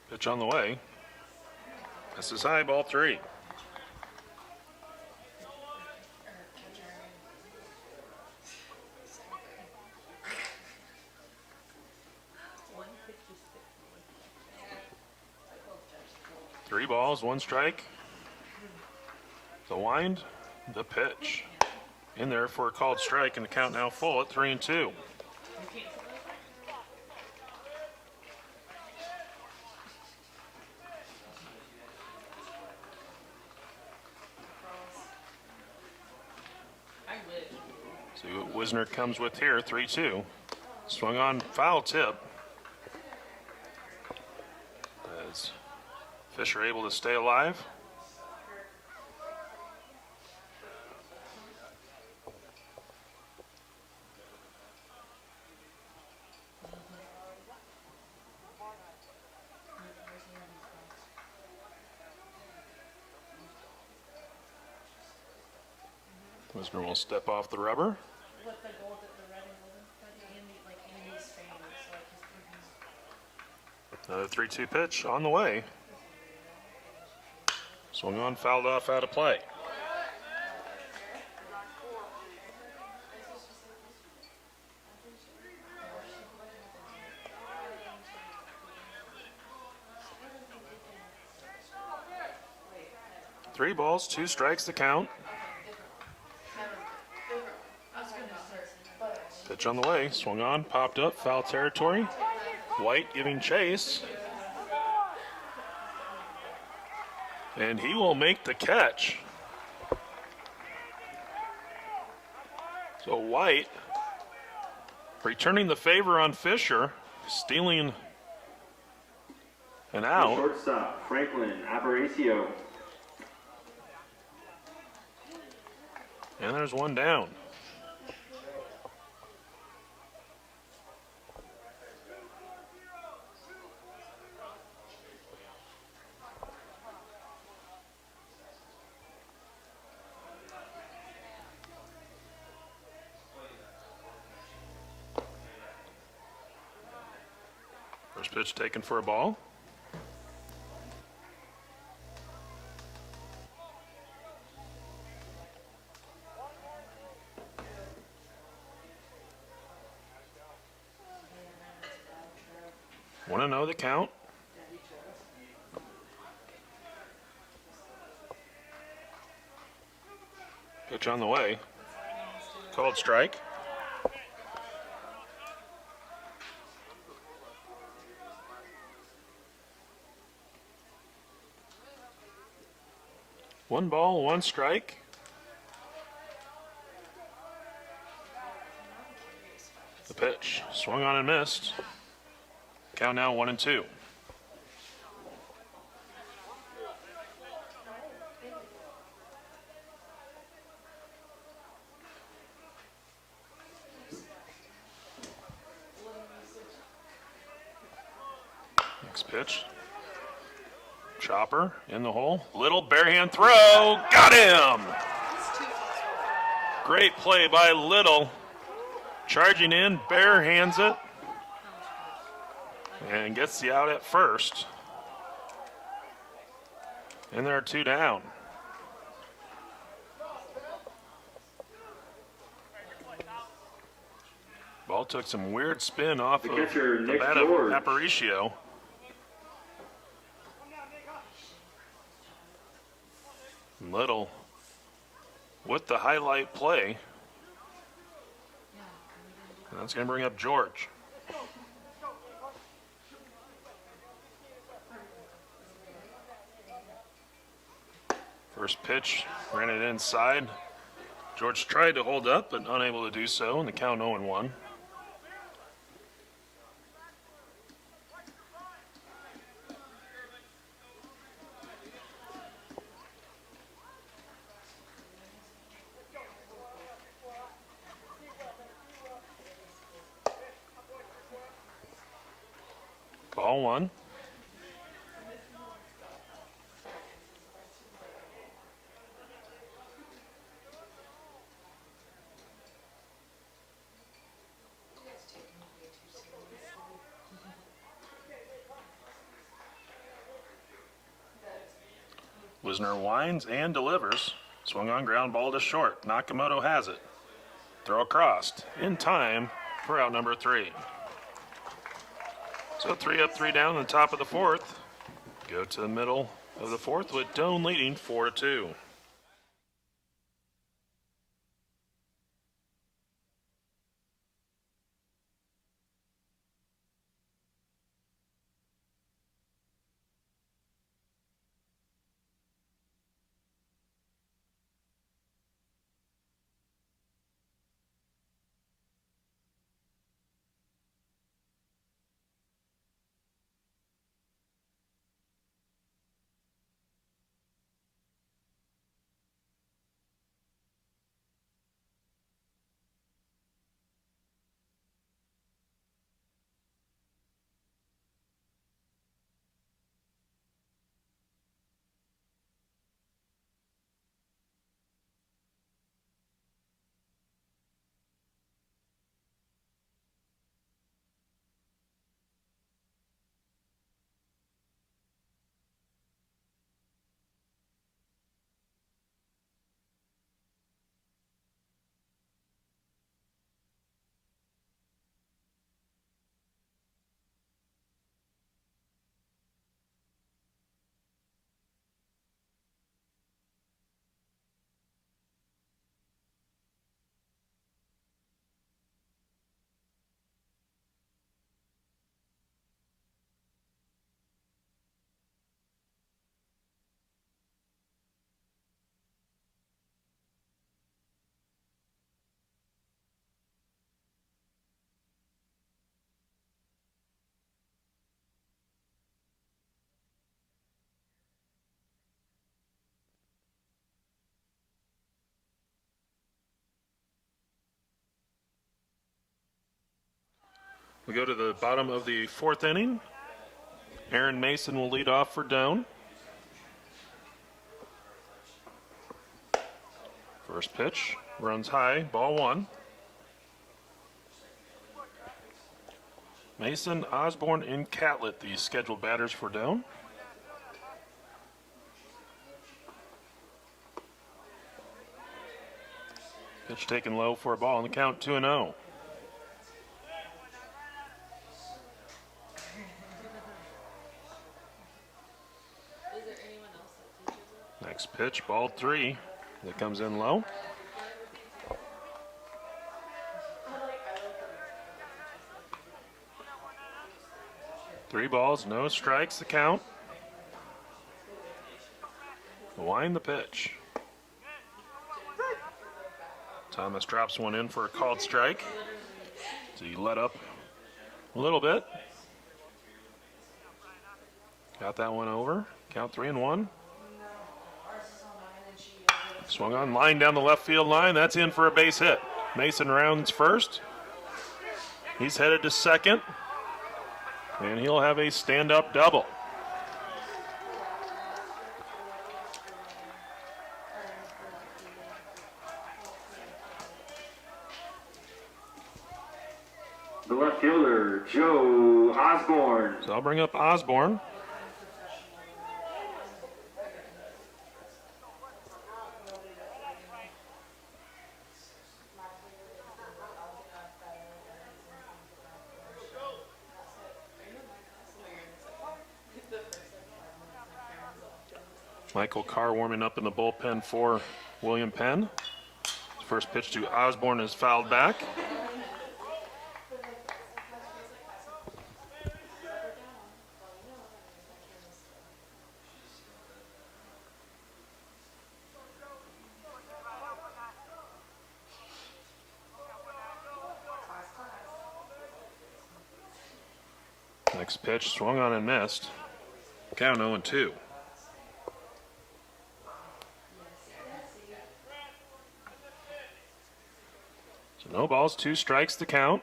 Pitch on the way. This is high, ball 3. Three balls, 1 strike. The wind, the pitch. In there for a called strike, and the count now full at 3-2. See what Wisner comes with here, 3-2. Swung on, foul tip. As Fisher able to stay alive. Wisner will step off the rubber. What the goal that the red and golden, like Andy's famous, like his Another 3-2 pitch on the way. Swung on, fouled off, out of play. Three balls, 2 strikes to count. Pitch on the way, swung on, popped up, foul territory. White giving chase. And he will make the catch. So White returning the favor on Fisher, stealing an out. Shortstop, Franklin Aparicio. And there's one down. First pitch taken for a ball. Want to know the count? Pitch on the way. Called strike. One ball, 1 strike. The pitch swung on and missed. Count now 1-2. Next pitch. Chopper in the hole. Little barehand throw. Got him! Great play by Little. Charging in, bare hands it. And gets the out at first. And there are 2 down. Ball took some weird spin off of the bat of Aparicio. Little with the highlight play. And that's going to bring up George. First pitch, ran it inside. George tried to hold up, but unable to do so, and the count 0-1. Ball 1. Wisner winds and delivers. Swung on, ground ball to short. Nakamoto has it. Throw across in time for out number 3. So 3 up, 3 down in the top of the 4th. Go to the middle of the 4th with Doane leading 4-2. We go to the bottom of the 4th inning. Aaron Mason will lead off for Doane. First pitch, runs high, ball 1. Mason, Osborne, and Catlett, the scheduled batters for Doane. Pitch taken low for a ball on the count, 2-0. Next pitch, ball 3. That comes in low. Three balls, no strikes, the count. Wind the pitch. Thomas drops one in for a called strike. So he let up a little bit. Got that one over. Count 3-1. Swung on, line down the left field line. That's in for a base hit. Mason rounds first. He's headed to second. And he'll have a stand-up double. The left fielder, Joe Osborne. So I'll bring up Osborne. Michael Carr warming up in the bullpen for William Penn. First pitch to Osborne is fouled back. Next pitch swung on and missed. Count 0-2. So no balls, 2 strikes to count.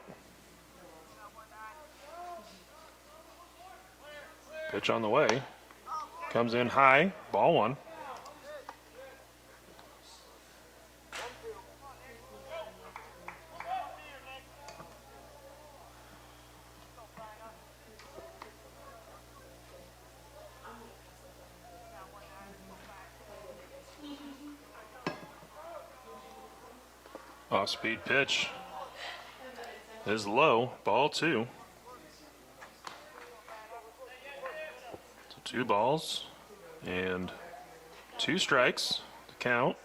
Pitch on the way. Comes in high, ball 1. Off-speed pitch is low, ball 2. So 2 balls and 2 strikes to count.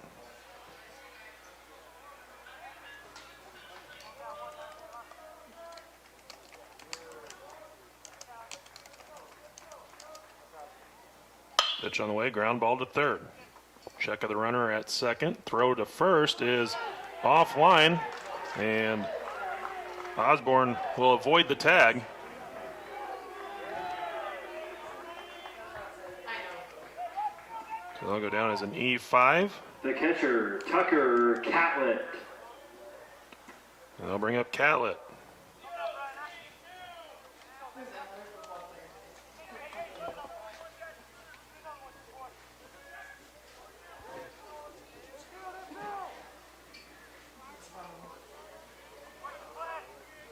Pitch on the way, ground ball to third. Check of the runner at second. Throw to first is offline, and Osborne will avoid the tag. So they'll go down as an E5. The catcher, Tucker Catlett. And they'll bring up Catlett.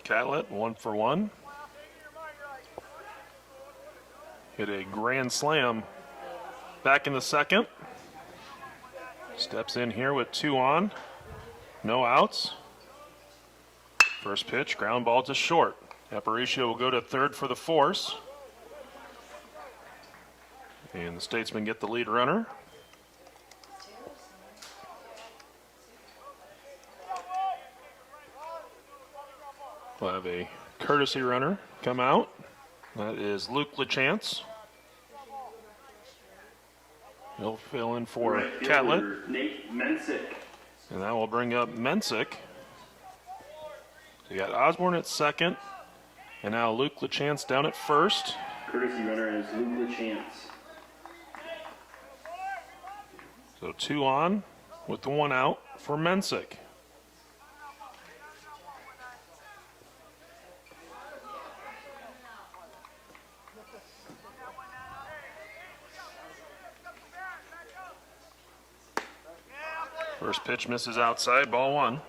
Catlett, 1 for 1. Hit a grand slam back in the second. Steps in here with 2 on. No outs. First pitch, ground ball to short. Aparicio will go to third for the force. And the Statesmen get the lead runner. We'll have a courtesy runner come out. That is Luke LaChance. He'll fill in for Right Catlett. fielder, Nate Mensick. And that will bring up Mensick. So you got Osborne at second. And now Luke LaChance down at first. Courtesy runner is Luke LaChance. So 2 on with the 1 out for Mensick. First pitch misses outside, ball one.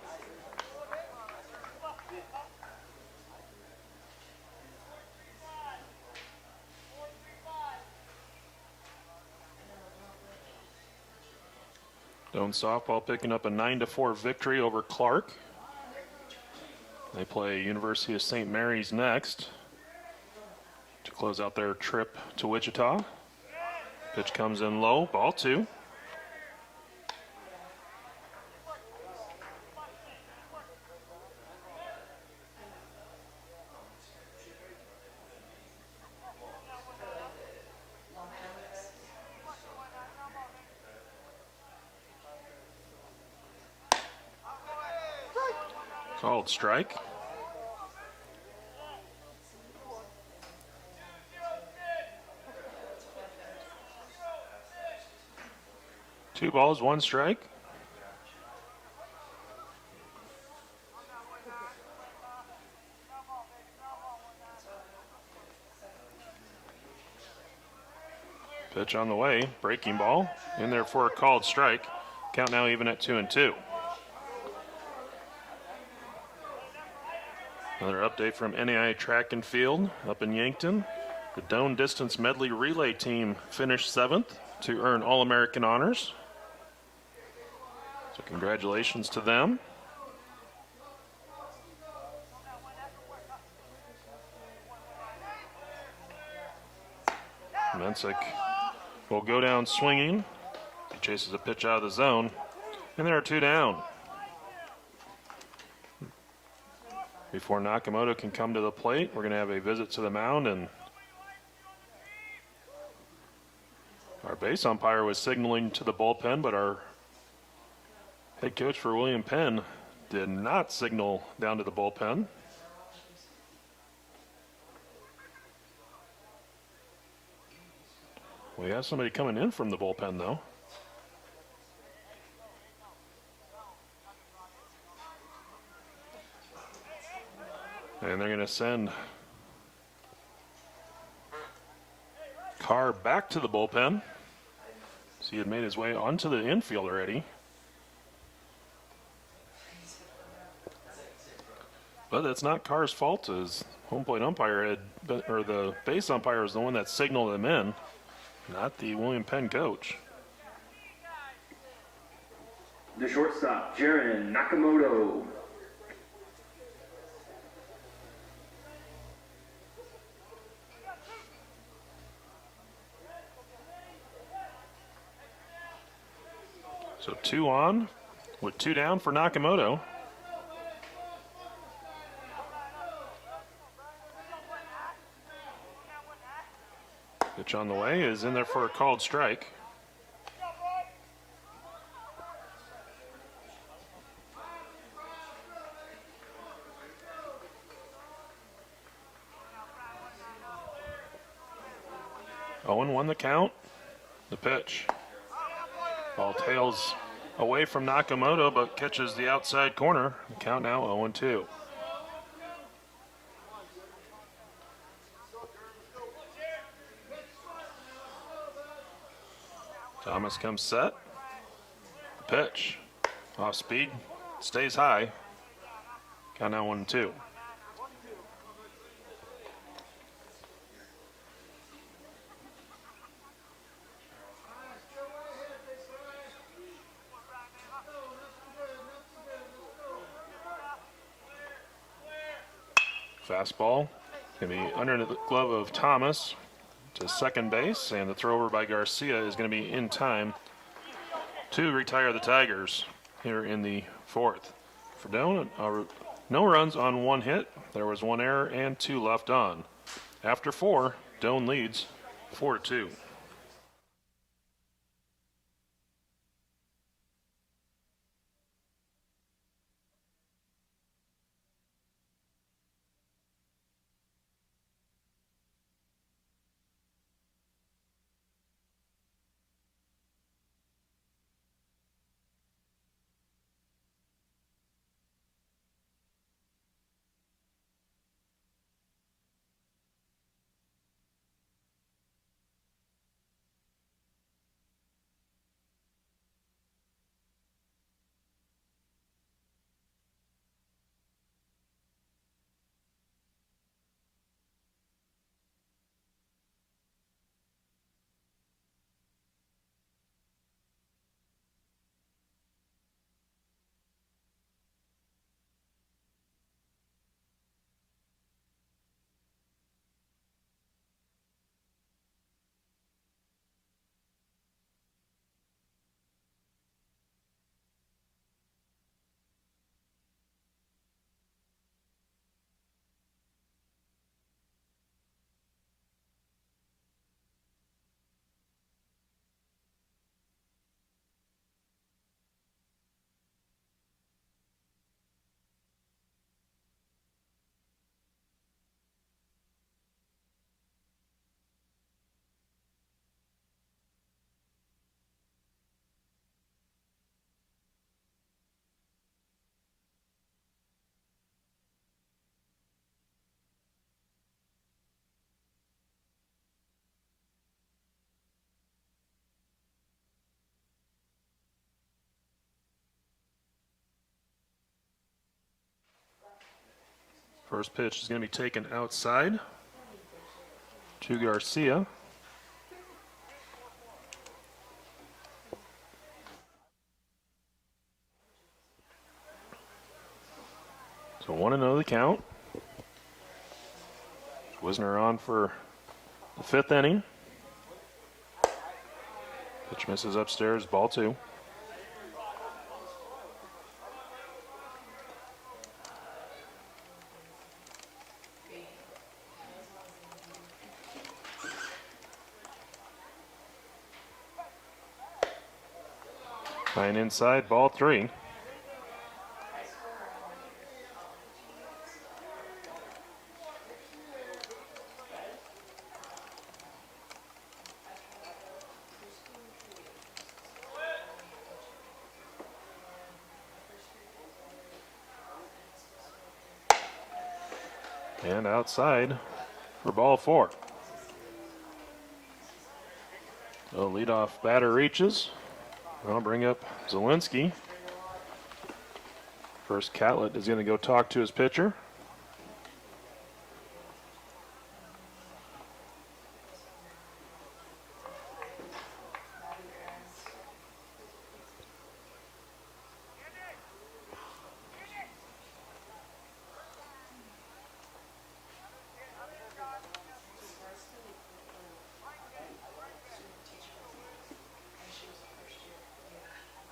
Doane softball picking up a 9-4 victory over Clark. They play University of St. Mary's next to close out their trip to Wichita. Pitch comes in low, ball two. Called strike. Two balls, one strike. Pitch on the way, breaking ball, in there for a called strike. Count now even at 2-2. Another update from NAI Track and Field up in Yankton. The Doane Distance Medley Relay team finished 7th to earn All-American honors. So congratulations to them. Mensick will go down swinging. He chases a pitch out of the zone, and there are two down. Before Nakamoto can come to the plate, we're going to have a visit to the mound, and our base umpire was signaling to the bullpen, but our head coach for William Penn did not signal down to the bullpen. We have somebody coming in from the bullpen, though. And they're going to send Carr back to the bullpen. So he had made his way onto the infield already. But that's not Carr's fault. His home plate umpire or the base umpire is the one that signaled him in, not the William Penn coach. The shortstop, Jaron Nakamoto. So 2 on with 2 down for Nakamoto. Pitch on the way is in there for a called strike. Owen won the count. The pitch. Ball tails away from Nakamoto, but catches the outside corner. The count now 0-2. Thomas comes set. Pitch. Off speed. Stays high. Count now 1-2. Fastball going to be under the glove of Thomas to second base, and the throw over by Garcia is going to be in time to retire the Tigers here in the 4th. For Doane, no runs on 1 hit. There was 1 error and 2 left on. After 4, Doane leads 4-2. First pitch is going to be taken outside to Garcia. So 1-0 the count. Wisner on for the 5th inning. Pitch misses upstairs, ball 2. Line inside, ball 3. And outside for ball 4. The leadoff batter reaches. I'll bring up Zielinski. First, Catlett is going to go talk to his pitcher.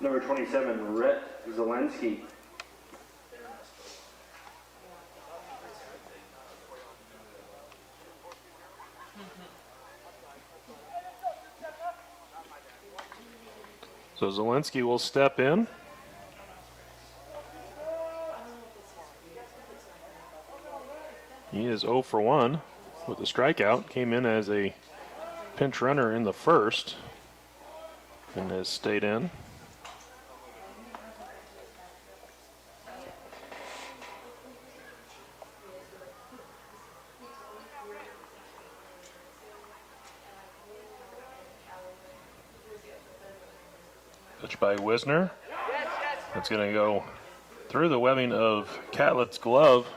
Number 27, Rhett Zielinski. So Zielinski will step in. He is 0 for 1 with a strikeout. Came in as a pinch runner in the first and has stayed in. Pitch by Wisner. That's going to go through the webbing of Catlett's glove,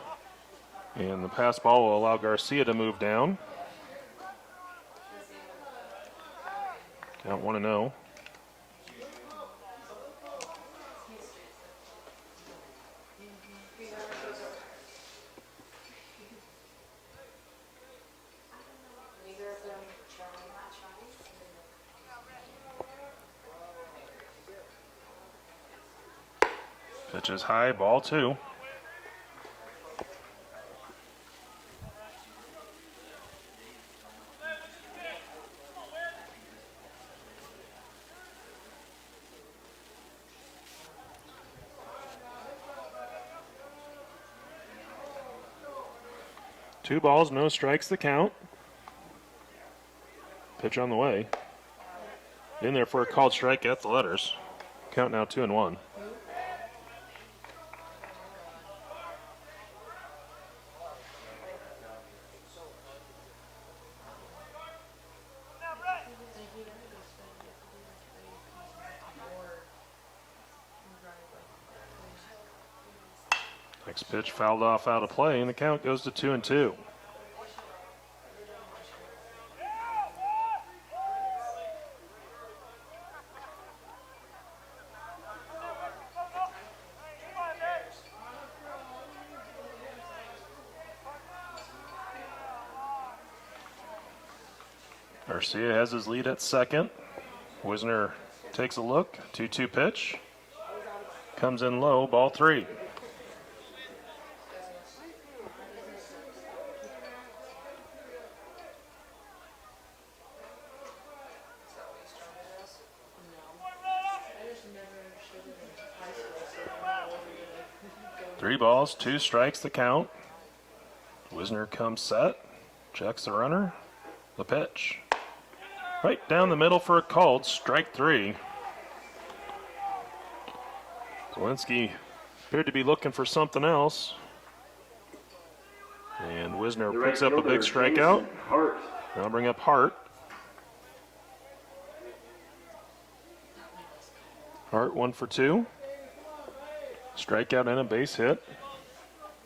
and the pass ball will allow Garcia to move down. Count 1-0. Pitch is high, ball 2. Two balls, no strikes the count. Pitch on the way. In there for a called strike at the letters. Count now 2-1. Next pitch fouled off out of play, and the count goes to 2-2. Garcia has his lead at second. Wisner takes a look. 2-2 pitch. Comes in low, ball 3. Three balls, 2 strikes the count. Wisner comes set, checks the runner, the pitch. Right down the middle for a called strike 3. Zielinski appeared to be looking for something else. And Wisner picks up a big strikeout. I'll bring up Hart. Hart 1 for 2. Strikeout and a base hit.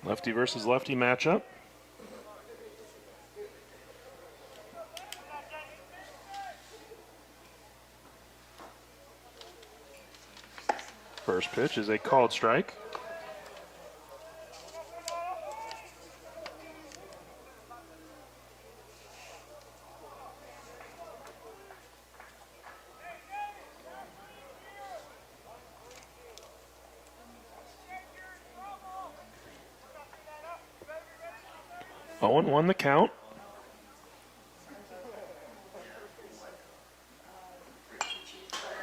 Lefty versus lefty matchup. First pitch is a called strike. Owen won the count.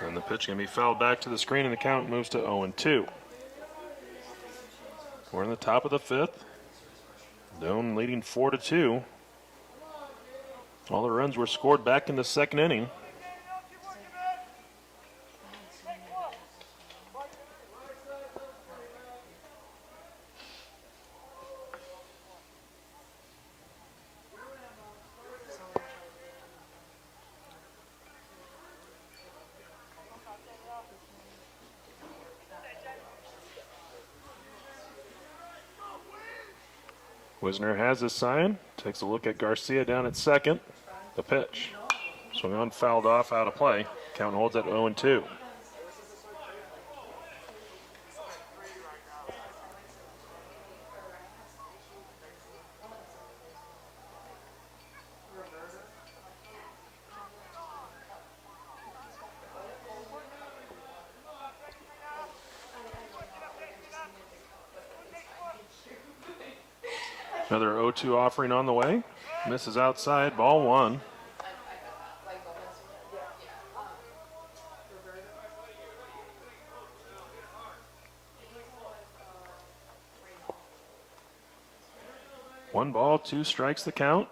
And the pitch can be fouled back to the screen, and the count moves to 0-2. We're in the top of the fifth. Doane leading 4-2. All the runs were scored back in the second inning. Wisner has his sign, takes a look at Garcia down at second. The pitch. Swung on, fouled off, out of play. Count holds at 0-2. Another 0-2 offering on the way. Misses outside, ball one. One ball, 2 strikes the count.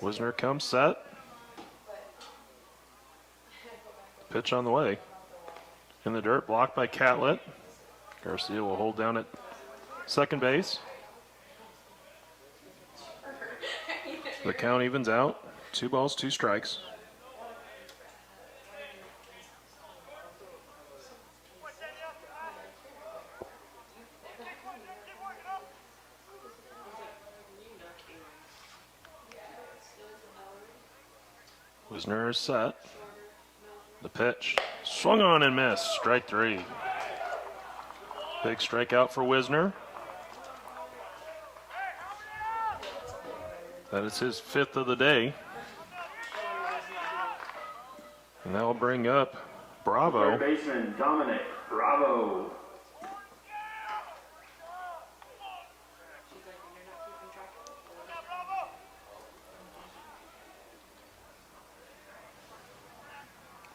Wisner comes set. Pitch on the way. In the dirt, blocked by Catlett. Garcia will hold down at second base. The count evens out. 2 balls, 2 strikes. Wisner is set. The pitch. Swung on and missed. Strike 3. Big strikeout for Wisner. That is his 5th of the day. And that will bring up Bravo. Third baseman Dominic Bravo.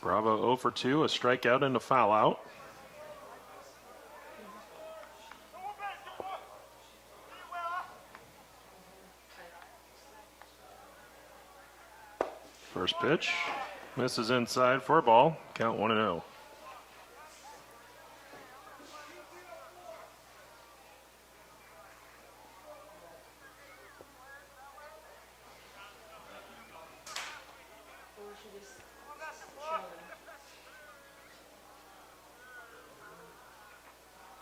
Bravo 0 for 2, a strikeout and a foul out. First pitch, misses inside for a ball, count 1-0.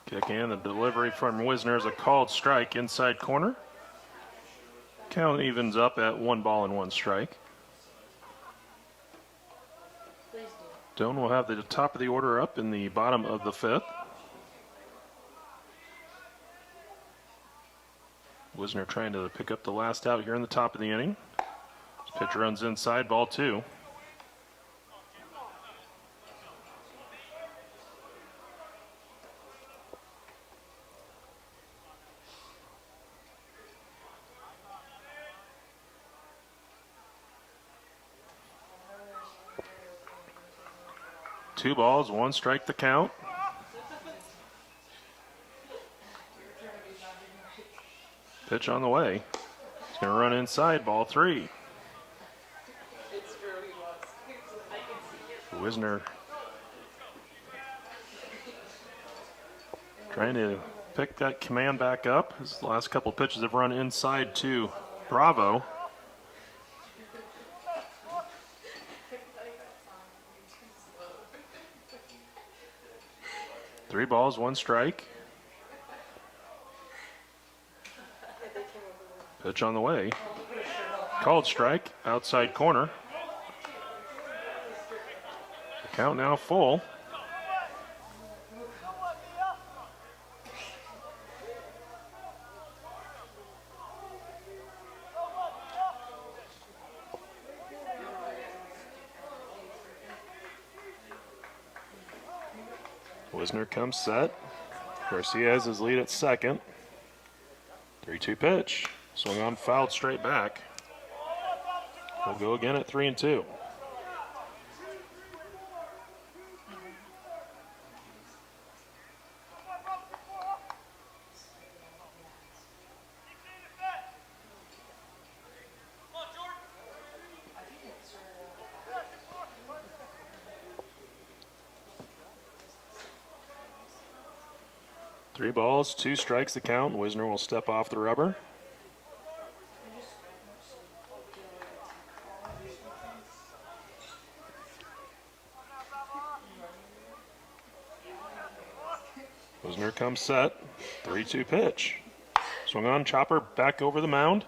Kick in, the delivery from Wisner is a called strike inside corner. Count evens up at 1 ball and 1 strike. Doane will have the top of the order up in the bottom of the 5th. Wisner trying to pick up the last out here in the top of the inning. This pitch runs inside, ball 2. Two balls, 1 strike the count. Pitch on the way. He's going to run inside, ball 3. Wisner trying to pick that command back up. His last couple pitches have run inside to Bravo. Three balls, 1 strike. Pitch on the way. Called strike, outside corner. The count now full. Wisner comes set. Garcia has his lead at second. 3-2 pitch. Swung on, fouled straight back. We'll go again at 3-2. Three balls, 2 strikes the count. Wisner will step off the rubber. Wisner comes set. 3-2 pitch. Swung on, chopper back over the mound.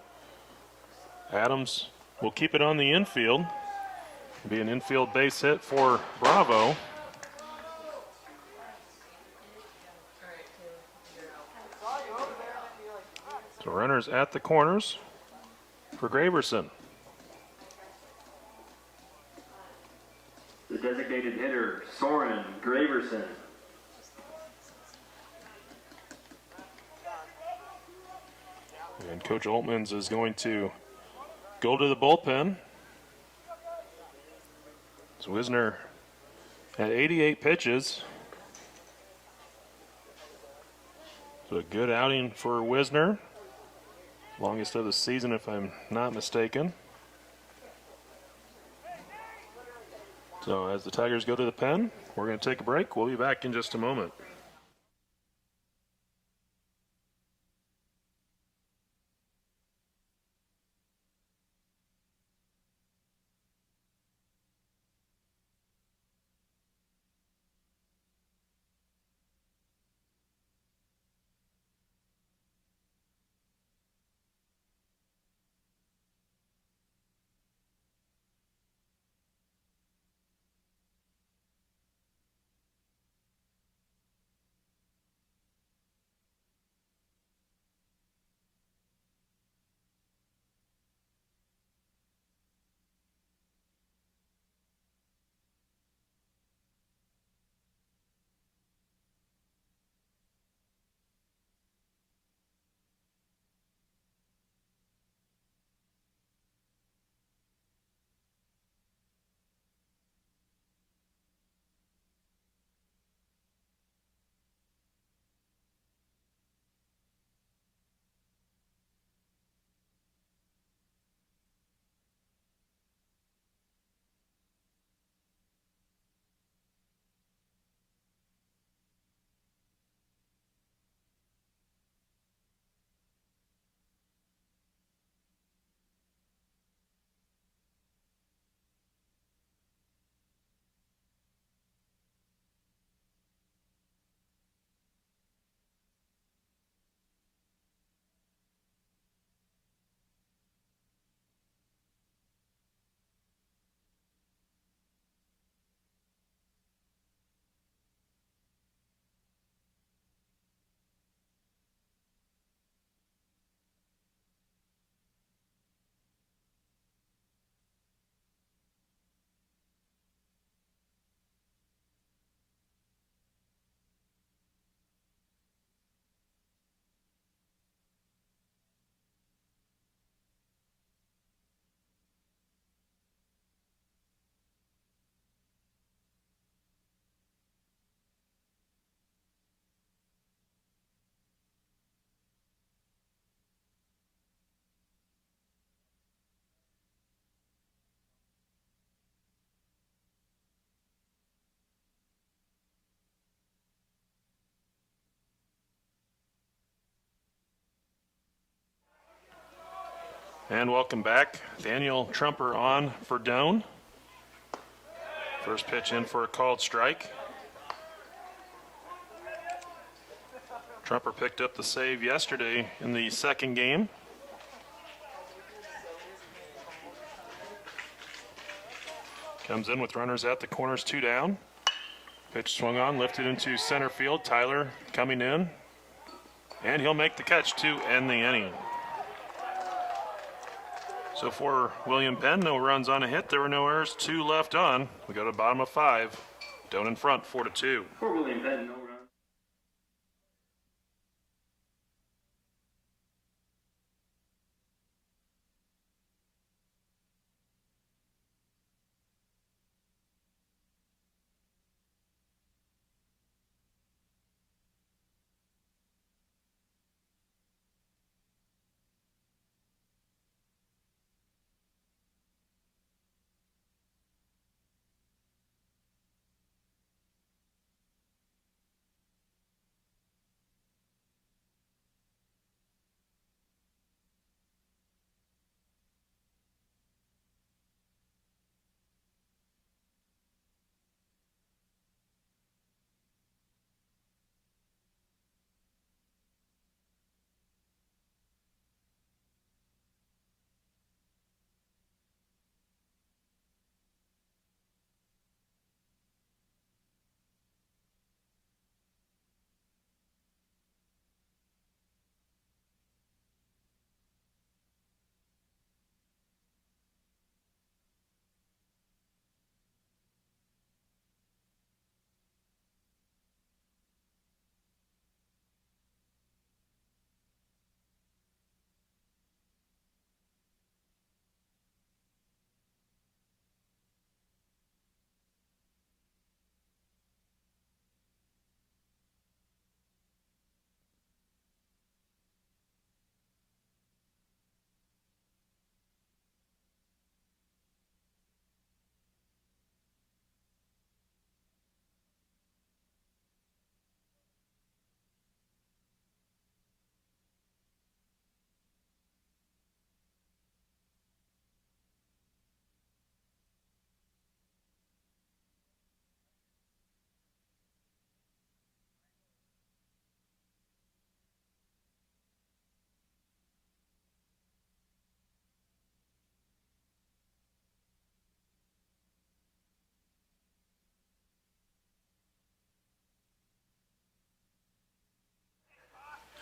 Adams will keep it on the infield. It'll be an infield base hit for Bravo. So runners at the corners for Graverson. The designated hitter, Soren Graverson. And Coach Altmans is going to go to the bullpen. So Wisner at 88 pitches. So a good outing for Wisner. Longest of the season, if I'm not mistaken. So as the Tigers go to the pen, we're going to take a break. We'll be back in just a moment. And welcome back. Daniel Trumper on for Doan. First pitch in for a called strike. Trumper picked up the save yesterday in the second game. Comes in with runners at the corners, 2 down. Pitch swung on, lifted into center field. Tyler coming in, and he'll make the catch to end the inning. So for William Penn, no runs on a hit. There were no errors, 2 left on. We go to the bottom of 5. Doan in front, 4-2. For William Penn, no runs.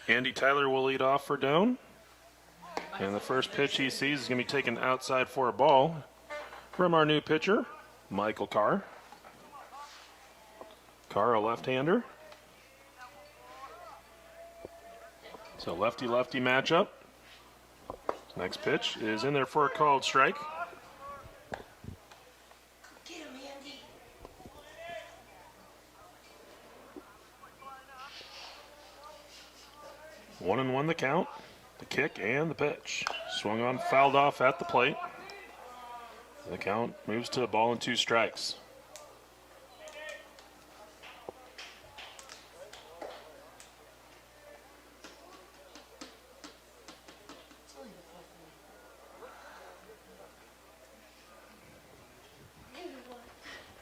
Andy Tyler will lead off for Doan. And the first pitch he sees is going to be taken outside for a ball from our new pitcher, Michael Carr. Carr, a left-hander. So lefty-lefty matchup. Next pitch is in there for a called strike. Get him, Andy. 1-1 the count. The kick and the pitch. Swung on, fouled off at the plate. The count moves to a ball and 2 strikes.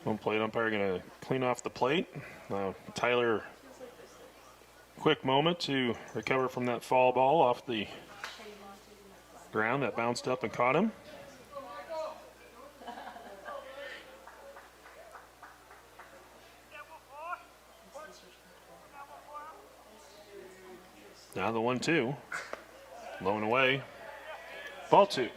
One plate umpire going to clean off the plate. Tyler, quick moment to recover from that foul ball off the ground that bounced up and caught him. Now the 1-2. Low and away. Ball 2.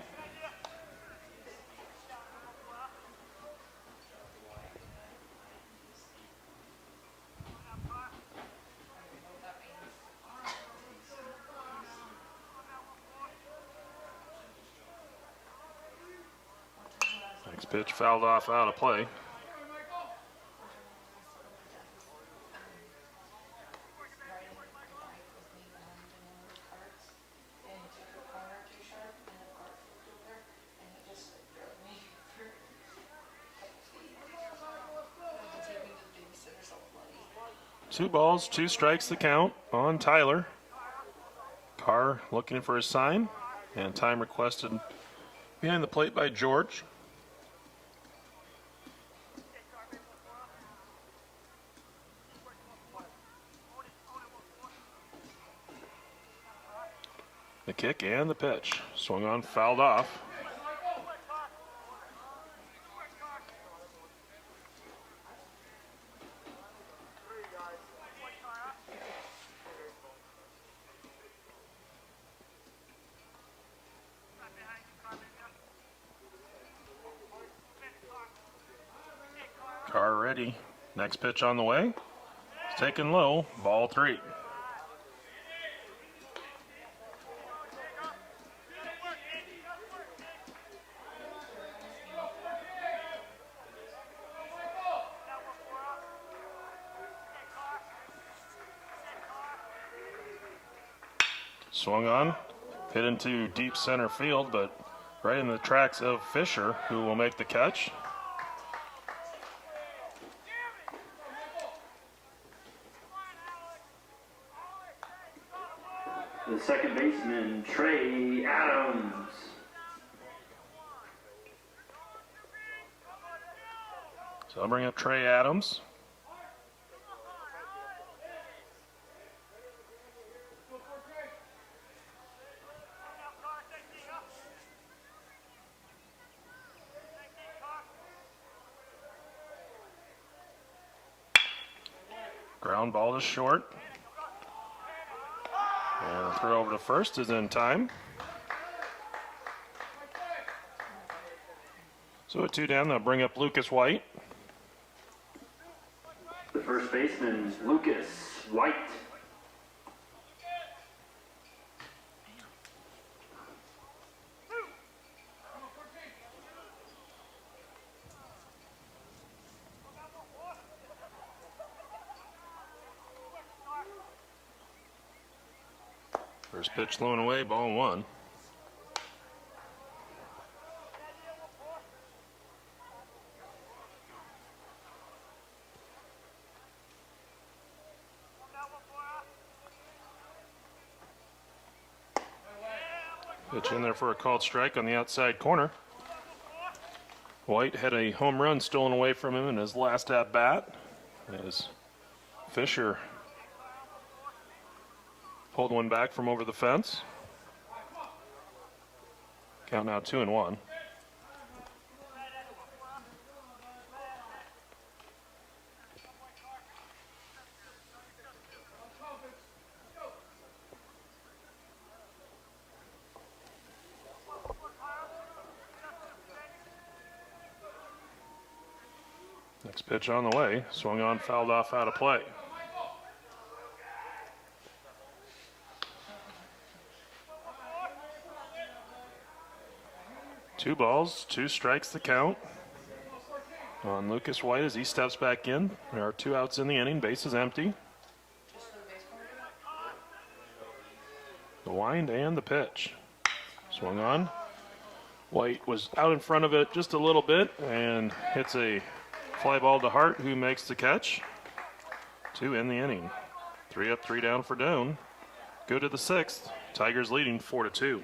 Next pitch fouled off out of play. Two balls, 2 strikes the count on Tyler. Carr looking for a sign, and time requested behind the plate by George. The kick and the pitch. Swung on, fouled off. ready. Next pitch on the way. It's taken low, ball 3. Swung on, hit into deep center field, but right in the tracks of Fisher, who will make the catch. The second baseman, Trey Adams. So I'll bring up Trey Adams. Ground ball to short. And the throw over to first is in time. So at 2 down, they'll bring up Lucas White. The first baseman, Lucas White. First pitch thrown away, ball 1. Pitch in there for a called strike on the outside corner. White had a home run stolen away from him in his last at bat as Fisher pulled one back from over the fence. Count now 2-1. Next pitch on the way, swung on, fouled off, out of play. Two balls, 2 strikes the count on Lucas White as he steps back in. There are 2 outs in the inning, base is empty. The wind and the pitch. Swung on. White was out in front of it just a little bit and hits a fly ball to Hart, who makes the catch. 2 in the inning. 3 up, 3 down for Doane. Go to the 6th. Tigers leading 4-2.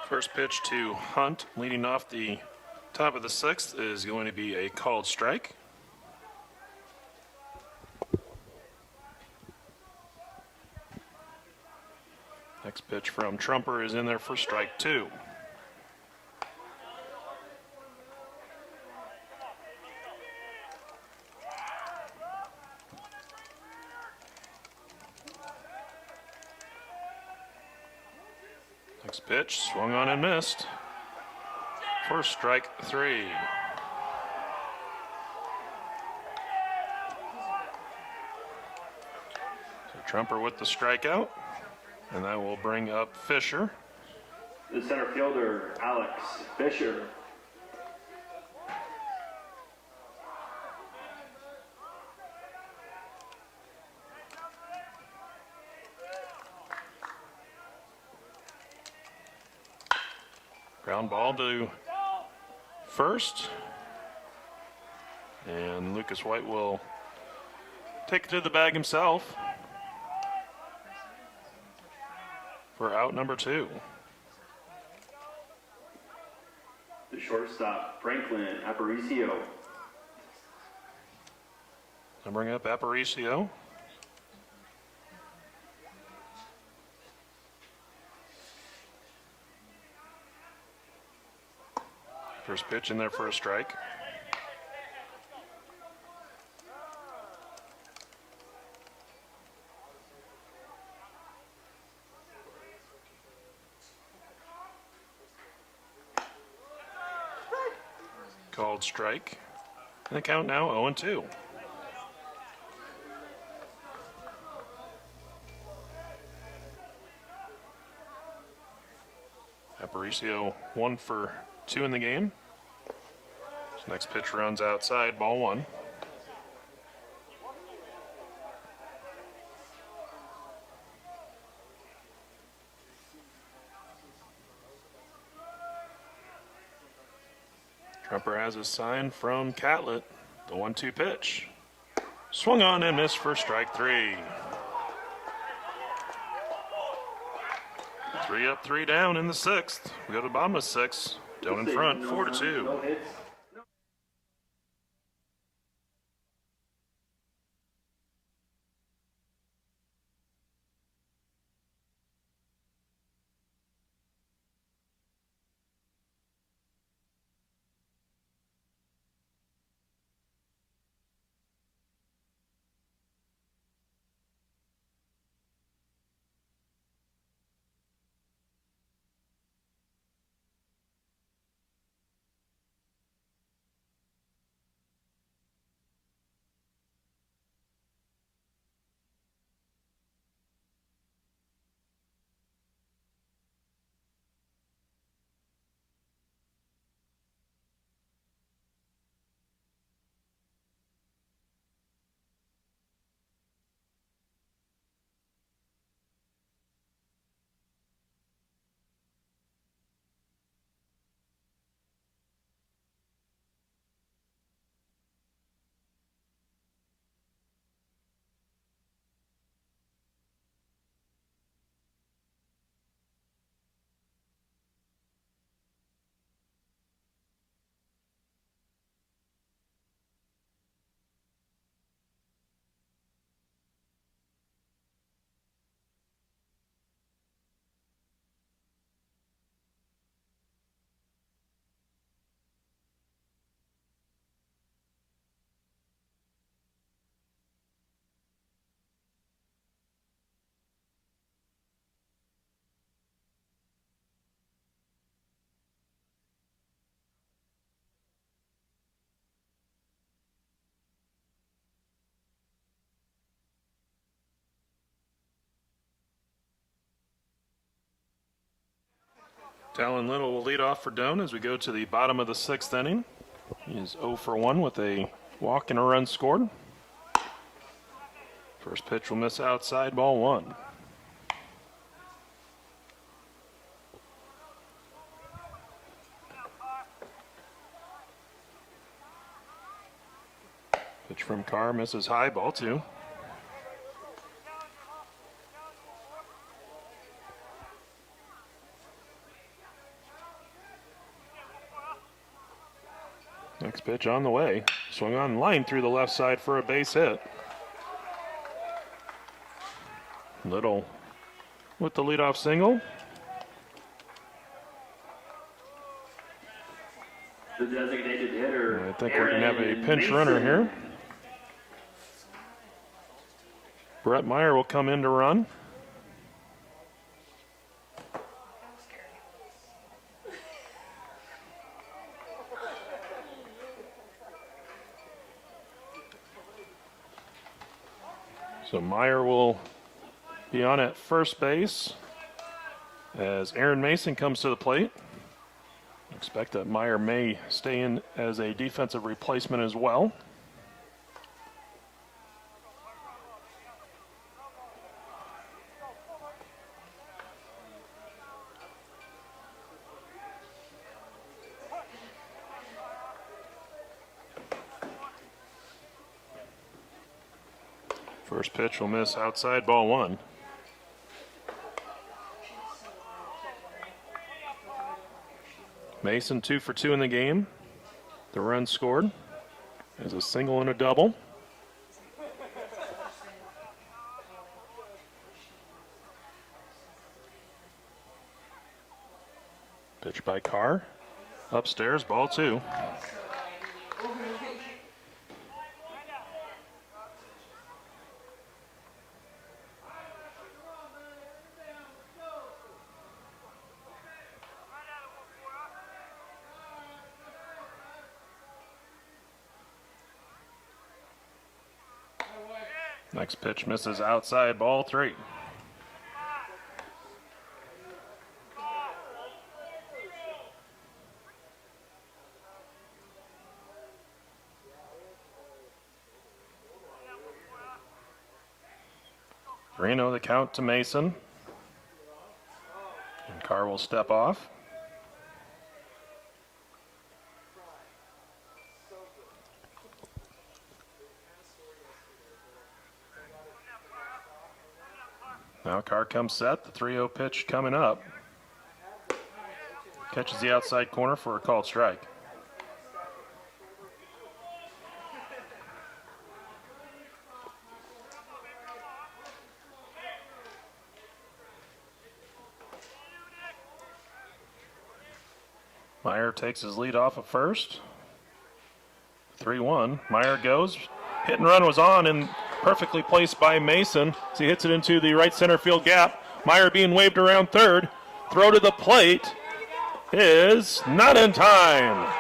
First pitch to Hunt, leading off the top of the 6th, is going to be a called strike. Next pitch from Trumper is in there for strike 2. Next pitch, swung on and missed for strike 3. So Trumper with the strikeout, and that will bring up Fisher. The center fielder, Alex Fisher. Ground ball to first. And Lucas White will take it to the bag himself for out number 2. The shortstop, Franklin Aparicio. I'll bring up Aparicio. First pitch in there for a strike. Called strike. And the count now 0-2. Aparicio 1 for 2 in the game. So next pitch runs outside, ball 1. Trumper has a sign from Catlett. The 1-2 pitch. Swung on and missed for strike 3. 3 up, 3 down in the 6th. We go to the bottom of 6. Down in front, 4-2. No hits. Talon Little will lead off for Doane as we go to the bottom of the 6th inning. He is 0 for 1 with a walk and a run scored. First pitch will miss outside, ball 1. Pitch from Carr misses high, ball 2. Next pitch on the way. Swung on line through the left side for a base hit. Little with the leadoff single. The designated hitter. I think we're going to have a Aaron pinch runner Mason. here. Brett Meyer will come in to run. So Meyer will be on at first base as Aaron Mason comes to the plate. Expect that Meyer may stay in as a defensive replacement as well. First pitch will miss outside, ball one. Mason 2 for 2 in the game. The run scored is a single and a double. Pitch by Carr. Upstairs, ball 2. Next pitch misses outside, ball 3. Reno the count to Mason. And Carr will step off. Now Carr comes set, the 3-0 pitch coming up. Catches the outside corner for a called strike. Meyer takes his lead off at first. 3-1. Meyer goes. Hit and run was on and perfectly placed by Mason as he hits it into the right center field gap. Meyer being waved around third. Throw to the plate is not in time.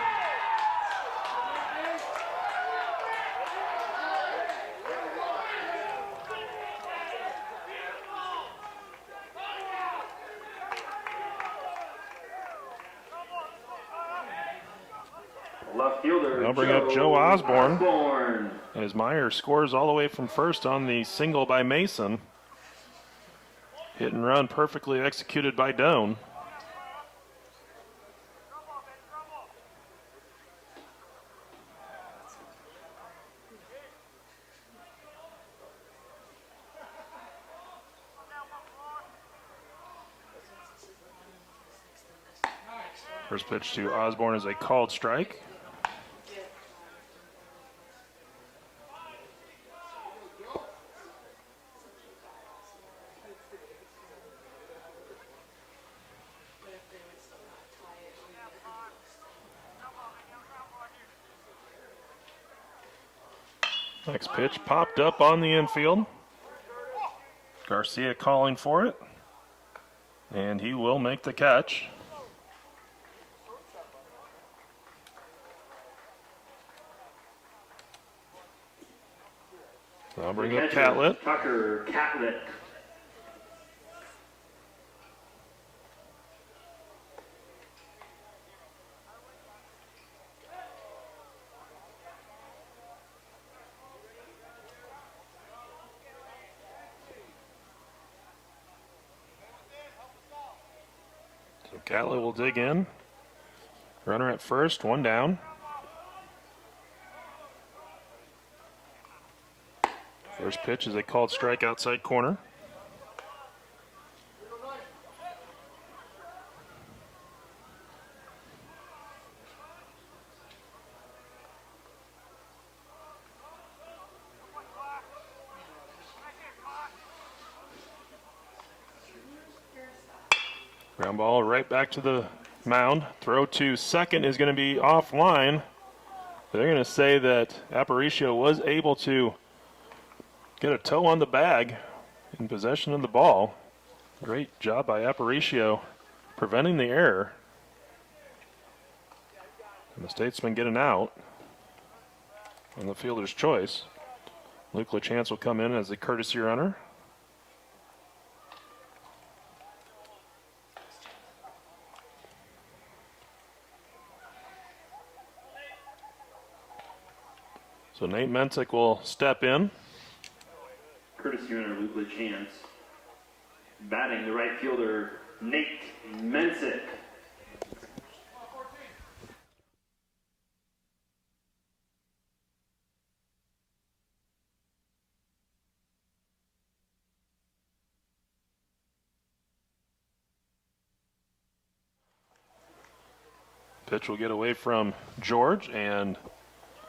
Left fielder. I'll bring up Joe Osborne. Osborne. As Meyer scores all the way from first on the single by Mason. Hit and run perfectly executed by Doan. First pitch to Osborne is a called strike. Next pitch popped up on the infield. Garcia calling for it. And he will make the catch. I'll bring up Catlett. Tucker Catlett. So Catlett will dig in. Runner at first, one down. First pitch is a called strike outside corner. Ground ball right back to the mound. Throw to second is going to be offline. They're going to say that Aparicio was able to get a toe on the bag in possession of the ball. Great job by Aparicio preventing the error. And the Statesman get an out on the fielder's choice. Luke LaChance will come in as the courtesy runner. So Nate Mensick will step in. Courtesy runner Luke LaChance. Batting the right fielder, Nate Mensick. Pitch will get away from George, and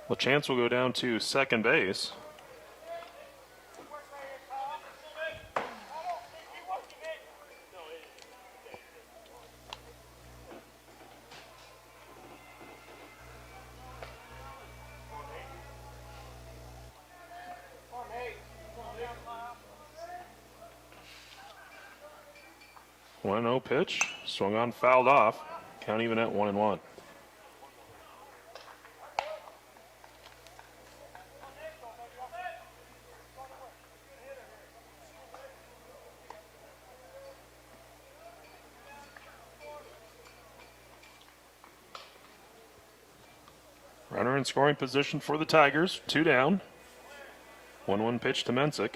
LaChance will go down to second base. One 1-0 pitch, swung on, fouled off. Count even at 1-1. Runner in scoring position for the Tigers. 2 down. 1-1 pitch to Mensick.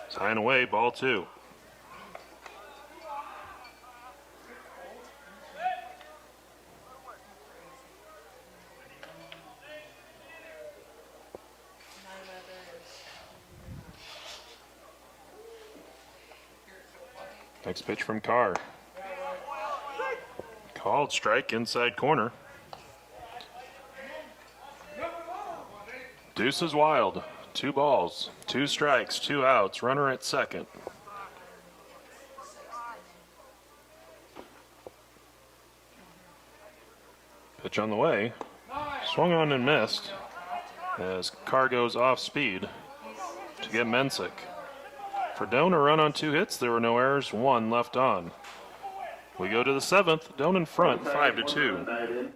It's high and away, ball 2. Next pitch from Carr. Called strike inside corner. Deuce is wild. 2 balls, 2 strikes, 2 outs. Runner at second. Pitch on the way. Swung on and missed as Carr goes off speed to get Mensick. For Doan, a run on 2 hits. There were no errors, 1 left on. We go to the 7th. Doan in front, 5-2.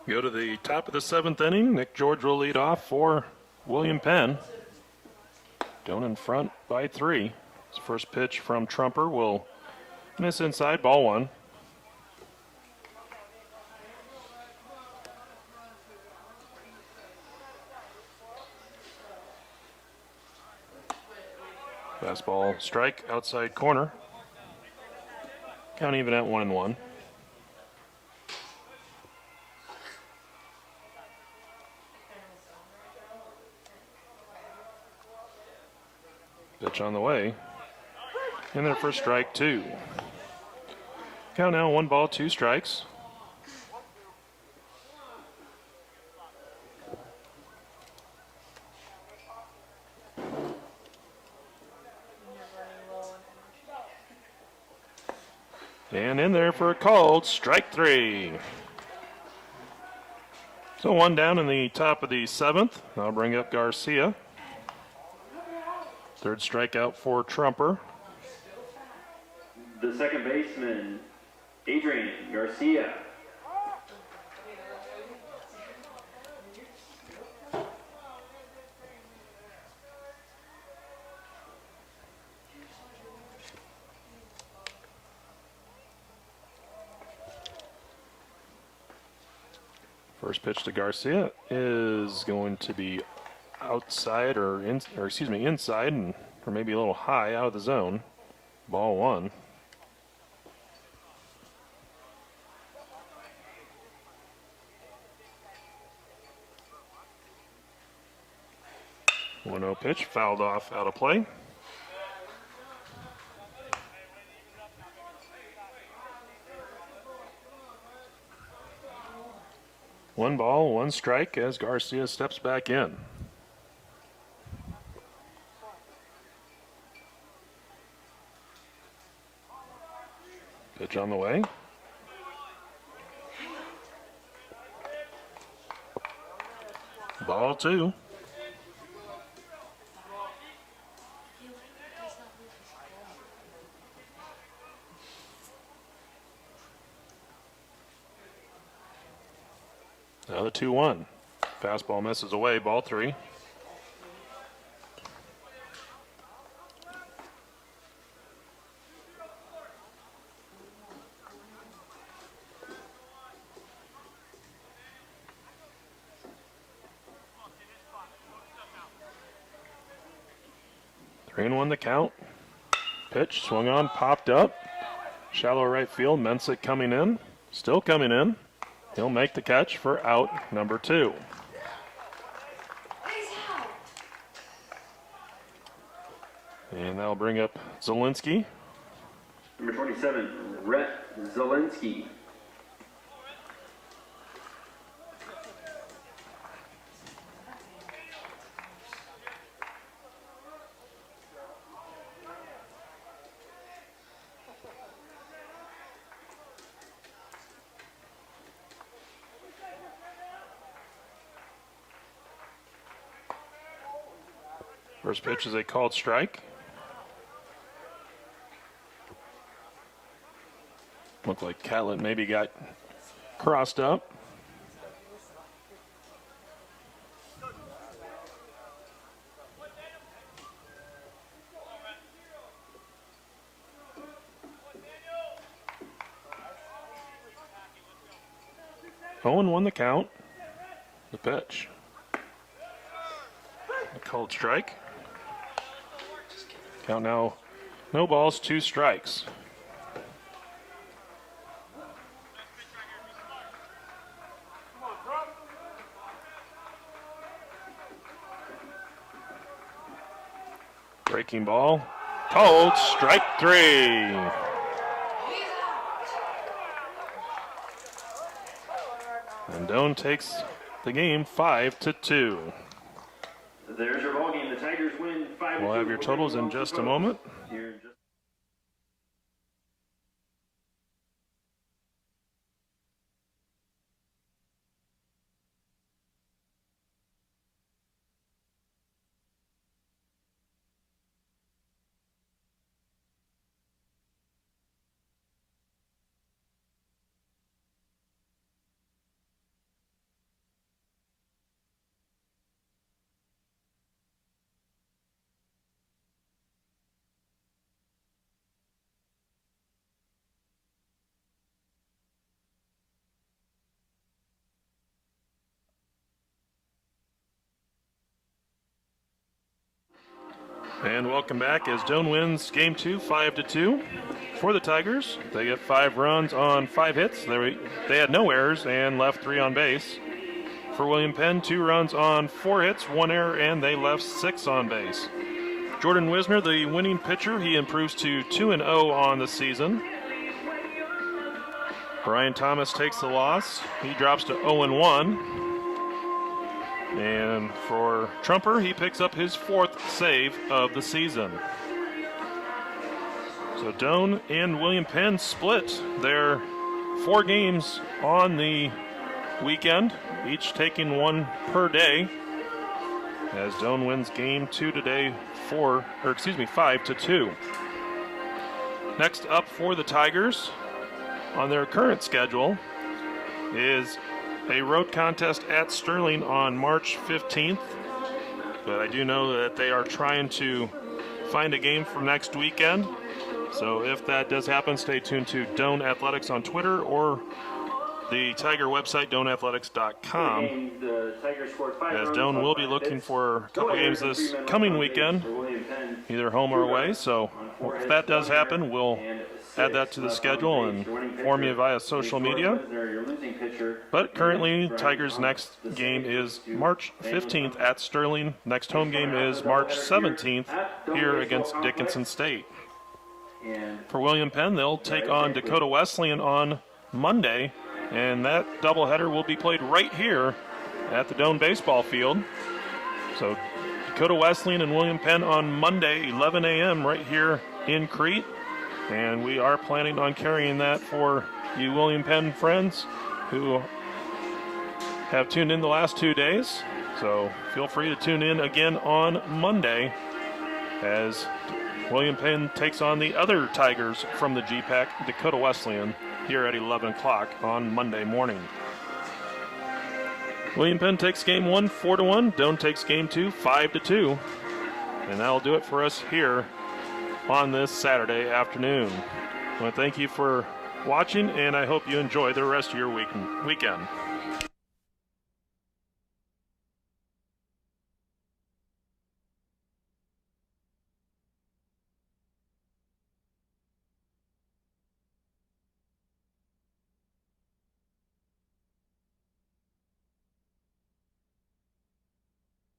Go to the top of the 7th inning. Nick George will lead off for William Penn. Doan in front by 3. His first pitch from Trumper will miss inside, ball 1. Fastball strike outside corner. Count even at 1-1. Pitch on the way. And their first strike, 2. Count now 1 ball, 2 strikes. And in there for a called strike 3. So one down in the top of the 7th. I'll bring up Garcia. Third strikeout for Trumper. The second baseman, Adrian Garcia. First pitch to Garcia is going to be outside inside and or maybe a little high out of the zone. Ball 1. One 0 pitch fouled off out of play. One ball, one strike as Garcia steps back in. Pitch on the way. Ball 2. Now the 2-1. Fastball misses away, ball 3. Three and 1 the count. Pitch swung on, popped up. Shallow right field, Mensick coming in. Still coming in. He'll make the catch for out number 2. And that'll bring up Zielinski. Number 27, Rhett Zielinski. First pitch is a called strike. Looked like Catlett maybe got crossed up. Owen won the count. The pitch. A called strike. Count now, no balls, 2 strikes. Breaking ball, called strike 3. And Doan takes the game 5-2. There's your ball game. The Tigers win 5-2. We'll have your totals in just a moment. Here in just And welcome back as Doan wins game 2, 5-2 for the Tigers. They get 5 runs on 5 hits. They had no errors and left 3 on base. For William Penn, 2 runs on 4 hits, 1 error, and they left 6 on base. Jordan Wisner, the winning pitcher, he improves to 2-0 on the season. Brian Thomas takes the loss. He drops to 0-1. And for Trumper, he picks up his 4th save of the season. So Doane and William Penn split their 4 games on the weekend, each taking one per day, as Doane wins game 2 today 5-2. Next up for the Tigers on their current schedule is a road contest at Sterling on March 15th. But I do know that they are trying to find a game for next weekend. So if that does happen, stay tuned to Doane Athletics on Twitter or the Tiger website, doaneathletics.com. As Doane will be looking for a couple games this coming weekend, either home or away. So if that does happen, we'll add that to the schedule and inform you via social media. But currently, Tigers' next game is March 15th at Sterling. Next home game is March 17th here against Dickinson State. For William Penn, they'll take on Dakota Wesleyan on Monday, and that doubleheader will be played right here at the Doane baseball field. So Dakota Wesleyan and William Penn on Monday, 11 a.m. right here in Crete. And we are planning on carrying that for you William Penn friends who have tuned in the last 2 days. So feel free to tune in again on Monday as William Penn takes on the other Tigers from the GPAC, Dakota Wesleyan, here at 11 o'clock on Monday morning. William Penn takes game 1 4-1. Doane takes game 2 5-2. And that'll do it for us here on this Saturday afternoon. I want to thank you for watching, and I hope you enjoy the rest of your weekend.